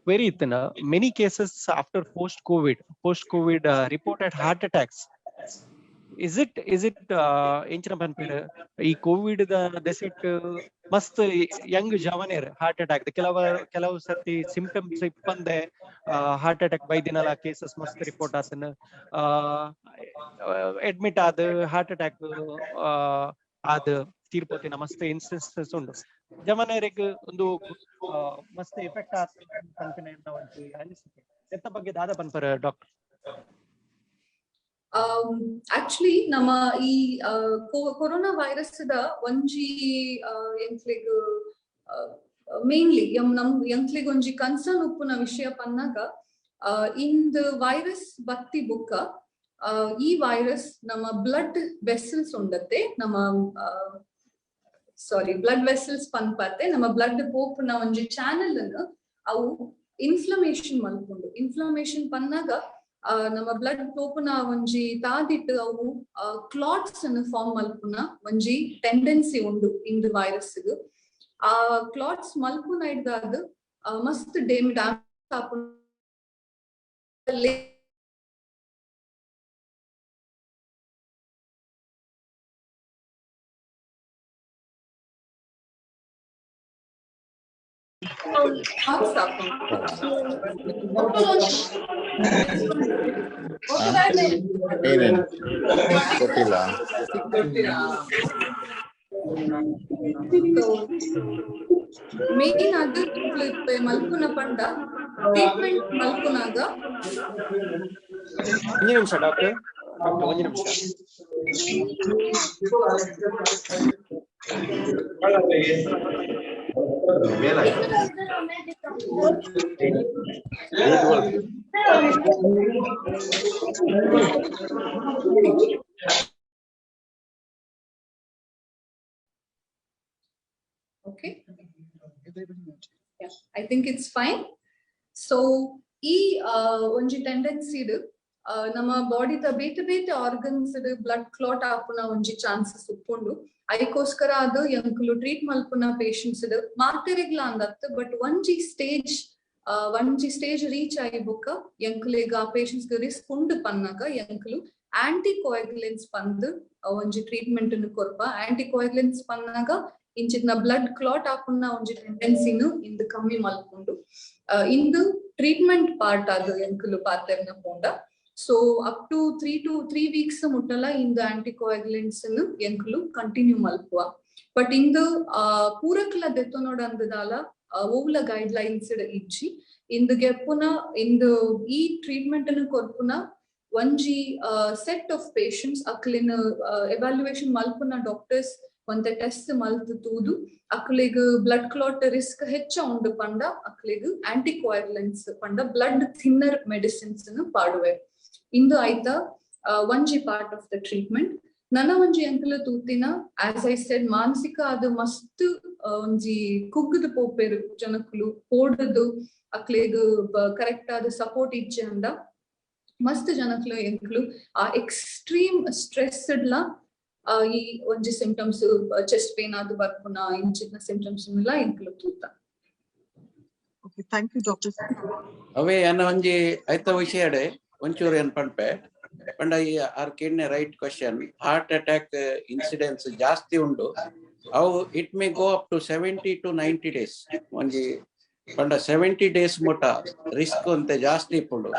query ಇತ್ತನ many cases after post covid reported heart attacks. Is it ಎಂಚಿನ ಪನ್ಪೆರ್ ಈ ಕೋವಿಡ್ ದೆಸೆಟ್ ಮಸ್ತ್ ಯಂಗ್ ಜವನೇರ್ ಹಾರ್ಟ್ ಅಟ್ಯಾಕ್ ಕೆಲವು ಸರ್ತಿ ಸಿಂಪ್ಟಮ್ಸ್ ಇಪ್ಪಂದೆ ಹಾರ್ಟ್ ಅಟ್ಯಾಕ್ ಬೈದಿನಲ ಕೇಸಸ್ ಮಸ್ತ್ ರಿಪೋರ್ಟ್ ಆತನ ಅಡ್ಮಿಟ್ ಆದ ಹಾರ್ಟ್ ಅಟ್ಯಾಕ್ ಆದ ತೀರ್ಪೋತಿನ ಮಸ್ತ್ ಇನ್ಸ್ಟೆನ್ಸಸ್ ಉಂಡು. ಜವನೇರಿಗೆ ಒಂದು ಮಸ್ತ್ ಎಫೆಕ್ಟ್ ಆತ ಪನ್ಪೆನ ಒಂಜಿ ಅನಿಸಿಕೆ ಎತ್ತ ಬಗ್ಗೆ ದಾದ ಪನ್ಪರ್ ಡಾಕ್ಟರ್? ಆಕ್ಚುಲಿ ನಮ್ಮ ಈ ಕೊರೋನಾ ವೈರಸ್ ದ ಒಂಜಿ ಎಂಕ್ಲೆಗ್ ಮೇನ್ಲಿ ನಮ್ ಎಂಕ್ಲೆಗ್ ಒಂಜಿ ಕನ್ಸರ್ನ್ ಉಪ್ಪುನ ವಿಷಯ ಪನ್ನಾಗ ಇಂದ್ ವೈರಸ್ ಬತ್ತಿ ಬುಕ್ಕ ಈ ವೈರಸ್ ನಮ್ಮ ಬ್ಲಡ್ ವೆಸಲ್ಸ್ ಉಂಡತ್ತೆ ನಮ್ಮ ಬ್ಲಡ್ ವೆಸಲ್ಸ್ ಪನ್ಪತ್ತೆ ನಮ್ಮ ಬ್ಲಡ್ ಪೋಪುನ ಒಂಜಿ ಚಾನೆಲ್ ಅನ್ನು ಅವು ಇನ್ಫ್ಲಮೇಷನ್ ಮಲ್ಕೊಂಡು ಇನ್ಫ್ಲಮೇಷನ್ ಪನ್ನಾಗ ನಮ್ಮ ಬ್ಲಡ್ ಪೋಪುನ ಒಂಜಿ ತಾದಿಟ್ಟು ಅವು ಕ್ಲಾಟ್ಸ್ ಅನ್ನು ಫಾರ್ಮ್ ಮಲ್ಪುನ ಒಂಜಿ ಟೆಂಡೆನ್ಸಿ ಉಂಡು ಇಂದು ವೈರಸ್ ಆ ಕ್ಲಾಟ್ಸ್ ಮಲ್ಪುನ ಇಡ್ದಾದ ಮಸ್ತ್ ಡ್ಯಾಮೇಜ್ ಏನೇನು ಗೊತ್ತಿಲ್ಲ. ಮೇನ್ ಅದು ಮಲ್ಪುನ ಪಂಡ ಟ್ರೀಟ್ಮೆಂಟ್ ಮಲ್ಪುನಾಗ ಒಂದು ನಿಮಿಷ ಡಾಕ್ಟರ್ ಒಂದು ನಿಮಿಷ. Okay. Yeah, I think it's fine. So, ಒಂಜಿ ಟೆಂಡೆನ್ಸಿ ಇಡು ನಮ್ಮ ಬಾಡಿದ ಬೇತೆ ಬೇತೆ ಆರ್ಗನ್ಸ್ ಬ್ಲಡ್ ಕ್ಲಾಟ್ ಆಪುನ ಒಂಜಿ ಚಾನ್ಸಸ್ ಉಪ್ಪುಂಡು. ಅದಕ್ಕೋಸ್ಕರ ಅದು ಎಂಕುಲು ಟ್ರೀಟ್ ಮಲ್ಪುನ ಪೇಷಂಟ್ಸ್ ಮಾತೆರೆಗ್ಲ ಅಂದತ್ತು. ಬಟ್ ಒಂಜಿ ಸ್ಟೇಜ್ ರೀಚ್ ಆಗಿ ಬುಕ್ಕ ಎಂಕುಲೆಗ ಆ ಪೇಷಂಟ್ಸ್ ರಿಸ್ಕ್ ಉಂಡು ಪನ್ನಾಗ ಎಂಕುಲು ಆಂಟಿಕೋಯಾಗುಲೆನ್ಸ್ ಪಂದ್ ಒಂಜಿ ಟ್ರೀಟ್ಮೆಂಟ್ ಕೊರ್ಪ. ಆಂಟಿಕೋಯಾಗುಲೆನ್ಸ್ ಪನ್ನಾಗ ಇಂಚಿನ ಬ್ಲಡ್ ಕ್ಲಾಟ್ ಆಪುನ ಒಂಜಿ ಟೆಂಡೆನ್ಸಿನು ಇಂದು ಕಮ್ಮಿ ಮಲ್ಪುಂಡು. ಇಂದು ಟ್ರೀಟ್ಮೆಂಟ್ ಪಾರ್ಟ್ ಅದು ಎಂಕುಲು ಪಾತೆರ್ನ ಪೋಂಡ. ಸೊ ಅಪ್ ಟು 3 weeks ಮುಟ್ಟಲ ಇಂದು ಆಂಟಿಕೋಯಾಗುಲೆಂಟ್ಸ್ ಎಂಕುಲು ಕಂಟಿನ್ಯೂ ಮಲ್ಪುವ. ಬಟ್ ಇಂದು ಪೂರಕ್ಲ ದೆತ್ತೊನೋಡ ಅಂದದಾಲ ಓವ್ಲ ಗೈಡ್ ಲೈನ್ಸ್ ಇಜ್ಜಿ ಇಂದು ಗೆಪ್ಪುನ ಇಂದು ಈ ಟ್ರೀಟ್ಮೆಂಟ್ ಕೊರ್ಪುನ ಒಂಜಿ ಸೆಟ್ ಆಫ್ ಪೇಷಂಟ್ಸ್ ಅಕ್ಲಿನ ಎವ್ಯಾಲ್ಯುಯೇಷನ್ ಮಲ್ಪುನ ಡಾಕ್ಟರ್ಸ್ ಒಂತೆ ಟೆಸ್ಟ್ ಮಲ್ತು ತೂದು ಅಕ್ಲಿಗ್ ಬ್ಲಡ್ ಕ್ಲಾಟ್ ರಿಸ್ಕ್ ಹೆಚ್ಚ ಉಂಡು ಪಂಡ ಅಕ್ಲಿಗ್ ಆಂಟಿಕೋಯಾಗುಲೆಂಟ್ಸ್ ಪಂಡ ಬ್ಲಡ್ ಥಿನ್ನರ್ ಮೆಡಿಸಿನ್ಸ್ ಪಾಡುವೆ. ಇಂದು ಆಯ್ತಾ ಒಂಜಿ ಪಾರ್ಟ್ ಆಫ್ ದ ಟ್ರೀಟ್ಮೆಂಟ್. ನನ್ನ ಒಂಜಿ ಎಂಕುಲು ತೂತಿನ ಆಸ್ ಐ ಸೆಡ್ ಮಾನಸಿಕ ಅದು ಮಸ್ತ್ ಒಂಜಿ ಕುಗ್ಗದ ಪೋಪೆರು ಜನಕುಲು ಓಡದು ಅಕ್ಲಿಗ್ ಕರೆಕ್ಟ್ ಆದ ಸಪೋರ್ಟ್ ಇಜ್ಜೆ ಅಂದ ಮಸ್ತ್ ಜನಕುಲು ಎಂಕುಲು ಆ ಎಕ್ಸ್ಟ್ರೀಮ್ ಸ್ಟ್ರೆಸ್ಡ್ಲ ಈ ಒಂಜಿ ಸಿಂಪ್ಟಮ್ಸ್ ಚೆಸ್ಟ್ ಪೇನ್ ಅದು ಬರ್ಪುನ ಇಂಚಿನ ಸಿಂಪ್ಟಮ್ಸ್ ಎಂಕುಲು ತೂತ. Okay, thank you, Doctor. ಅವೇ ಅನ್ನ ಒಂಜಿ ಐತ ವಿಷಯಡೆ ಒಂಚೂರು ಏನ್ ಪಂಪೆ ಪಂಡ ಈ ಆರ್ ಕೇಳ್ನೆ right question. Heart attack incidence ಜಾಸ್ತಿ ಉಂಡು. ಅವು it may go up to 70 to 90 days. ಒಂಜಿ ಪಂಡ 70 days ಮುಟ ರಿಸ್ಕ್ ಅಂತ ಜಾಸ್ತಿ ಇಪ್ಪುಂಡು.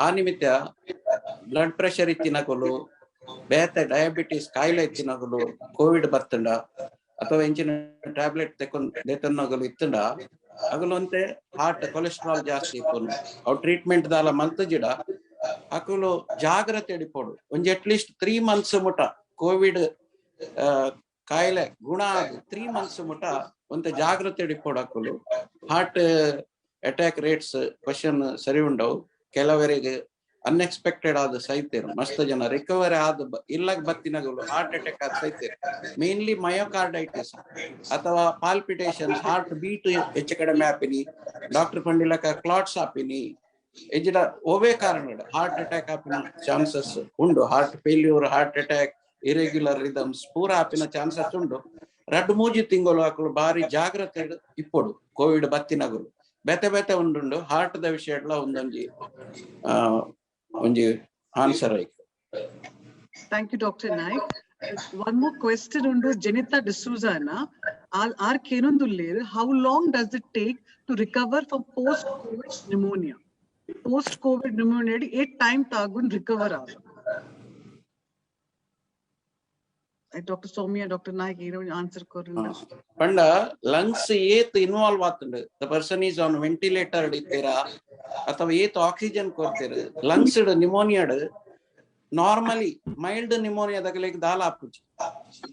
ಆ ನಿಮಿತ್ತ ಬ್ಲಡ್ ಪ್ರೆಷರ್ ಇತ್ತಿನಕುಲು ಬೇತೆ ಡಯಾಬಿಟಿಸ್ ಕಾಯಿಲೆ ಇತ್ತಿನಕುಲು ಕೋವಿಡ್ ಬರ್ತಂಡ ಅಥವಾ ಇಂಚಿನ ಟ್ಯಾಬ್ಲೆಟ್ ತೆತ್ತನ್ನಗಲು ಇತ್ತಂಡ ಅಗಲಂತೆ ಹಾರ್ಟ್ ಕೊಲೆಸ್ಟ್ರಾಲ್ ಜಾಸ್ತಿ ಇಪ್ಪುಂಡು. ಅವು ಟ್ರೀಟ್ಮೆಂಟ್ ದಾಲ ಮಲ್ತಜಿಡ ಅಕುಲು ಜಾಗ್ರತೆ ಹಿಡಿಪೋಡು. ಒಂಜಿ ಅಟ್ಲೀಸ್ಟ್ 3 months ಮುಟ ಕೋವಿಡ್ ಕಾಯಿಲೆ ಗುಣ ಆಗಿ 3 months ಮುಟ ಒಂತ ಜಾಗ್ರತೆ ಹಿಡಿಪೋಡು. ಅಕುಲು ಹಾರ್ಟ್ ಅಟ್ಯಾಕ್ ರೇಟ್ಸ್ ಕ್ವಶನ್ ಸರಿ ಉಂಡವು. ಕೆಲವರಿಗೆ ಅನ್ಎಕ್ಸ್ಪೆಕ್ಟೆಡ್ ಆದ ಸೈತೇರು ಮಸ್ತ್ ಜನ ರಿಕವರಿ ಆದ ಇಲ್ಲಗ್ ಬತ್ತಿನಗಳು ಹಾರ್ಟ್ ಅಟ್ಯಾಕ್ ಆದ ಸೈತೇರು. ಮೇನ್ಲಿ ಮಯೋಕಾರ್ಡೈಟಿಸ್ ಅಥವಾ ಪಾಲ್ಪಿಟೇಷನ್, ಹಾರ್ಟ್ ಬೀಟ್ ಹೆಚ್ಚು ಕಡಿಮೆ ಆಪಿನಿ, ಡಾಕ್ಟರ್ ಪಂಡಿಲಕ ಕ್ಲಾಟ್ಸ್ ಆಪಿನಿ, ಎಜ್ಜಿಡ ಓವೇ ಕಾರಣ ಹಾರ್ಟ್ ಅಟ್ಯಾಕ್ ಆಪಿನ ಚಾನ್ಸಸ್ ಉಂಡು. Heart failure, heart attack, irregular rhythms ಪೂರ ಆಪಿನ ಚಾನ್ಸಸ್ ಉಂಡು. 2-3 ತಿಂಗಳು ಆಕಳು ಬಾರಿ ಜಾಗ್ರತೆ ಇಪ್ಪೊಡು ಕೋವಿಡ್ ಬತ್ತಿನಗಳು ಬೇತೆ ಬೇತೆ ಉಂಡು. ಹಾರ್ಟ್ ದ ವಿಷಯ ಒಂಜಿ ಆನ್ಸರ್ ಆಯ್ತು. Thank you, Dr. Naik. One more question undu Janita D'Souza na. Are kenondulleru, how long does it take to recover from post-COVID pneumonia? Post-COVID pneumonia e time tagun recover aaga. Dr. Soumya, Dr. Naik answer korundu. Panda lungs ಏತ್ involve ಆತುಂಡು. The person is on ventilator ಇತ್ತೀರಾ ಅಥವಾ ಏತ್ oxygen ಕೊಡ್ತೀರ lungs pneumonia normally mild pneumonia ದಗಲಿಗೆ ದಾಲ ಆಪುಜಿ.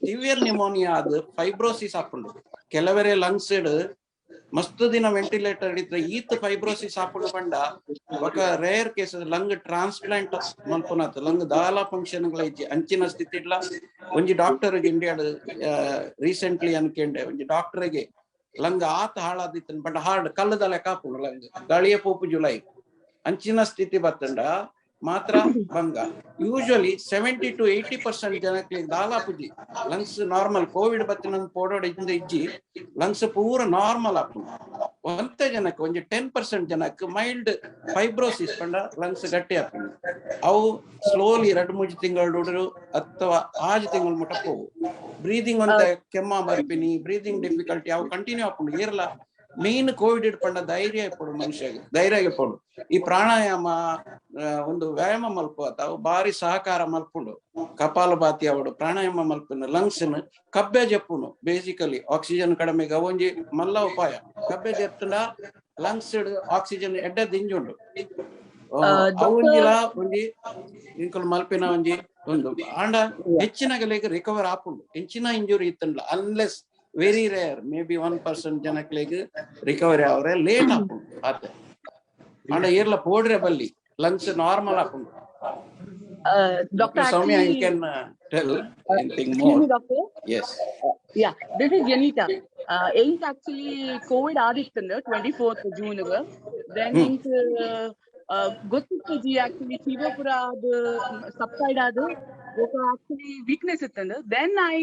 Severe pneumonia ಅದು ಫೈಬ್ರೋಸಿಸ್ ಆಪುಂಡು. ಕೆಲವರೇ ಲಂಗ್ಸ್ ಮಸ್ತ್ ದಿನ ವೆಂಟಿಲೇಟರ್ ಇದ್ರೆ ಈತ್ ಫೈಬ್ರೋಸಿಸ್ ಆಪುಂಡು ಪಂಡ ఒక ರೇರ್ ಕೇಸ್ ಲಂಗ್ ಟ್ರಾನ್ಸ್ಪ್ಲಾಂಟ್ ಮಲ್ಪುನಾತ್ ಲಂಗ್ ದಾಲ ಫಂಕ್ಷನ್ ಇಜ್ಜಿ ಅಂಚಿನ ಸ್ಥಿತಿ ಇಲ್ಲ. ಒಂಜಿ ಡಾಕ್ಟರ್ ಇಂಡಿಯಾಡ್ ರೀಸೆಂಟ್ಲಿ ಅನ್ಕೊಂಡೆ ಒಂಜಿ ಡಾಕ್ಟರ್ಗೆ ಲಂಗ್ ಆತ ಹಾಳಾದಿತ್ತನ್ ಬಟ್ ಹಾರ್ಡ್ ಕಲ್ಲದ ಲೆಕ್ಕ ಆಪುಂಡು ಲಂಗ್ ಗಾಳಿಯ ಪೋಪು ಜುಲೈ ಅಂಚಿನ ಸ್ಥಿತಿ ಬತ್ತಂಡ ಮಾತ್ರ ಭಂಗ. ಯೂಶುವಲಿ 70 to 80% ಜನಕ್ಕೆ ದಾಲಾಪುಜಿ ಲಂಗ್ಸ್ ನಾರ್ಮಲ್ ಕೋವಿಡ್ ಬತ್ತಿನ ಪೋಡೋಡಿಂದ ಇಜ್ಜಿ ಲಂಗ್ಸ್ ಪೂರ ನಾರ್ಮಲ್ ಆಪುಂಡು. ಒಂತೆ ಜನಕ್ಕೆ ಒಂಜಿ 10% ಜನಕ್ಕೆ ಮೈಲ್ಡ್ ಫೈಬ್ರೋಸಿಸ್ ಪಂಡ ಲಂಗ್ಸ್ ಗಟ್ಟಿ ಆಪುಂಡು. ಅವು ಸ್ಲೋಲಿ 2-3 ತಿಂಗಳು ಅಥವಾ 6 ತಿಂಗಳು ಮುಟ ಪೋವು. ಬ್ರೀದಿಂಗ್ ಒಂತ ಕೆಮ್ಮ ಬರ್ಪಿನಿ, ಬ್ರೀದಿಂಗ್ ಡಿಫಿಕಲ್ಟಿ ಅವು ಕಂಟಿನ್ಯೂ ಆಪುಂಡು. ಏರ್ಲ ಮೇನ್ ಕೋವಿಡ್ ಇಡ್ಪಂಡ ಧೈರ್ಯ ಇಪ್ಪಡು ಮನುಷ್ಯಗೆ ಧೈರ್ಯ ಇಪ್ಪಡು ಈ ಪ್ರಾಣಾಯಾಮ ಒಂದು ವ್ಯಾಯಾಮ ಮಲ್ಪ ಅವು ಬಾರಿ ಸಹಕಾರ ಮಲ್ಪುಂಡು ಕಪಾಲಭಾತಿ ಅವಡು ಪ್ರಾಣಾಯಾಮ ಮಲ್ಪುನ ಲಂಗ್ಸ್ ಕಬ್ಬೆ ಜಪ್ಪುನು ಬೇಸಿಕಲಿ ಆಕ್ಸಿಜನ್ ಕಡಿಮೆಗ ಒಂಜಿ ಮಲ್ಲ ಉಪಾಯ ಕಬ್ಬೆ ಜಪ್ಪುಂಡ ಲಂಗ್ಸ್ ಆಕ್ಸಿಜನ್ ಎಡ್ಡ ದಿಂಜುಂಡು ಒಂಜಿಲ ಒಂಜಿ ಇಂಕುಲು ಮಲ್ಪಿನ ಒಂಜಿ ಒಂದು ಆಂಡ ಹೆಚ್ಚಿನ ಗಲೆಗೆ ರಿಕವರ್ ಆಪುಂಡು ಹೆಚ್ಚಿನ ಇಂಜುರಿ ಇತ್ತಂಡ್ಲ unless very rare may be 1% ಜನಕ್ಲೆಗೆ ರಿಕವರಿ ಅವರೇ ಲೇಟ್ ಆಪುಂಡು ಆತೆ ಆಂಡ ಏರ್ಲ ಪೋಡ್ರೆ ಬಲ್ಲಿ ಲಂಗ್ಸ್ ನಾರ್ಮಲ್ ಆಪುಂಡು. Doctor, Soumya, actually, you can tell anything excuse more. me, doctor. Yes. Yeah, this is Janita. Ain't actually COVID ಆದಿತ್ತಂದ್ರೆ 24th June ಗೆ then ಇಂಕ್ ಗೊತ್ತಿತ್ತು ಜಿ actually fever ಪುರ ಅದು subside ಆದ actually weakness ಇತ್ತಂದ್ರೆ then I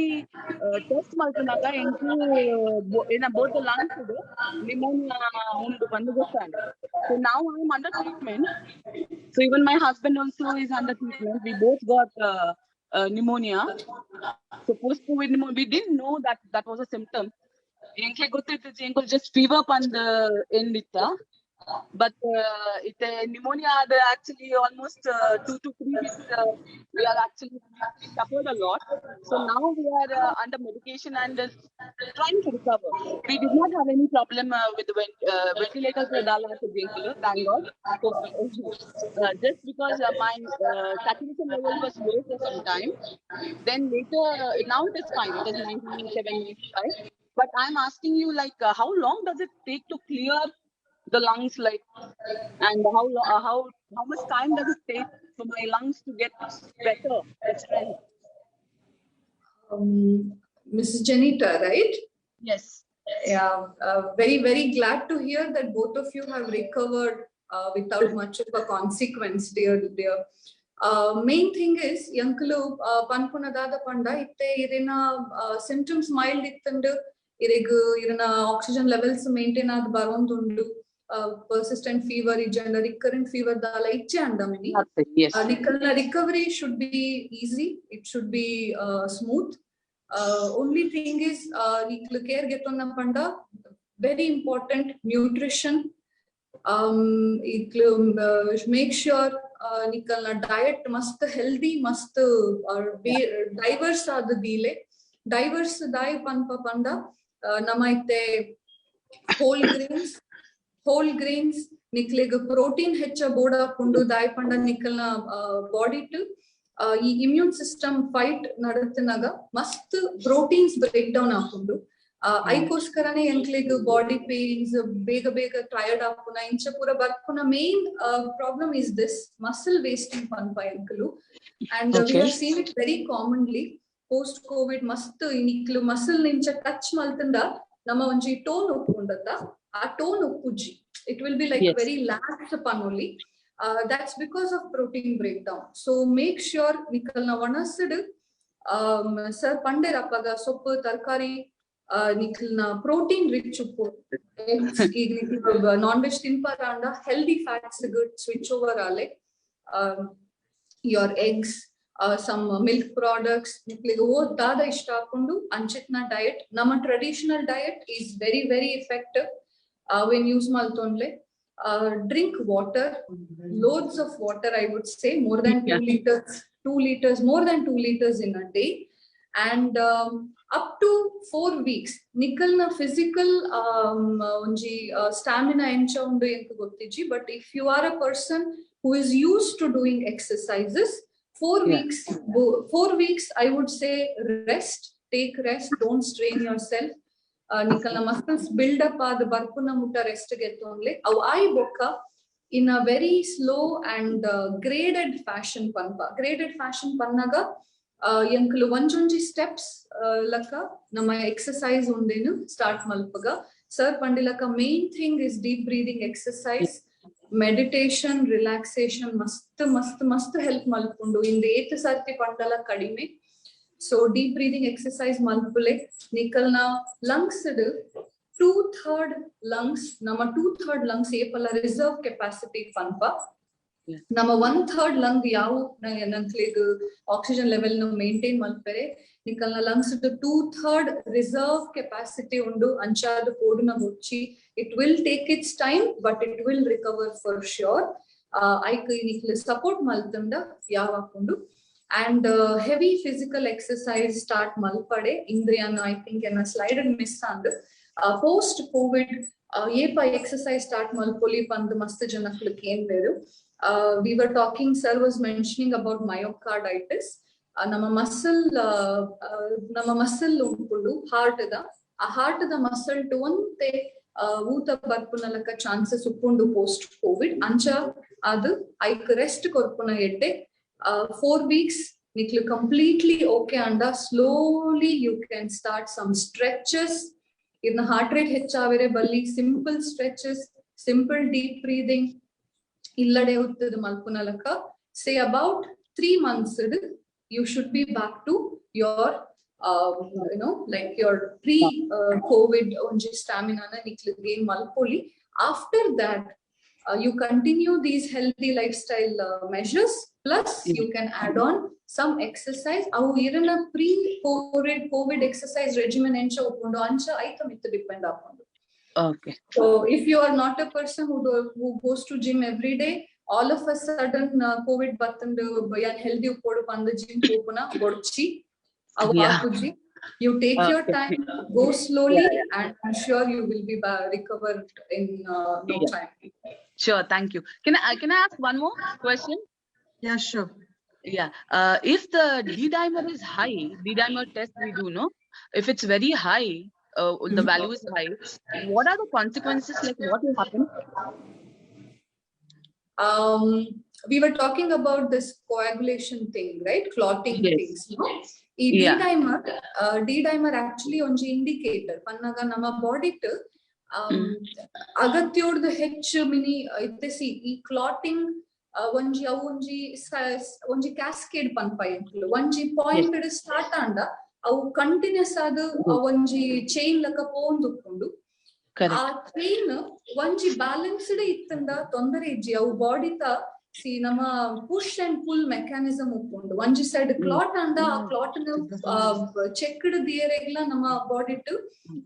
test ಮಾಡ್ಕೊಂಡಾಗ ink ಏನ both the lungs ಇದೆ pneumonia ಒಂದು ಬಂದು ಗೊತ್ತಾಗಿದೆ. So now I am under treatment. So even my husband also is under treatment. We both got pneumonia. So post-COVID pneumonia, we didn't know that that was a symptom. Just fever on the end. But pneumonia actually almost 2 to 3 weeks. We are actually suffered a lot. So now we are under medication and trying to recover. We did not have any problem with the ventilators. Thank God. So, just because my saturation level was low for some time, then later now it is fine. It is 97.5. But I'm asking you, like, how long does it take to clear the lungs, like, and how much time does it take for my lungs to get better, the strength? Mrs. Janita, right? Yes. Yeah, very, very glad to hear that both of you have recovered without much of a consequence, dear. Main thing is, Yankulu Panpunadada Panda, itte irina symptoms mild ittandu, irina oxygen levels maintain ad barondundu. Persistent fever, recurrent fever, dala iche andamini. Yes. Recovery should be easy. It should be smooth. Only thing is, care getonna panda very important nutrition. Make sure nikalna diet must healthy, must diverse ad dile. Diverse dai panpa panda namaite whole grains niklega protein ಹೆಚ್ಚ ಬೋಡ ಹಾಕೊಂಡು ದಾಯಿ ಪಂಡ ನಿಕ್ಕಲ್ನ body ಟು ಈ immune system fight ನಡತಿನಾಗ ಮಸ್ತ್ proteins break down ಹಾಕೊಂಡು ಐಕೋಸ್ಕರನೇ ಎಂಕ್ಲಿಗ್ ಬಾಡಿ ಪೇನ್ಸ್ ಬೇಗ ಟಯರ್ಡ್ ಹಾಕುನ ಇಂಚ ಪೂರ ಬರ್ಕುನ main problem is this muscle wasting ಪನ್ಪ ಎಂಕಲು and we have seen it very commonly post COVID ಮಸ್ತ್ ನಿಕ್ಲು ಮಸಲ್ ನಿಂಚ ಟಚ್ ಮಲ್ತಂದ ನಮ್ಮ ಒಂಜಿ ಟೋನ್ ಒಪ್ಕೊಂಡತ್ತ ಆ tone ಉಪ್ಪುಜ್ಜಿ it will be like very lax upon only. That's because of protein breakdown. So make sure nikalna vanasid sir pande rapaga soppu tarkari nikalna protein rich uppu non veg tinparanda healthy fats good switch over ale your eggs some milk products niklige dada ishta hakondu anchitna diet nama traditional diet is very, very effective. When use maltonle, drink water, loads of water. I would say more than 2 liters. 2 liters, more than 2 liters in a day, and up to 4 weeks. Nikalna physical stamina encha undu enku gottiji. But if you are a person who is used to doing exercises, 4 weeks, I would say rest. Take rest. Don't strain yourself. Nikalna muscles build up the barpuna mutta rest get only. Aw I boka in a very slow and graded fashion panpa. Graded fashion pannaga yanklu onjonji steps laka nama exercise undenu start malpaga. Sir pandilaka main thing is deep breathing exercise, meditation, relaxation must help malpundu. In the 8th sarti pandala kadime. So deep breathing exercise malpule nikalna lungs 2/3 lungs nama 2/3 lungs epala reserve capacity panpa ನಮ್ಮ 1/3 lung ಯಾವ ನಂಕ್ಲಿಗ್ oxygen level ನ maintain ಮಲ್ಪರೆ ನಿಕಲ್ನ lungs 2/3 reserve capacity ಉಂಡು ಅಂಚಾದ ಕೋಡ್ನ ಮುಚ್ಚಿ it will take it's time but it will recover for sure. ಐಕ್ ನಿಕ್ಲು ಸಪೋರ್ಟ್ ಮಲ್ತಂಡ ಯಾವಾಕೊಂಡು and heavy physical exercise start malpade indriyana I think in a slide and miss and post covid yepa exercise start malpoli pand mast janaklike em veru. We were talking, sir was mentioning about myocarditis. Nama muscle unpudu heart da muscle to ante ಊತ ಬರ್ಪುನಲಕ chances ಉಪ್ಪುಂಡು post covid ಅಂಚ ಅದು hike rest ಕೊರ್ಪುನ ಎಡ್ಡೆ 4 weeks niklu completely okay anda slowly you can start some stretches. In the heart rate ಹೆಚ್ಚಾವರೆ ಬಲ್ಲಿ simple stretches, simple deep breathing illade uttadu malpunalaka say about 3 months you should be back to your like your pre covid onji stamina na niklu gain malpoli. After that you continue these healthy lifestyle measures plus you can add on some exercise. Avu irana pre covid exercise regimen encha uppundo ancha item it depend upon. Okay. So if you are not a person who goes to gym every day, all of a sudden covid battandu bayan healthy uppodu panda gym opuna bodchi avakuji. You take your time, go slowly, and I'm sure you will be recovered in no time. Sure, thank you. Can I ask one more question? Yeah, sure. Yeah. If the D-dimer is high, D-dimer test we do, no? If it's very high, the value is high, what are the consequences? Like, what will happen? We were talking about this coagulation thing, right? Clotting things, no? D-dimer actually onji indicator. Pannaga nama body to ಅಗತ್ಯೋಡ್ದು ಹೆಚ್ಚು mini ಇತ್ತೆಸಿ ಈ clotting ಒಂಜಿ cascade ಪನ್ಪ ಎಂಕ್ಲು ಒಂಜಿ point start and ಅವು continuous ಆದ್ ಒಂಜಿ chain ಲಕ ಪೋಂದುಕೊಂಡು ಆ chain ಒಂಜಿ ಬ್ಯಾಲೆನ್ಸ್ಡ್ ಇತ್ತಂದ ತೊಂದರೆ ಇಜ್ಜಿ ಅವು ಬಾಡಿತ ಸಿ ನಮ್ಮ ಪುಷ್ ಅಂಡ್ ಪುಲ್ ಮೆಕ್ಯಾನಿಸಮ್ ಉಪ್ಪುಂಡು ಒಂಜಿ ಸೈಡ್ ಕ್ಲಾಟ್ ಅಂಡ ಆ ಕ್ಲಾಟ್ ಚೆಕ್ಡ್ ದಿಯರೆಗ್ಲ ನಮ್ಮ ಬಾಡಿ ಟು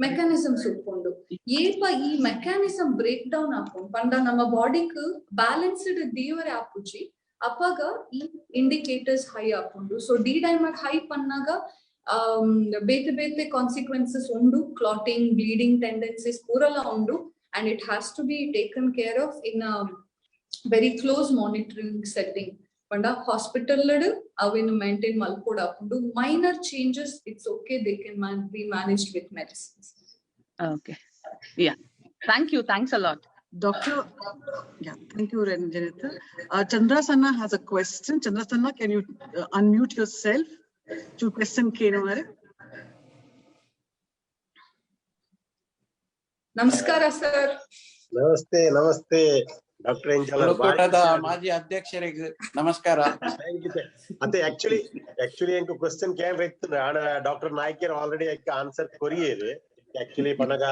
ಮೆಕ್ಯಾನಿಸಮ್ಸ್ ಉಪ್ಪುಂಡು ಏಪ ಈ ಮೆಕ್ಯಾನಿಸಮ್ ಬ್ರೇಕ್ ಡೌನ್ ಆಪುಂಡು ಪಂಡ ನಮ್ಮ ಬಾಡಿಕ್ ಬ್ಯಾಲೆನ್ಸ್ಡ್ ದಿಯವರೆ ಆಪುಜಿ ಅಪಗ ಈ ಇಂಡಿಕೇಟರ್ಸ್ ಹೈ ಆಪುಂಡು. ಸೊ ಡಿ-ಡೈಮರ್ ಹೈ ಪನ್ನಾಗ ಬೇತೆ ಬೇತೆ ಕಾನ್ಸಿಕ್ವೆನ್ಸಸ್ ಉಂಡು, ಕ್ಲಾಟಿಂಗ್ ಬ್ಲೀಡಿಂಗ್ ಟೆಂಡೆನ್ಸೀಸ್ ಪೂರಲ ಉಂಡು and it has to be taken care of in very close monitoring setting. Panda hospital avinu maintain malpoda apundu. Minor changes it's okay, they can be managed with medicines. Okay. Yeah, thank you, thanks a lot. Doctor, yeah, thank you Ranjanita. Chandra Sanna has a question. Chandra Sanna, can you unmute yourself to question Kenamare? Namaskara sir. Namaste doctor ಕೋಟದ ಮಾಜಿ ಅಧ್ಯಕ್ಷರಿಗೆ ನಮಸ್ಕಾರ. ಅದೇ actually ಎಂಕ್ question ಕೇಂದ್ರ ಇತ್ತು doctor Naikar already ಐಕ್ answer ಕೊರಿಯೇರು ಆಕ್ಚುಲಿ ಪನಗ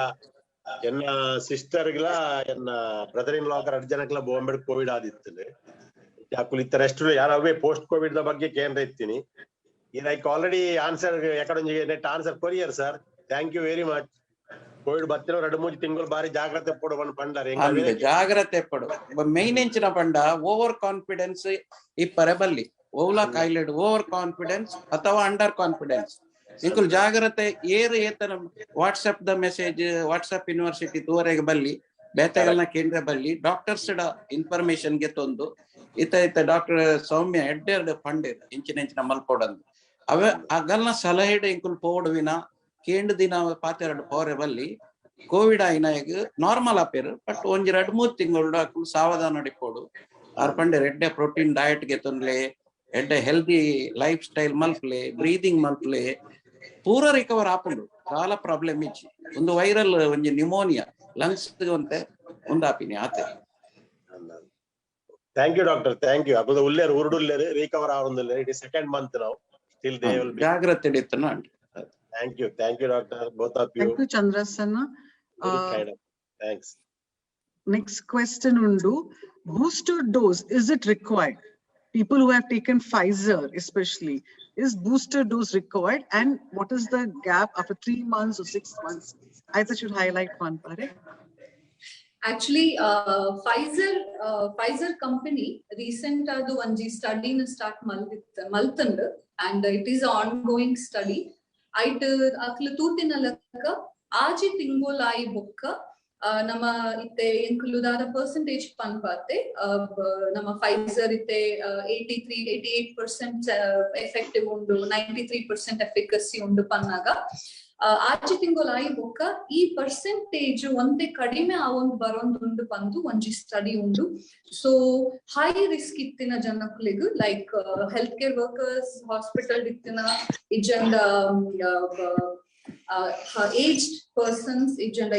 ಎನ್ನ ಸಿಸ್ಟರ್ಗಳ ಎನ್ನ ಬ್ರದರ್ ಇನ್ ಲಾ ಎರಡು ಜನಕ್ಲ ಬಾಂಬೆ ಕೋವಿಡ್ ಆದಿತ್ತು ಯಾಕುಲ್ ಇತ್ತ ರೆಸ್ಟ್ ಯಾರವೇ ಪೋಸ್ಟ್ ಕೋವಿಡ್ ದ ಬಗ್ಗೆ ಕೇಂದ್ರ ಇತ್ತೀನಿ ಇದು ಐಕ್ ಆಲ್ರೆಡಿ ಆನ್ಸರ್ ಯಾಕಡೆ ನೆಟ್ ಆನ್ಸರ್ ಕೊರಿಯರ್ sir. Thank you very much. COVID ಬತ್ತಿರೋ 2-3 ತಿಂಗಳು ಬಾರಿ ಜಾಗ್ರತೆ ಪಡುವನ್ ಪಂಡಾರೆ ಜಾಗ್ರತೆ ಪಡು ಮೈನ್ ಎಂಚಿನ ಪಂಡ ಓವರ್ ಕಾನ್ಫಿಡೆನ್ಸ್ ಇಪ್ಪರೆ ಬಲ್ಲಿ ಓಲಾ ಕಾಯಿಲೆಡ್ ಓವರ್ ಕಾನ್ಫಿಡೆನ್ಸ್ ಅಥವಾ ಅಂಡರ್ ಕಾನ್ಫಿಡೆನ್ಸ್ ಇಂಕುಲ್ ಜಾಗ್ರತೆ ಏರು ಏತನ ವಾಟ್ಸ್ಆಪ್ ದ ಮೆಸೇಜ್ ವಾಟ್ಸ್ಆಪ್ ಯೂನಿವರ್ಸಿಟಿ ತೂವರೆಗೆ ಬಲ್ಲಿ ಬೇತೆಗಳನ್ನ ಕೇಂದ್ರ ಬಲ್ಲಿ ಡಾಕ್ಟರ್ಸ್ ಇನ್ಫಾರ್ಮೇಶನ್ ಗೆ ತೊಂದು ಇತ್ತ ಡಾಕ್ಟರ್ ಸೌಮ್ಯ ಎಡ್ಡೆರಡು ಪಂಡಿರ್ ಇಂಚಿನ ಮಲ್ಪೋಡಂದು ಅವ ಅಗಲ್ನ ಸಲಹೆಡ್ ಇಂಕುಲ್ ಪೋಡುವಿನ ಕೇಂದ್ರ ದಿನ ಪಾತೆರಡು ಪೋರೆ ಬಲ್ಲಿ ಕೋವಿಡ್ ಆಯ್ನಾಗ ನಾರ್ಮಲ್ ಆಪೇರು ಬಟ್ ಒಂಜಿ 2-3 ತಿಂಗಳು ಸಾವಧಾನ ಅಡಿಪೋಡು ಅರ್ಪಂಡೆ ಎಡ್ಡೆ ಪ್ರೋಟೀನ್ ಡಯಟ್ ಗೆ ತೊಂದ್ಲೆ ಎಡ್ಡೆ ಹೆಲ್ದಿ ಲೈಫ್ ಸ್ಟೈಲ್ ಮಲ್ಪಲೆ ಬ್ರೀದಿಂಗ್ ಮಲ್ಪಲೆ ಪೂರ ರಿಕವರ್ ಆಪುಂಡು. ಕಾಲ ಪ್ರಾಬ್ಲಮ್ ಇಚ್ಚಿ ಒಂದು ವೈರಲ್ ಒಂಜಿ ನ್ಯೂಮೋನಿಯಾ ಲಂಗ್ಸ್ ಅಂತೆ ಒಂದಾಪಿನಿ ಆತೆ. Thank you doctor, thank you. ಅಪ್ಪದ ಉಲ್ಲೇರು ಉರುಡುಲ್ಲೇರು ರಿಕವರ್ ಆಗುಂದಿಲ್ಲ. ಇಟ್ ಇಸ್ ಸೆಕೆಂಡ್ ಮಂತ್ ನಾವು ಸ್ಟಿಲ್ ದೇ ವಿಲ್ ಬಿ ಜಾಗ್ರತೆ ಇಡಿತನ. Thank you doctor, both of you. Thank you Chandra Sanna. Thanks. Next question undu booster dose, is it required? People who have taken Pfizer especially, is booster dose required? And what is the gap after 3 months or 6 months? I thought you'd highlight one, Pare. Actually, Pfizer company recent adu onji study na start maltund, and it is an ongoing study. It akla tutina lakka aji tingolai bokka nama ite includada percentage panpate nama Pfizer ite 88% effective undu, 93% efficacy undu pannaga ಆಚೆ ತಿಂಗೊಲಾಯಿ ಬೊಕ್ಕ ಈ percentage ಒಂದೇ ಕಡಿಮೆ ಆವೊಂದು ಬರೋಂದು ಬಂದು ಒಂಜಿ study ಉಂಡು. So high risk ಇತ್ತಿನ ಜನಕ್ಲಿಗ್ like health care workers, hospital ಇತ್ತಿನ ಇಜಂಡ ಏಜ್ಡ್ ಪರ್ಸನ್ಸ್ ಇಜಂಡ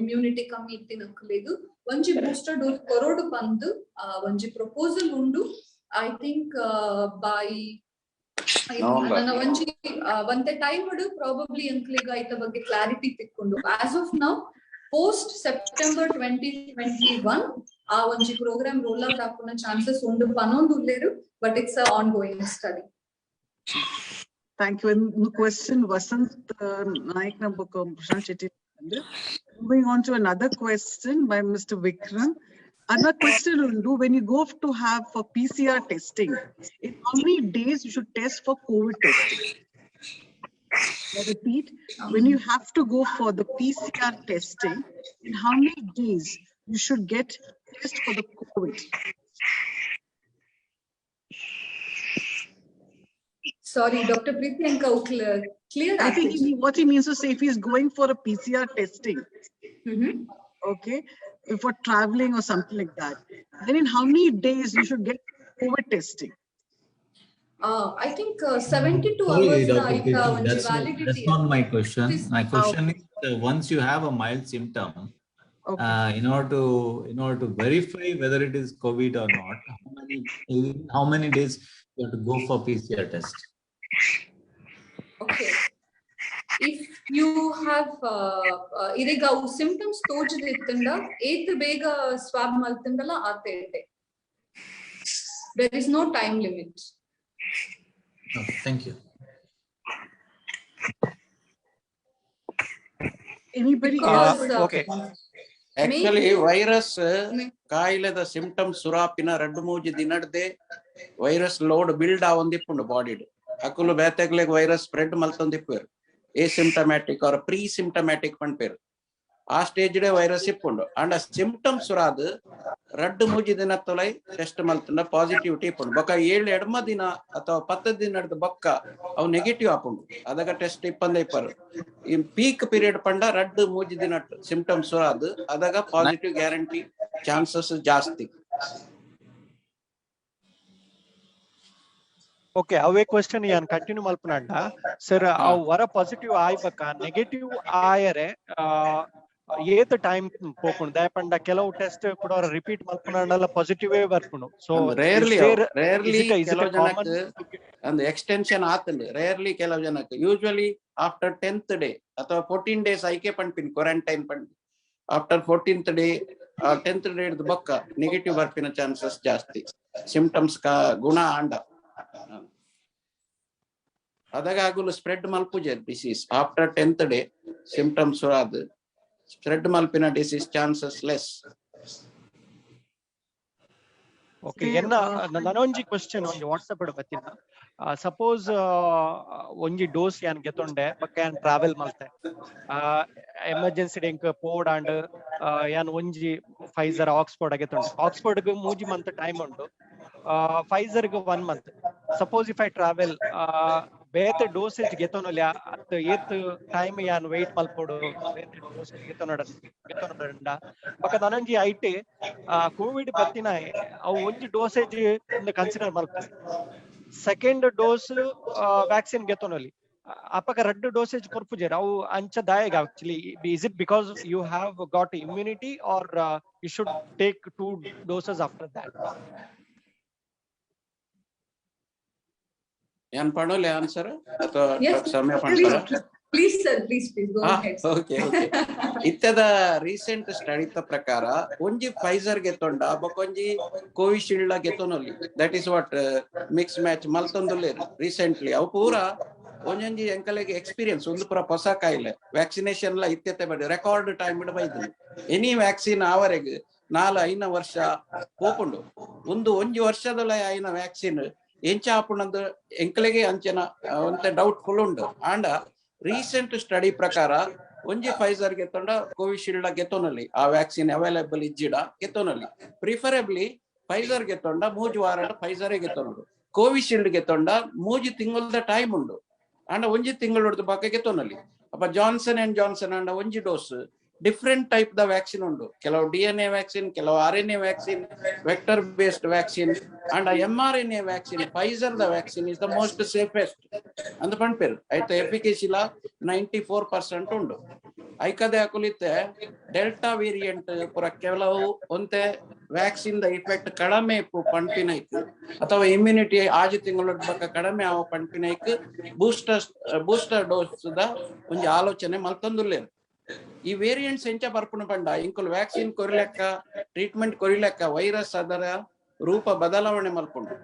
ಇಮ್ಯೂನಿಟಿ ಕಮ್ಮಿ ಇತ್ತಿನಕ್ಲಿಗ್ ಒಂಜಿ ಬೂಸ್ಟರ್ ಡೋಸ್ ಕೊರೋಡು ಬಂದು ಒಂಜಿ ಪ್ರಪೋಸಲ್ ಉಂಡು. ಐ ಥಿಂಕ್ ಬೈ ನನ್ನ ಒಂಜಿ ಒಂತೆ ಟೈಮ್ ಪ್ರಾಬಬ್ಲಿ ಅಂಕ್ಲಿಗ ಐತ ಬಗ್ಗೆ ಕ್ಲಾರಿಟಿ ತಿಕ್ಕೊಂಡು as of now post September 2021 ಆ ಒಂಜಿ ಪ್ರೋಗ್ರಾಮ್ ರೋಲ್ ಔಟ್ ಆಪುನ ಚಾನ್ಸಸ್ ಉಂಡು ಪನೊಂದು ಉಲ್ಲೆರು, but it's a ongoing study. Thank you. And the question Vasant Naik na book Prashant Shetty. Moving on to another question by Mr. Vikram. Another question will do, when you go to have for PCR testing, in how many days you should test for COVID testing? I repeat, when you have to go for the PCR testing, in how many days you should get test for the COVID? Sorry, Dr. Priyanka, clear. I think what he means to say, if he's going for a PCR testing, okay, for traveling or something like that, then in how many days you should get COVID testing? I think 72 Sorry, hours Dr. Kirti, validity. that's not my question. My question is, once you have a mild symptom, Okay. in order to verify whether it is COVID or not, how many days you have to go for PCR test? Okay. If you have iriga symptoms tojidittinda 8 bega swab maltindala atete. There is no time limit. Okay, thank you. Anybody Because, else? Okay. Actually virus ಕಾಯಿಲೆದ symptoms ಸುರಾಪಿನ 2-3 ದಿನಡ್ದೆ virus load build ಆವೊಂದಿಪ್ಪುಂಡು ಬಾಡಿಡ್ ಅಕುಲು ಬೇತೆಗ್ಲೆಗ್ virus spread ಮಲ್ತೊಂದಿಪ್ಪುವೆರು asymptomatic or presymptomatic ಪನ್ಪೇರು ಆ ಸ್ಟೇಜ್ಡೆ ವೈರಸ್ ಇಪ್ಪುಂಡು ಅಂಡ ಸಿಂಪ್ಟಮ್ಸ್ ಸುರಾದ್ 2-3 ದಿನತ್ತೊಲೈ ಟೆಸ್ಟ್ ಮಲ್ತುಂಡ ಪಾಸಿಟಿವಿಟಿ ಇಪ್ಪುಂಡು ಬೊಕ್ಕ 7 ದಿನ ಅಥವಾ 10 ದಿನದ ಬೊಕ್ಕ ಅವು ನೆಗೆಟಿವ್ ಆಪುಂಡು ಅದಗ ಟೆಸ್ಟ್ ಇಪ್ಪಂದೆ ಇಪ್ಪರು ಈ ಪೀಕ್ ಪೀರಿಯಡ್ ಪಂಡ 2-3 ದಿನ ಸಿಂಪ್ಟಮ್ಸ್ ಸುರಾದ್ ಅದಗ ಪಾಸಿಟಿವ್ ಗ್ಯಾರಂಟಿ ಚಾನ್ಸಸ್ ಜಾಸ್ತಿ. ಓಕೆ ಅವೇ ಕ್ವೆಶ್ಚನ್ ಯಾನ್ ಕಂಟಿನ್ಯೂ ಮಲ್ಪನಂಡ ಸರ್ ಅವು ವರ ಪಾಸಿಟಿವ್ ಆಯ್ಬಕ ನೆಗೆಟಿವ್ ಆಯರೆ ಏತ್ ಟೈಮ್ ಪೋಪುಂಡು ದಯಪಂಡ ಕೆಲವು ಟೆಸ್ಟ್ ಕೂಡ ರಿಪೀಟ್ ಮಲ್ಪನಂಡಲ್ಲ ಪಾಸಿಟಿವ್ ಬರ್ಪುಂಡು. ಸೊ ರೇರ್ಲಿ ಕೆಲವು ಜನಕ್ಕೆ ಒಂದು ಎಕ್ಸ್ಟೆನ್ಷನ್ ಆತಂಡು, ರೇರ್ಲಿ ಕೆಲವು ಜನಕ್ಕೆ ಯೂಶುವಲಿ ಆಫ್ಟರ್ 10th ಡೇ ಅಥವಾ 14 days ಐಕೆ ಪಂಪಿನ್ ಕ್ವಾರಂಟೈನ್ ಪಂಪಿ after 14th day 10th day ಬೊಕ್ಕ ನೆಗೆಟಿವ್ ಬರ್ಪಿನ ಚಾನ್ಸಸ್ ಜಾಸ್ತಿ ಸಿಂಪ್ಟಮ್ಸ್ ಗುಣ ಆಂಡ ಅದಗಾಗುಲು ಸ್ಪ್ರೆಡ್ ಮಲ್ಪುಜೆ disease after 10th day symptoms ಆದ್ ಸ್ಪ್ರೆಡ್ ಮಲ್ಪಿನ ಡಿಸೀಸ್ ಚಾನ್ಸಸ್ ಲೆಸ್. ಓಕೆ ಎನ್ನ ನನೊಂಜಿ ಕ್ವೆಶ್ಚನ್ ಒಂಜಿ ವಾಟ್ಸ್ಆಪ್ ಡ್ ಬತ್ತಿನ ಸಪೋಸ್ ಒಂಜಿ ಡೋಸ್ ಯಾನ್ ಗೆತೊಂಡೆ ಬಕ್ಕ ಯಾನ್ ಟ್ರಾವೆಲ್ ಮಲ್ತೆ ಎಮರ್ಜೆನ್ಸಿ ಡೆಂಕ್ ಪೋಡ್ ಅಂಡ್ ಯಾನ್ ಒಂಜಿ ಫೈಸರ್ ಆಕ್ಸ್ಫರ್ಡ್ ಗೆತೊಂಡೆ ಆಕ್ಸ್ಫರ್ಡ್ ಗ್ 3 ಮಂತ್ ಟೈಮ್ ಉಂಡು ಫೈಸರ್ ಗ್ 1 month. Suppose if I travel ಬೇತೆ ಡೋಸೇಜ್ ಗೆತೊನೊಲ್ಯ ಅತ್ ಏತ್ ಟೈಮ್ ಯಾನ್ ವೇಟ್ ಮಲ್ಪೊಡು ಬೇತೆ ಡೋಸೇಜ್ ಗೆತೊನೊಡ ಬಕ್ಕ ನನಂಜಿ ಐಟೆ ಕೋವಿಡ್ ಬತ್ತಿನ ಅವು ಒಂಜಿ ಡೋಸೇಜ್ ಕನ್ಸಿಡರ್ ಮಲ್ಪೆ ಸೆಕೆಂಡ್ ಡೋಸ್ ವ್ಯಾಕ್ಸಿನ್ ಗೆತೊನೊಲಿ ಅಪಕ 2 ಡೋಸೇಜ್ ಕೊರ್ಪುಜೆರ್ ಅವು ಅಂಚ ದಾಯಗ actually is it because you have got immunity or you should take 2 doses after that? ಏನ್ ಪಡೋಲೆ ಆನ್ಸರ್ ಅಥವಾ ಸಮಯ ಪಡ್ತಾರ? Please sir, please go ahead. Okay. ಇತ್ತದ ರೀಸೆಂಟ್ ಸ್ಟಡಿತ ಪ್ರಕಾರ ಒಂಜಿ ಫೈಸರ್ ಗೆತ್ತೊಂಡ ಬೊಕೊಂಜಿ ಕೋವಿಶೀಲ್ಡ್ ಗೆತ್ತೊನೊಲಿ. That is what mix match ಮಲ್ತೊಂದುಲ್ಲೇರು ರೀಸೆಂಟ್ಲಿ. ಅವು ಪೂರ ಒಂಜೊಂಜಿ ಎಂಕಲೆಗೆ ಎಕ್ಸ್ಪೀರಿಯನ್ಸ್ ಒಂದು ಪೂರ ಹೊಸ ಕಾಯಿಲೆ ವ್ಯಾಕ್ಸಿನೇಷನ್ ಇತ್ಯತೆ ಬಡಿ ರೆಕಾರ್ಡ್ ಟೈಮ್ ಬೈದು ಎನಿ ವ್ಯಾಕ್ಸಿನ್ ಆವರೆಗೆ 4-5 ವರ್ಷ ಪೋಪುಂಡು. ಒಂಜಿ ವರ್ಷದೊಳ ಆಯ್ನ ವ್ಯಾಕ್ಸಿನ್ ಎಂಚ ಆಪುಣಂದು ಎಂಕಲೆಗೆ ಅಂಚನ ಒಂತೆ ಡೌಟ್ಫುಲ್ ಉಂಡು. ಆಂಡ ರೀಸೆಂಟ್ ಸ್ಟಡಿ ಪ್ರಕಾರ ಒಂಜಿ ಫೈಸರ್ ಗೆತ್ತೊಂಡ ಕೋವಿಶೀಲ್ಡ್ ಗೆತ್ತೊನಲ್ಲಿ ಆ ವ್ಯಾಕ್ಸಿನ್ ಅವೈಲೇಬಲ್ ಇಜ್ಜಿಡ ಗೆತ್ತೊನಲ್ಲಿ. ಪ್ರಿಫರಬ್ಲಿ ಫೈಸರ್ ಗೆತ್ತೊಂಡ 3 ವಾರ ಫೈಸರ್ ಗೆತ್ತೊನಡು. ಕೋವಿಶೀಲ್ಡ್ ಗೆತ್ತೊಂಡ 3 ತಿಂಗಳದ ಟೈಮ್ ಉಂಡು. ಅಂಡ ಒಂಜಿ ತಿಂಗಳು ಹೊಡೆದ ಬಾಕ ಗೆತ್ತೊನಲ್ಲಿ. ಅಪ್ಪ ಜಾನ್ಸನ್ ಅಂಡ್ ಜಾನ್ಸನ್ ಅಂಡ ಒಂಜಿ dose different type the vaccine ಉಂಡು. ಕೆಲವು DNA ವ್ಯಾಕ್ಸಿನ್, ಕೆಲವು RNA vaccine, vector based vaccine and mRNA vaccine. Pfizer the vaccine is the most safest ಅಂದ್ ಪಂಡ್ಪೇರು. ಐತ ಎಫಿಕೇಶಿಲ 94% ಉಂಡು. ಐಕದೆ ಹಾಕುಲಿತ್ತೆ ಡೆಲ್ಟಾ ವೇರಿಯಂಟ್ ಪುರ ಕೆಲವು ಒಂತೆ ವ್ಯಾಕ್ಸಿನ್ ದ ಇಫೆಕ್ಟ್ ಕಡಿಮೆ ಇಪ್ಪು ಪಂಪಿನೈಕ್ ಅಥವಾ ಇಮ್ಯುನಿಟಿ 6 ತಿಂಗಳ ಬಕ್ಕ ಕಡಿಮೆ ಆವ ಪಂಪಿನೈಕ್ ಬೂಸ್ಟರ್ ಡೋಸ್ ದ ಒಂಜಿ ಆಲೋಚನೆ ಮಲ್ತೊಂದುಲ್ಲೇರು. ಈ ವೇರಿಯಂಟ್ಸ್ ಎಂಚ ಬರ್ಪುಣ ಪಂಡ ಇಂಕುಲು ವ್ಯಾಕ್ಸಿನ್ ಕೊರಿಲೆಕ್ಕ ಟ್ರೀಟ್ಮೆಂಟ್ ಕೊರಿಲೆಕ್ಕ ವೈರಸ್ ಅದರ ರೂಪ ಬದಲಾವಣೆ ಮಲ್ಪುಂಡು.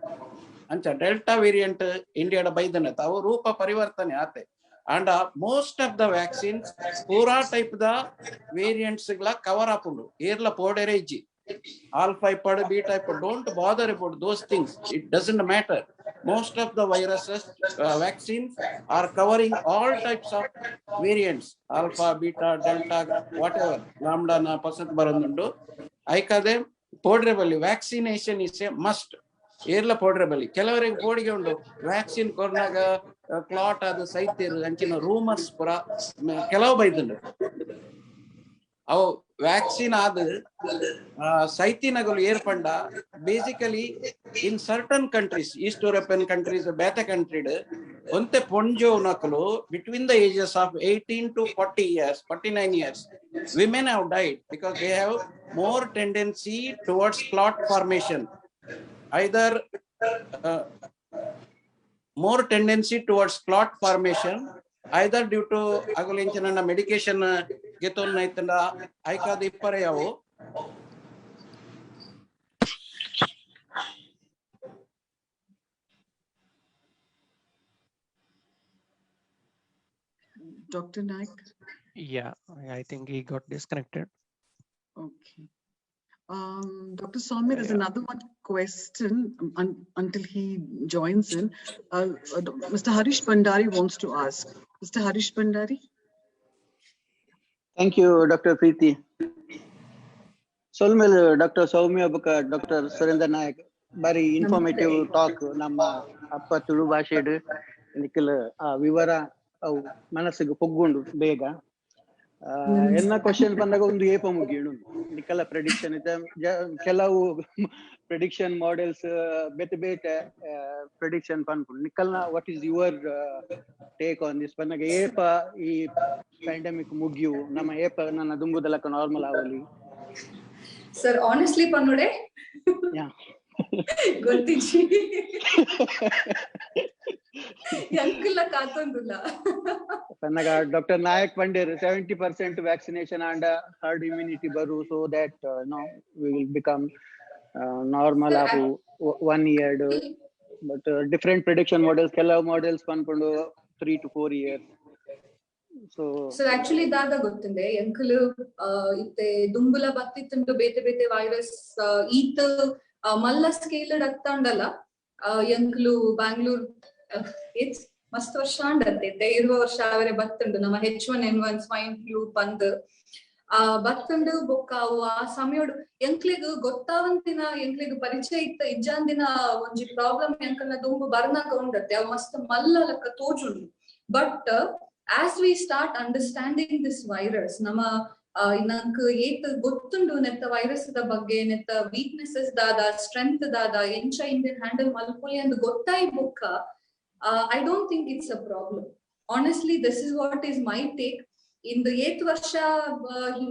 ಅಂಚ ಡೆಲ್ಟಾ ವೇರಿಯಂಟ್ ಇಂಡಿಯಾದ ಬೈದನೆ ಅವು ರೂಪ ಪರಿವರ್ತನೆ ಆತೆ. And most of the vaccines ಪೂರಾ ಟೈಪ್ ದ ವೇರಿಯಂಟ್ಸ್ ಕವರ್ ಆಪುಂಡು. ಏರ್ಲ ಪೋಡೆರೆ ಇಜ್ಜಿ alpha type, beta type, don't bother about those things. It doesn't matter. Most of the viruses vaccines are covering all types of variants, alpha, beta, delta, whatever, lambda na pasat barandundu. Aikade portable vaccination is a must. Erla portable ಕೆಲವರಿಗೆ ಬೋಡಿಗೆ ಉಂಡು vaccine ಕೊರ್ನಾಗ clot ಅದು ಸೈತಿರು ಅಂಚಿನ rumours ಪುರ ಕೆಲವು ಬೈದುಂಡು. ಅವು vaccine ಆದ ಸೈತಿನಗಳು ಏರ್ಪಂಡ basically in certain countries, East European countries, ಬೇತೆ ಕಂಟ್ರಿಡ್ ಒಂತೆ ಪೊಂಜೋ ನಕಲು between the ages of 18 to 40 years, 49 years, women have died because they have more tendency towards clot formation, either more tendency towards clot formation either due to agulinchana medication geton naitanda aika dippare yavu Dr. Naik? Yeah, I think he got disconnected. Okay. Dr. Soumya, there's another one question until he joins in. Mr. Harish Bhandari wants to ask. Mr. Harish Bhandari? Thank you, Dr. Preeti. Solmel, Dr. Soumya Buka, Dr. Surendra Naik, very informative talk. Namma appa Tulu Bhashed nikil vivara manasigu poggundu bega. ಎನ್ನ question ಬಂದಾಗ ಒಂದು ಏಪ ಮುಗಿಯು ನಿಕಲ prediction ಇದೆ ಕೆಲವು prediction models ಬೇತೆ ಬೇತೆ prediction ಪನ್ಪುಂಡು ನಿಕಲ್ನ what is your take on this ಬಂದಾಗ ಏಪ ಈ ಪ್ಯಾಂಡಮಿಕ್ ಮುಗಿಯು ನಮ್ಮ ಏಪ ನನ್ನ ದುಂಬುದಲಕ ನಾರ್ಮಲ್ ಆವಲಿ ಸರ್ ಆನೆಸ್ಟ್ಲಿ ಪನ್ನುಡೆ ಗೊತ್ತಿಜ್ಜಿ ಎಂಕುಲ ಕಾತೊಂದುಲ್ಲ ಪನ್ನಗ ಡಾಕ್ಟರ್ ನಾಯಕ್ ಪಂಡೇರ್ 70% vaccination and herd immunity baru so that we will become normal of 1 year, but different prediction models ಕೆಲವು models ಪನ್ಪುಂಡು 3 to 4 years. So actually ದಾದ ಗೊತ್ತಿದೆ ಎಂಕುಲು ಇತ್ತೆ ದುಂಬುಲ ಬತ್ತಿತ್ತುಂಡು ಬೇತೆ ಬೇತೆ ವೈರಸ್ ಈತ ಮಲ್ಲ ಸ್ಕೇಲ್ ಅತ್ತ ಉಂಡಲ್ಲ ಎಂಕುಲು ಬ್ಯಾಂಗ್ಳೂರ್ it's ಮಸ್ತ್ ವರ್ಷ ಅಂಡತ್ತೆ ಇರುವ ವರ್ಷ ಅವರೇ ಬತ್ತುಂಡು ನಮ್ಮ H1N1 ಸ್ವೈನ್ ಫ್ಲೂ ಬಂದ್ ಬತ್ತುಂಡು ಬೊಕ್ಕ ಅವು ಆ ಸಮಯೋಡು ಎಂಕ್ಲೆಗ್ ಗೊತ್ತಾವಂತಿನ ಎಂಕ್ಲೆಗ್ ಪರಿಚಯ ಇತ್ತ ಇಜ್ಜಾಂದಿನ ಒಂಜಿ ಪ್ರಾಬ್ಲಮ್ ಎಂಕಲ್ನ ದುಂಬು ಬರ್ನಾಗ ಉಂಡತ್ತೆ ಅವು ಮಸ್ತ್ ಮಲ್ಲ ಲಕ್ಕ ತೋಜುಂಡು. But as we start understanding this virus ನಮ್ಮ ನಂಕ್ ಏತ್ ಗೊತ್ತುಂಡು ನೆತ್ತ ವೈರಸ್ ದ ಬಗ್ಗೆ ನೆತ್ತ ವೀಕ್ನೆಸಸ್ ದಾದ ಸ್ಟ್ರೆಂತ್ ದಾದ ಎಂಚ ಇಂದಿನ ಹ್ಯಾಂಡಲ್ ಮಲ್ಪೊಲಿ ಅಂದ್ ಗೊತ್ತಾಯಿ ಬೊಕ್ಕ I don't think it's a problem. Honestly, this is what is my take. In the 8th varsha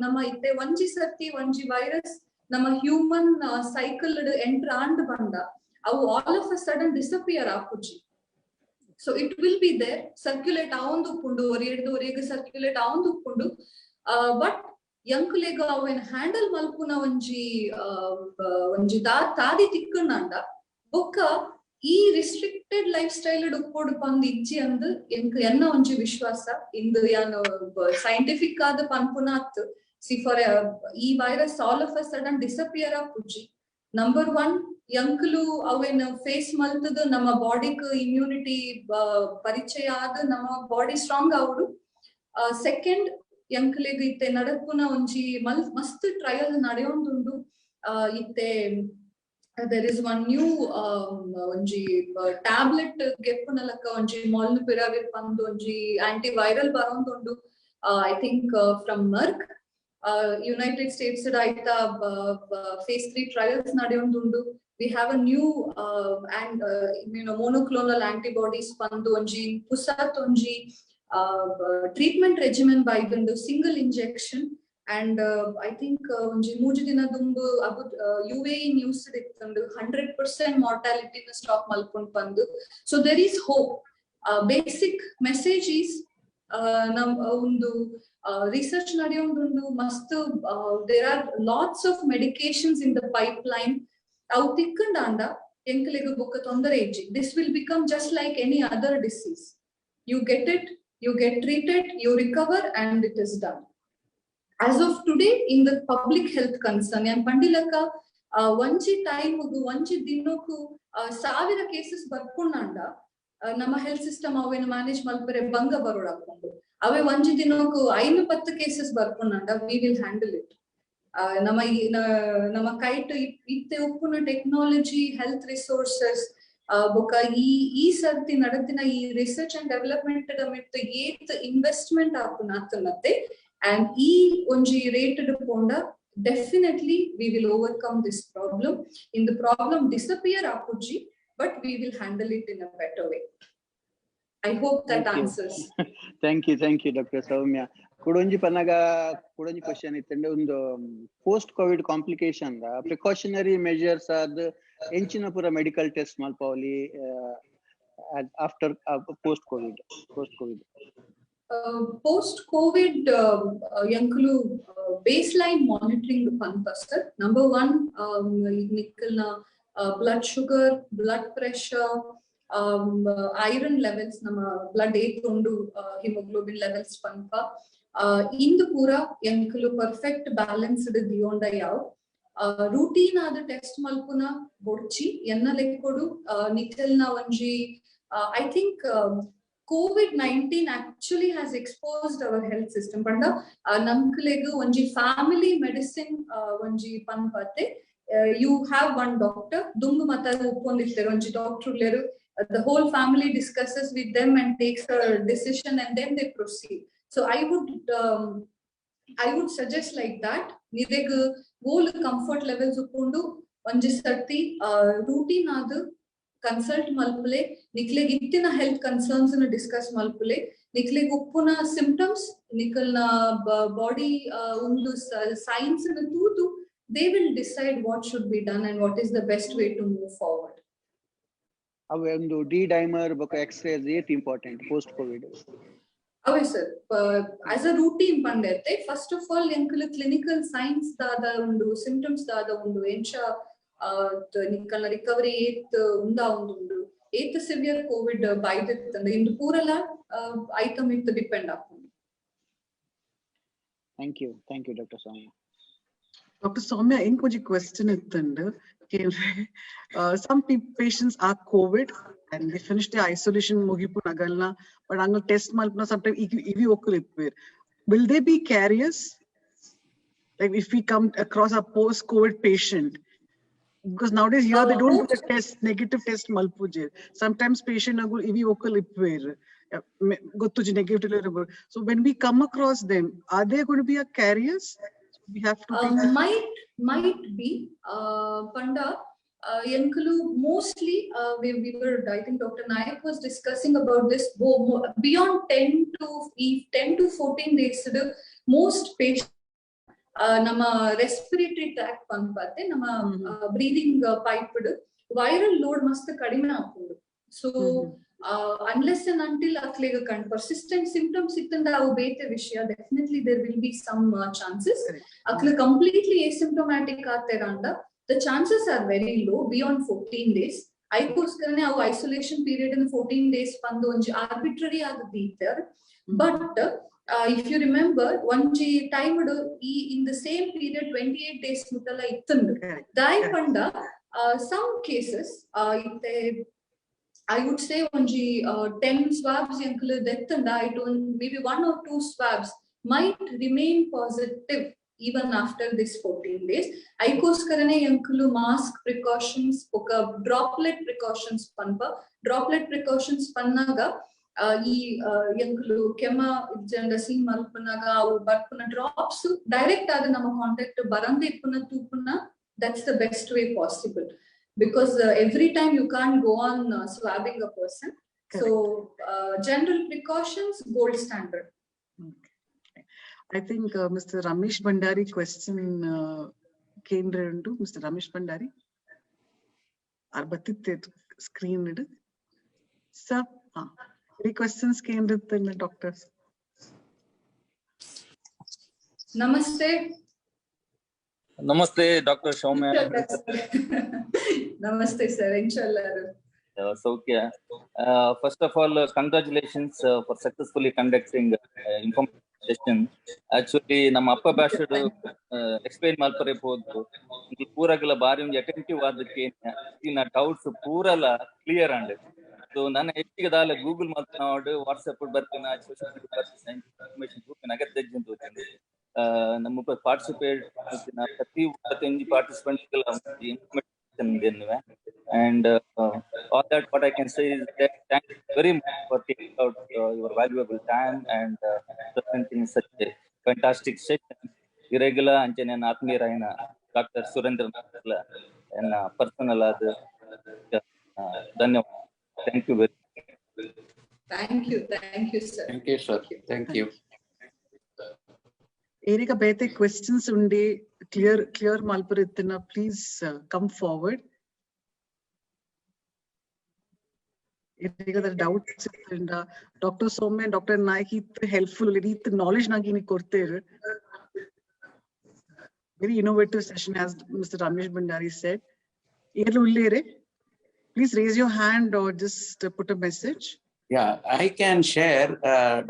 nama itte onji sarti onji virus nama human cycle enter and banda avu all of a sudden disappear apuji. So it will be there, circulate avandu pundu or 7 circulate avandu pundu, but yankuleg awen handle malpuna onji tadi tikkunanda bokka ಈ restricted life style ಉಪ್ಪೋಡು ಪಂದ್ ಇಜ್ಜಿ ಅಂದ್ ಎಂಕ್ ಎನ್ನ ಒಂಜಿ ವಿಶ್ವಾಸ ಇಂದು ಯಾನು scientific ಆದ ಪನ್ಪುನಾತ್ ಸಿ ಫಾರ್ ಈ virus all of a sudden disappear ಆಪುಜಿ. ನಂಬರ್ 1 ಯಂಕ್ಲು ಅವೇನ್ ಫೇಸ್ ಮಲ್ತದ ನಮ್ಮ ಬಾಡಿಗ್ ಇಮ್ಯುನಿಟಿ ಪರಿಚಯ ಆದ ನಮ್ಮ ಬಾಡಿ ಸ್ಟ್ರಾಂಗ್ ಆವಡು. ಸೆಕೆಂಡ್ ಯಂಕ್ಲೆಗ್ ಇತ್ತೆ ನಡಪುನ ಒಂಜಿ ಮಸ್ತ್ ಟ್ರಯಲ್ ನಡೆಯೊಂದುಂಡು. ಇತ್ತೆ there is one new onji tablet geppunalaka onji molnupiravir pandu onji antiviral barondundu, I think from Merck. United States aita phase 3 trials nadeyondundu. We have a new and monoclonal antibodies pandu onji pusat onji treatment regimen by the single injection. And I think onji mooji dina dumbu UAE news dittandu 100% mortality in stop malpun pandu. So there is hope. Basic message is nam undu research nadiyondundu mastu. There are lots of medications in the pipeline. Avu tikkandanda enkelege bokka tondare ijji. This will become just like any other disease. You get it, you get treated, you recover, and it is done. As of today, in the public health concern, yan pandilaka onji time onji dinoku 1000 cases barponnanda nama health system avena manage malpere banga barodakondu ave onji dinoku 510 cases barponnanda we will handle it. nama kite itte uppuna technology, health resources boka ee sarti nadatina ee research and development mitte eight investment apunathunate. And e onji rated ponda definitely we will overcome this problem. In the problem disappear apuji, but we will handle it in a better way. I hope that answers. Thank you, Dr. Soumya. Kudonji panaga kudonji question itende undo post COVID complication da precautionary measures ad enchina pura medical test malpavali after post COVID. Post COVID yankulu baseline monitoring panpasar. Number 1 nikkalna blood sugar, blood pressure, iron levels nama blood eightondu hemoglobin levels panpa indu pura yankulu perfect balanced diyonda yav routine ada test malpuna borchi enna lekkodu nikkalna onji I think COVID-19 actually has exposed our health system. Panda namklegu onji family medicine onji panpate you have one doctor dungu mata upponditteru onji doctor leru the whole family discusses with them and takes a decision and then they proceed. So I would suggest like that nidegu whole comfort levels uppondu onji sarti routine adu consult malpule nikleg ittina health concerns na discuss malpule nikleg uppuna symptoms nikalna body undu signs na tutu they will decide what should be done and what is the best way to move forward. Avendu D-dimer boka x-rays is important post COVID. Avey sir as a routine pandete first of all yankulu clinical signs dada undu symptoms dada undu encha nikkalna recovery ಏತ್ unda undu ಏತ್ severe COVID ಬಾಯ್ದಿತ್ತಂದ್ರೆ ಇಂದು ಪೂರಲ item it depend upon. Thank you Dr. Soumya. Dr. Soumya inkoji question ittund some patients are COVID and they finish their isolation mugipu nagalna but angal test malpna sometimes ivi okkul itver, will they be carriers like if we come across a post COVID patient? Because nowadays here they don't do the test, negative test malpuje. Sometimes patient agur ivi vocal ipver gottuji negative. So when we come across them, are they going to be a carriers? We have to might be panda yankulu mostly we were, I think Dr. Nayak was discussing about this beyond 10 to 14 days most patients ನಮ್ಮ respiratory tract ಪಂಪತ್ತೆ ನಮ್ಮ breathing pipe Viral load ಮಸ್ತ್ ಕಡಿಮೆ ಆಗ್ಬೋದು. So unless and until persistent symptoms definitely there will be some chances. Completely asymptomatic the chances are very low beyond 14 days. Our isolation period in 14 days arbitrary but if you remember one time in the same period 28 days some cases I would say only 10 swabs maybe 1 or 2 swabs might remain positive even after this 14 days. Mask precautions, droplet precautions droplet precautions pannaga kema scene malpanaga barpuna drops direct nama contact barande ipuna tupuna. That's the best way possible. Because every time you can't go on swabbing a person. Correct. So general precautions, gold standard. Okay. I think Mr. Ramesh Bhandari question came to Mr. Ramesh Bhandari. Arbatitte screen it. Sir, any questions came to the doctors? Namaste. Namaste, Dr. Soumya. Namaste, sir. Inshallah. So, first of all, congratulations for successfully conducting information session. Actually, ನಮ್ಮ ಅಪ್ಪ ಭಾಷೆಡು explain ಮಾಡ್ತಾರೆ ಹೋದ್ರು ಈ ಪೂರಗಳ ಬಾರಿ ಒಂದು attentive ಆದಕ್ಕೆ ಇನ್ನ doubts ಪೂರಲ್ಲ clear and so ನನ್ನ ಹೆಚ್ಚಿಗೆ ದಾಲ ಗೂಗಲ್ ಮಾತನಾಡು ವಾಟ್ಸ್ಆಪ್ ಬರ್ತೀನಿ ಸೋಷಿಯಲ್ ಮೀಡಿಯಾ ಬರ್ತೀನಿ ಇನ್ಫಾರ್ಮೇಶನ್ ಗ್ರೂಪ್ ಅಗತ್ಯ ತೋತೀನಿ ನಮ್ಮ ಪಾರ್ಟಿಸಿಪೇಟ್ ಪ್ರತಿ 35 participants information and all that what I can say is that thank you very much for taking out your valuable time and presenting such a fantastic session. Irregular and Atmiraina, Dr. Surendra and personal other. Thank you very much. Thank you, sir. Thank you, sir. Thank you. Erika Bete questions unde clear Malpurithana, please come forward. The doubts and Dr. Soumya and Dr. Naik helpful knowledge very innovative session as Mr. Ramesh Bhandari said. Please raise your hand or just put a message. Yeah, I can share,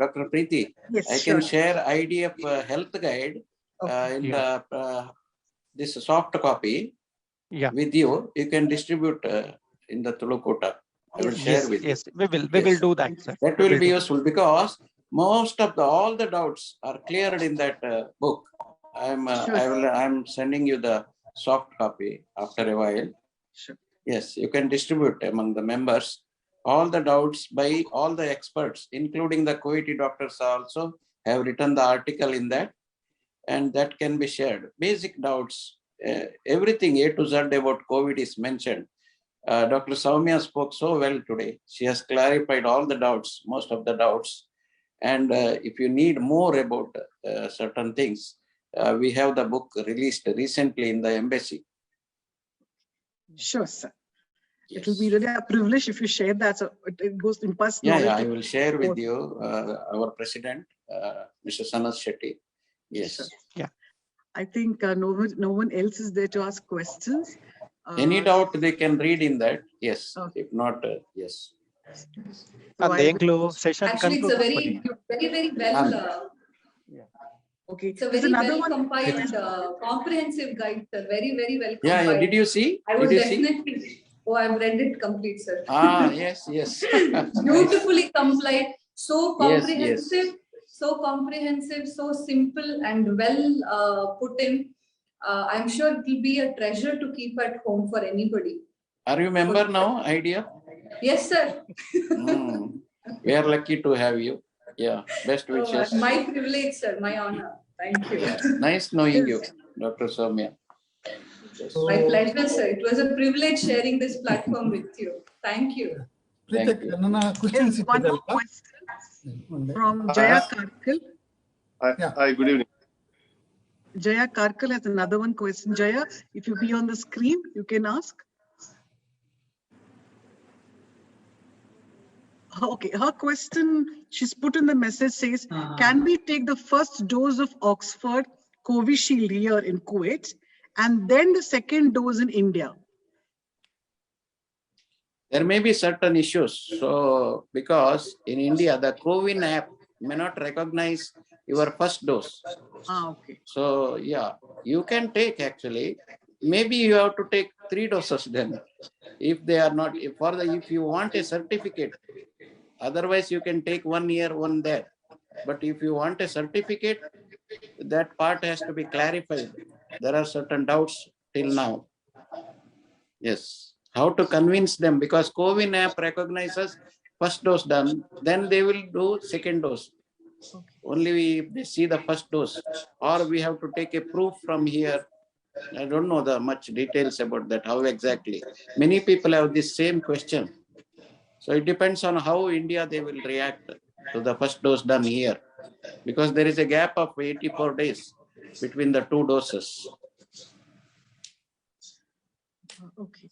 Dr. Preeti. Yes, I can share IDF health guide in this soft copy with you. You can distribute in the Tulukota. I will share with you. Yes, we will do that, sir. That will be useful because most of all the doubts are cleared in that book. I'm sending you the soft copy after a while. Sure. Yes, you can distribute among the members all the doubts by all the experts, including the COVID doctors also have written the article in that, and that can be shared. Basic doubts, everything A to Z about COVID is mentioned. Dr. Soumya spoke so well today. She has clarified all the doubts, most of the doubts. And if you need more about certain things, we have the book released recently in the embassy. Sure, sir. Yes. It will be really a privilege if you share that. So it goes in personal. Yeah, I will share with you our president, Mr. Sanas Shetty. Yes. Sure. Yeah. I think no one else is there to ask questions. Any doubt they can read in that? Yes. Okay. If not, yes. Session actually, it's a very well. Okay. It's a very well compiled, comprehensive guide, sir. Very well compiled. Yeah. Did you see? I was definitely. Oh, I've read it complete, sir. Yes. Beautifully compiled, so comprehensive, yes. so simple and well put in. I'm sure it will be a treasure to keep at home for anybody. Are you member now, IDEA? Yes, sir. We are lucky to have you. Yeah, best wishes. My privilege, sir. My honor. Thank you. Nice knowing you, Dr. Soumya. Yes. My pleasure, sir. It was a privilege sharing this platform with you. Thank you. Thank you. One more question from Jaya Karkal. Hi, good evening. Jaya Karkal has another one question. Jaya, if you be on the screen, you can ask. Okay, her question, she's put in the message says, can we take the first dose of Oxford Covishield here in Kuwait and then the second dose in India? There may be certain issues. So, because in India, the CoWIN app may not recognize your first dose. Okay. So, yeah, you can take actually. Maybe you have to take 3 doses then. If they are not, if you want a certificate, otherwise you can take 1 year, 1 there. But if you want a certificate, that part has to be clarified. There are certain doubts till now. Yes. How to convince them, because CoWIN app recognizes first dose done, then they will do second dose. Only if they see the first dose, or we have to take a proof from here. I don't know the much details about that, how exactly. Many people have this same question. So it depends on how India they will react to the first dose done here, because there is a gap of 84 days between the 2 doses. Okay.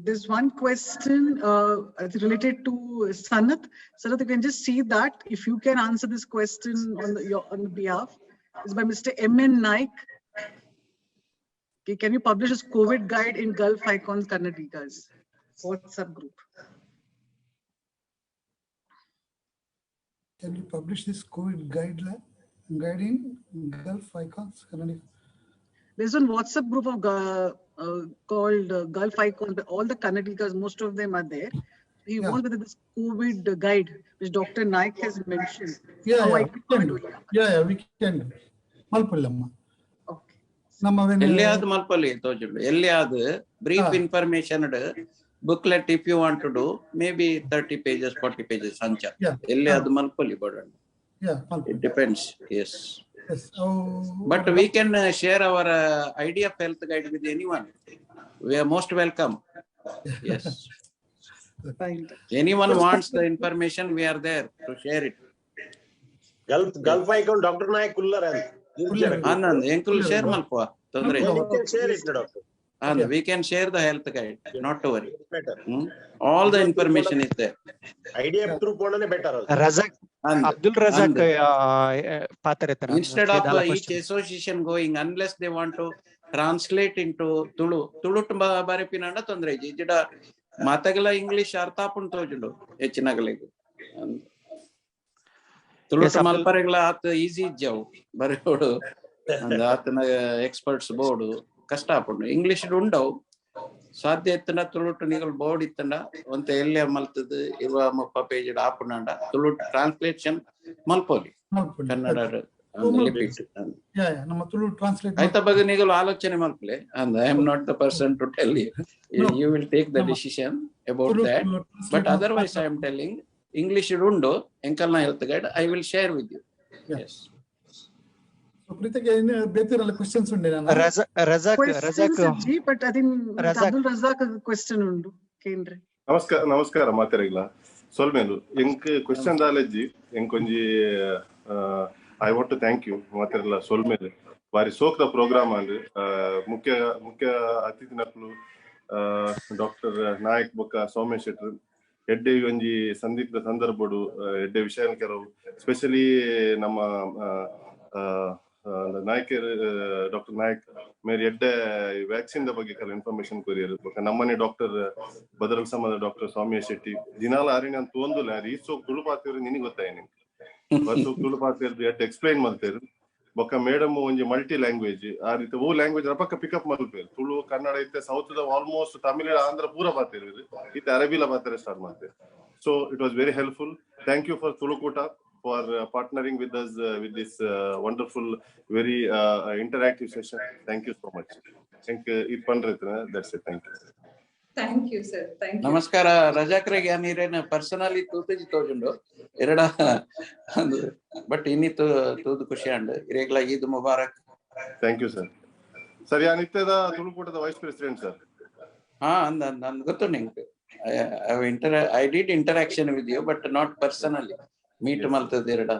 There's one question related to Sanat. Sanat, you can just see that if you can answer this question on the behalf. It's by Mr. M.N. Naik. Okay, can you publish this COVID guide in Gulf Icons Kannadigas WhatsApp group? Can you publish this COVID guide in Gulf Icons Kannadiga? There's one WhatsApp group of called Gulf Icons, but all the Kannadigas, most of them are there. He wants whether this COVID guide, which Dr. Naik has mentioned. Yeah, we can do. Yeah, we can do. Malpullamma. Okay. Elliyadu Malpalli tojudu. Elliyadu brief information booklet if you want to do, maybe 30 pages, 40 pages sancha. Elliyadu Malpalli bodandu. Yeah, it depends. Yes. Yes. But we can share our idea of health guide with anyone. We are most welcome. Yes. Anyone wants the information, we are there to share it. Gulf Icon Dr. Naik Kullar Anand, Enkul share malpua. Tondre. We can share it, doctor. And we can share the health guide, not to worry. All the information is there. Idea through ponane better also. Razak, Abdul Razak instead of each association going, unless they want to translate into Tulu barepinanda tondre jida matagala English arthapun tojudu echinagaligu. Tulu malparegla at easy jaw bareodu and atna experts board ಕಷ್ಟಪಡು English ಉಂಡವು ಸಾಧ್ಯ ಇತ್ತಂಡ ತುಳುಟು ನೀವು board ಇತ್ತಂಡ ಒಂತ ಎಲ್ಲೆ ಮಲ್ತದು 20-30 page ಆಪುಂಡ ತುಳುಟು translation ಮಲ್ಪೋಲಿ Kannada ನಮ್ಮ ತುಳು ಟ್ರಾನ್ಸ್ಲೇಟ್ ಆಯ್ತ ಬಗ್ಗೆ ನೀವು ಆಲೋಚನೆ ಮಲ್ಪಲೆ and I am not the person to tell you. You will take the decision about that, but otherwise I am telling English undu enkalna health guide I will share with you. Yes. So Pritika, ಬೇತಿರಲ್ಲ questions ಉಂಡೆ ನಾನು Razak but I think Abdul Razak question undu ಕೇಂದ್ರೆ ನಮಸ್ಕಾರ ಮಾತಾರಿಗ್ಲ ಸೊಲ್ಮೇಲು ಎಂಕ್ question ದಾಲೆಜ್ಜಿ ಎಂಕೊಂಜಿ I want to thank you ಮಾತಾರಿಲ್ಲ ಸೊಲ್ಮೇಲು ಬಾರಿ ಸೋಕ್ದ ಪ್ರೋಗ್ರಾಮ್ ಅಂದ್ ಮುಖ್ಯ ಅತಿಥಿನಕ್ಲು ಡಾಕ್ಟರ್ ನಾಯಕ್ ಬೊಕ್ಕ ಸೌಮ್ಯ ಶೆಟ್ರು ಎಡ್ಡೆ ಒಂಜಿ ಸಂದಿಗ್ಧ ಸಂದರ್ಭಡು ಎಡ್ಡೆ ವಿಷಯ ಕೆಲವು ಸ್ಪೆಷಲಿ ನಮ್ಮ ನಾಯಕರ್ ಡಾಕ್ಟರ್ ನಾಯಕ್ ಮೇರೆ ಎಡ್ಡೆ ವ್ಯಾಕ್ಸಿನ್ ಬಗ್ಗೆ ಕೆಲ ಇನ್ಫಾರ್ಮೇಶನ್ ಕೊರಿಯರು ನಮ್ಮನೆ ಡಾಕ್ಟರ್ ಬದರಲ್ ಸಮಾದ ಡಾಕ್ಟರ್ ಸೌಮ್ಯ ಶೆಟ್ಟಿ ದಿನಾಲ ಅರಿನ ಅಂತ ಒಂದುಲ್ಲ ರೀಸೋಕ್ ತುಳು ಪಾತಿರು ನಿನಗೆ ಗೊತ್ತಾಯ ನಿಮ್ಗೆ ಬರ್ಸೋಕ್ ತುಳು ಪಾತಿರ್ದು ಎಡ್ ಎಕ್ಸ್ಪ್ಲೈನ್ ಮಾಡ್ತೇರು ಬೊಕ್ಕ ಮೇಡಮ್ ಒಂಜಿ ಮಲ್ಟಿ ಲ್ಯಾಂಗ್ವೇಜ್ ಆ ರೀತಿ ಓ ಲ್ಯಾಂಗ್ವೇಜ್ ರಪಕ್ಕ ಪಿಕಪ್ ಮಾಡ್ತೇರು ತುಳು ಕನ್ನಡ ಇತ್ತೆ ಸೌತ್ ಆಲ್ಮೋಸ್ಟ್ ತಮಿಳ್ ಆಂಧ್ರ ಪೂರ ಪಾತಿರು ಇತ್ತೆ ಅರಬಿಲ ಪಾತಿರ ಸ್ಟಾರ್ಟ್ ಮಾಡ್ತೇವೆ so it was very helpful thank you for Tulukoota for partnering with us with this wonderful, very interactive session. Thank you so much. Thank you. That's it. Thank you. Thank you, sir. Thank you. Namaskara. Rajakre Ganirena personally Tuji Tojundo. Erada. But inito to the Kushand. Irregla Eid Mubarak. Thank you, sir. Sir, Yanita Tulukuta, the Vice President, sir. And Gutuning. I did interaction with you, but not personally. Meet Malta Derada.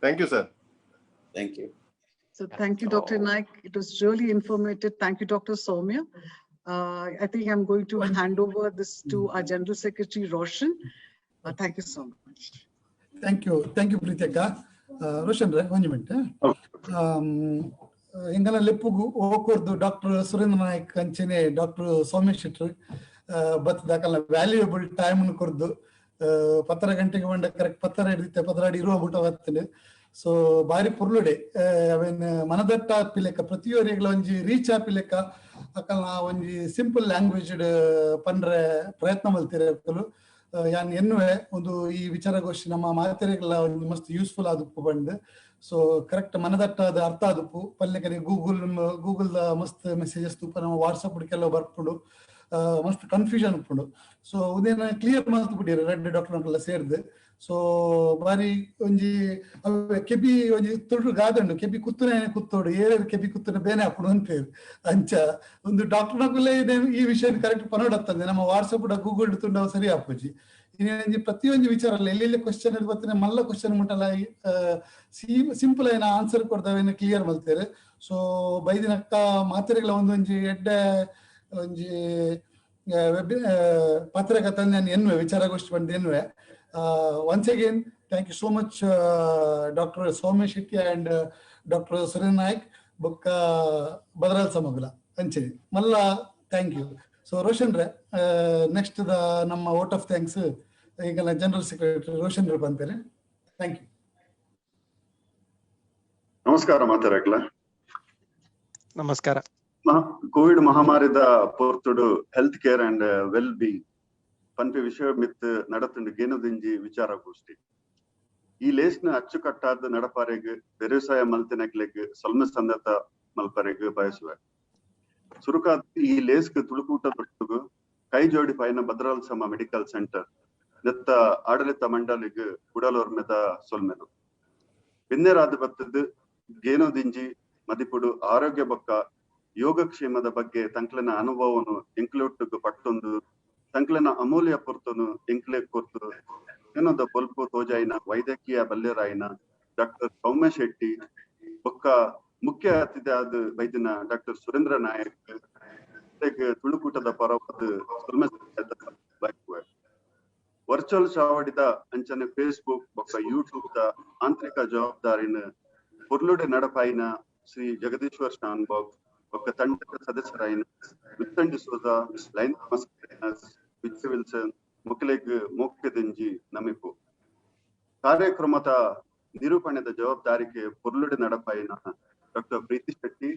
Thank you, sir. Thank you. So thank you, Dr. Naik. It was really informative. Thank you, Dr. Soumya. I think I'm going to hand over this to our General Secretary, Roshan. Thank you so much. Thank you, Pritika. Roshan, 1 minute. Engala leppugu okordu Dr. Surendra Naik anchene Dr. Soumya Shetty but dakala valuable time nu kordu 10 ಗಂಟೆಗೆ ಬಂದ correct 10 ಹಿಡಿತೆ 10 ಇರುವ ಬಿಟ್ಟು ಅವತ್ತನೆ so ಬಾರಿ ಪುರ್ಲುಡೆ ಅವೇನ್ ಮನದಟ್ಟ ಪಿಲೆಕ ಪ್ರತಿಯೊರಿಗಳ ಒಂಜಿ reach ಆಪಿಲೆಕ ಅಕಲ್ನ ಒಂಜಿ simple language ಪಂಡ್ರೆ ಪ್ರಯತ್ನ ಮಲ್ತಿರಕಲು ಯಾನ್ ಎನ್ನುವೆ ಒಂದು ಈ ವಿಚಾರಗೋಷ್ಠಿ ನಮ್ಮ ಮಾತೆರೆಗಳ ಒಂದು ಮಸ್ತ್ ಯೂಸ್ಫುಲ್ ಆದುಪ್ಪು ಬಂದು ಸೊ ಕರೆಕ್ಟ್ ಮನದಟ್ಟದ ಅರ್ಥ ಆದುಪ್ಪು ಪಲ್ಲೆಕನೆ ಗೂಗಲ್ ಮಸ್ತ್ ಮೆಸೇಜಸ್ ತುಪ್ಪ ನಮ್ಮ ವಾಟ್ಸಪ್ ಕೆಲವು ಬರ್ಪುಡು ಮಸ್ತ್ ಕನ್ಫ್ಯೂಷನ್ ಉಪ್ಪುಂಡು ಸೊ ಉದೇನ ಕ್ಲಿಯರ್ ಮಸ್ತ್ ಬಿಟ್ಟಿರು ರೆಡ್ ಡಾಕ್ಟರ್ ಅಂತೆಲ್ಲ ಸೇರ್ದು ಸೊ ಬಾರಿ ಒಂಜಿ ಕೆಬಿ ಒಂಜಿ ತುಳು ಗಾದಂಡು ಕೆಬಿ ಕುತ್ತುನೆ ಕುತ್ತೋಡು ಏರು ಕೆಬಿ ಕುತ್ತುನೆ ಬೇನೆ ಹಾಕೊಂಡು ಅಂತೇರು ಅಂಚ ಒಂದು ಡಾಕ್ಟರ್ ನಕುಲೆ ಈ ವಿಷಯ ಕರೆಕ್ಟ್ ಪನೋಡತ್ತಂದೆ ನಮ್ಮ ವಾಟ್ಸಪ್ ಗೂಗಲ್ ತುಂಡ ಸರಿ ಹಾಪುಜಿ ಇನ್ನೊಂದು ಪ್ರತಿಯೊಂದು ವಿಚಾರ ಎಲ್ಲೆಲ್ಲಿ ಕ್ವಶನ್ ಬರ್ತಾನೆ ಮಲ್ಲ ಕ್ವಶನ್ ಮುಟ್ಟಲ್ಲ ಸಿಂಪಲ್ ಆಯ್ನ ಆನ್ಸರ್ ಕೊಡ್ತಾವೆ ಕ್ಲಿಯರ್ ಮಲ್ತೇವೆ ಸೊ ಬೈದಿನಕ್ಕ ಮಾತ್ರೆಗಳ ಒಂದೊಂಜಿ ಎಡ್ಡೆ ಒಂಜಿ ಪತ್ರಕಥೆ ಎನ್ನುವೆ ವಿಚಾರಗೋಷ್ಠಿ ಬಂದು ಎನ್ನುವೆ once again thank you so much Dr. Soumya Shetty and Dr. Surendra Naik bokka Badaral Samagula ancheni malla thank you so Roshan re next the namma vote of thanks igala General Secretary Roshan re bantere thank you ನಮಸ್ಕಾರ ಮಾತಾಡಕ್ಲ ನಮಸ್ಕಾರ COVID ಮಹಾಮಾರಿದ ಪೊರ್ತುಡು health care and well being ಪನ್ಪೆ ವಿಷಯ ಮಿತ್ ನಡತುಂಡು ಗೇನುದಿಂಜಿ ವಿಚಾರಗೋಷ್ಠಿ ಈ ಲೇಸ್ನ ಅಚ್ಚುಕಟ್ಟಾದ ನಡಪಾರೆಗ್ ವ್ಯವಸಾಯ ಮಲ್ತಿನಕ್ಲೆಗ್ ಸೊಲ್ಮೆ ಸಂದತ ಮಲ್ಪರೆಗ್ ಬಯಸುವೆ ಸುರುಕಾದ ಈ ಲೇಸ್ಗ್ ತುಳುಕೂಟ ದೊಟ್ಟುಗು ಕೈ ಜೋಡಿ ಪೈನ ಭದ್ರಾಲ್ ಸಮ ಮೆಡಿಕಲ್ ಸೆಂಟರ್ ನೆತ್ತ ಆಡಳಿತ ಮಂಡಳಿಗ್ ಕುಡಲೋರ್ಮೆದ ಸೊಲ್ಮೆನು ಬಿನ್ನೆರಾದ ಬತ್ತದ ಗೇನುದಿಂಜಿ ಮದಿಪುಡು ಆರೋಗ್ಯ ಬೊಕ್ಕ ಯೋಗಕ್ಷೇಮದ ಬಗ್ಗೆ ತಂಕ್ಲೆನ ಅನುಭವನು ಇಂಕ್ಲೂಡ್ ಪಟ್ಟೊಂದು ಸಂಕಲನ ಅಮೂಲ್ಯ ಪುರ್ತನು ಎಂಕ್ಲೆ ಕೊರ್ತು ಏನೊಂದ ಬೊಲ್ಪು ತೋಜಾಯಿನ ವೈದ್ಯಕೀಯ ಬಲ್ಯರಾಯಿನ ಡಾಕ್ಟರ್ ಸೌಮ್ಯ ಶೆಟ್ಟಿ ಬೊಕ್ಕ ಮುಖ್ಯ ಅತಿಥಿ ಆದ ವೈದ್ಯನ ಡಾಕ್ಟರ್ ಸುರೇಂದ್ರ ನಾಯಕ್ ತುಳುಕೂಟದ ಪರವಾದ ವರ್ಚುವಲ್ ಚಾವಡಿದ ಅಂಚನೆ ಫೇಸ್ಬುಕ್ ಬೊಕ್ಕ ಯೂಟ್ಯೂಬ್ ದ ಆಂತರಿಕ ಜವಾಬ್ದಾರಿನ ಪುರ್ಲುಡೆ ನಡಪಾಯಿನ ಶ್ರೀ ಜಗದೀಶ್ವರ್ ಶಾನ್ಭಾಗ್ ಬೊಕ್ಕ ತಂಡದ ಸದಸ್ಯರಾಯಿನ ವಿಲ್ಸನ್ ಡಿಸೋಜ ಲೈನ್ ವಿಚ್ಚ ವಿಲ್ಸನ್ ಮುಕ್ಲೆಗ್ ಮೋಕ್ಯದಿಂಜಿ ನಮಿಪು ಕಾರ್ಯಕ್ರಮದ ನಿರೂಪಣೆದ ಜವಾಬ್ದಾರಿಗೆ ಪುರ್ಲುಡೆ ನಡಪಾಯಿನ ಡಾಕ್ಟರ್ ಪ್ರೀತಿ ಶೆಟ್ಟಿ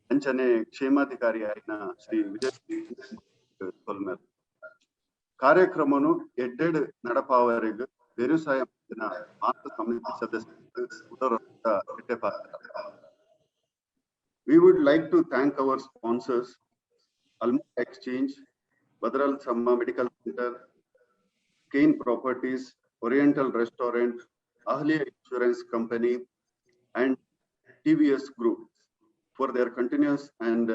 ಅಂಚನೆ ಕ್ಷೇಮಾಧಿಕಾರಿ ಆಯ್ನ ಶ್ರೀ ವಿಜಯ್ ಸೊಲ್ಮೆರ್ ಕಾರ್ಯಕ್ರಮನು ಎಡ್ಡೆಡ್ ನಡಪಾವರೆಗ್ ವ್ಯವಸಾಯ ಮಾತ್ರ ಸಮಿತಿ ಸದಸ್ಯರು We would like to thank our sponsors, Alma Exchange, Badaral Samma Medical Center, Kane Properties, Oriental Restaurant, Ahliya Insurance Company, and TVS Group for their continuous and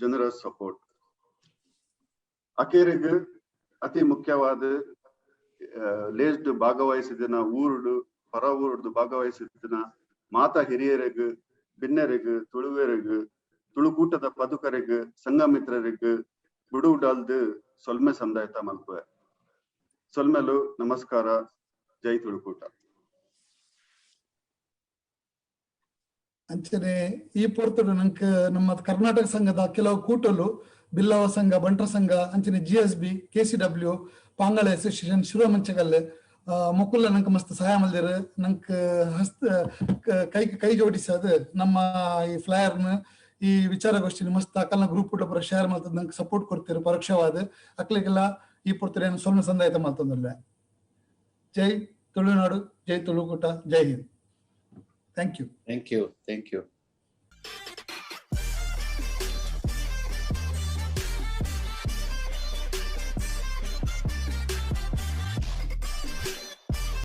generous support. ಅಕೇರೆಗೆ ಅತಿ ಮುಖ್ಯವಾದ ಲೇಸ್ಡ್ ಭಾಗವಹಿಸಿದಿನ ಊರುಡು ಹೊರ ಊರುಡು ಭಾಗವಹಿಸಿದಿನ ಮಾತಾ ಹಿರಿಯರಿಗೂ ಬಿನ್ನರಿಗೂ ತುಳುವೆರಿಗೂ ತುಳುಕೂಟದ ಪದುಕರಿಗೂ ಸಂಘಮಿತ್ರರಿಗೂ ಬಿಡುವುಡಲ್ದು ಸೊಲ್ಮೆ ಸಂದಾಯತ ಮಲ್ಪುವೆ ಸೊಲ್ಮೆಲು ನಮಸ್ಕಾರ ಜೈ ತುಳುಕೂಟ ಅಂಚನೆ ಈ ಪೊರ್ತುಡು ನಂಕ ನಮ್ಮ ಕರ್ನಾಟಕ ಸಂಘದ ಕೆಲವು ಕೂಟಲು ಬಿಲ್ಲವ ಸಂಘ ಬಂಟ್ರ ಸಂಘ ಅಂಚನೆ GSB KCW ಪಾಂಗಳ ಅಸೋಸಿಯೇಷನ್ ಶಿರೋಮಂಚಗಲ್ಲೆ ಮೊಕ್ಕುಲ್ಲ ನಂಗೆ ಮಸ್ತ್ ಸಹಾಯ ಮಲ್ದಿರು ನಂಗೆ ಕೈ ಜೋಡಿಸದ ನಮ್ಮ ಈ ಫ್ಲೈಯರ್ನ ಈ ವಿಚಾರಗೋಷ್ಠಿ ಮಸ್ತ್ ಅಕಲ್ನ ಗ್ರೂಪ್ ಪುರ ಶೇರ್ ಮಾಡ್ತದ ನಂಗೆ ಸಪೋರ್ಟ್ ಕೊಡ್ತಿರು ಪರೋಕ್ಷವಾದ ಅಕ್ಲಿಗೆಲ್ಲ ಈ ಪುರ್ತರೇನು ಸೊಲ್ಮೆ ಸಂದಾಯತ ಮಾಡ್ತಂದಿಲ್ಲ ಜೈ ತುಳುನಾಡು ಜೈ ತುಳುಕೂಟ ಜೈ ಹಿಂದ್ ಥ್ಯಾಂಕ್ ಯು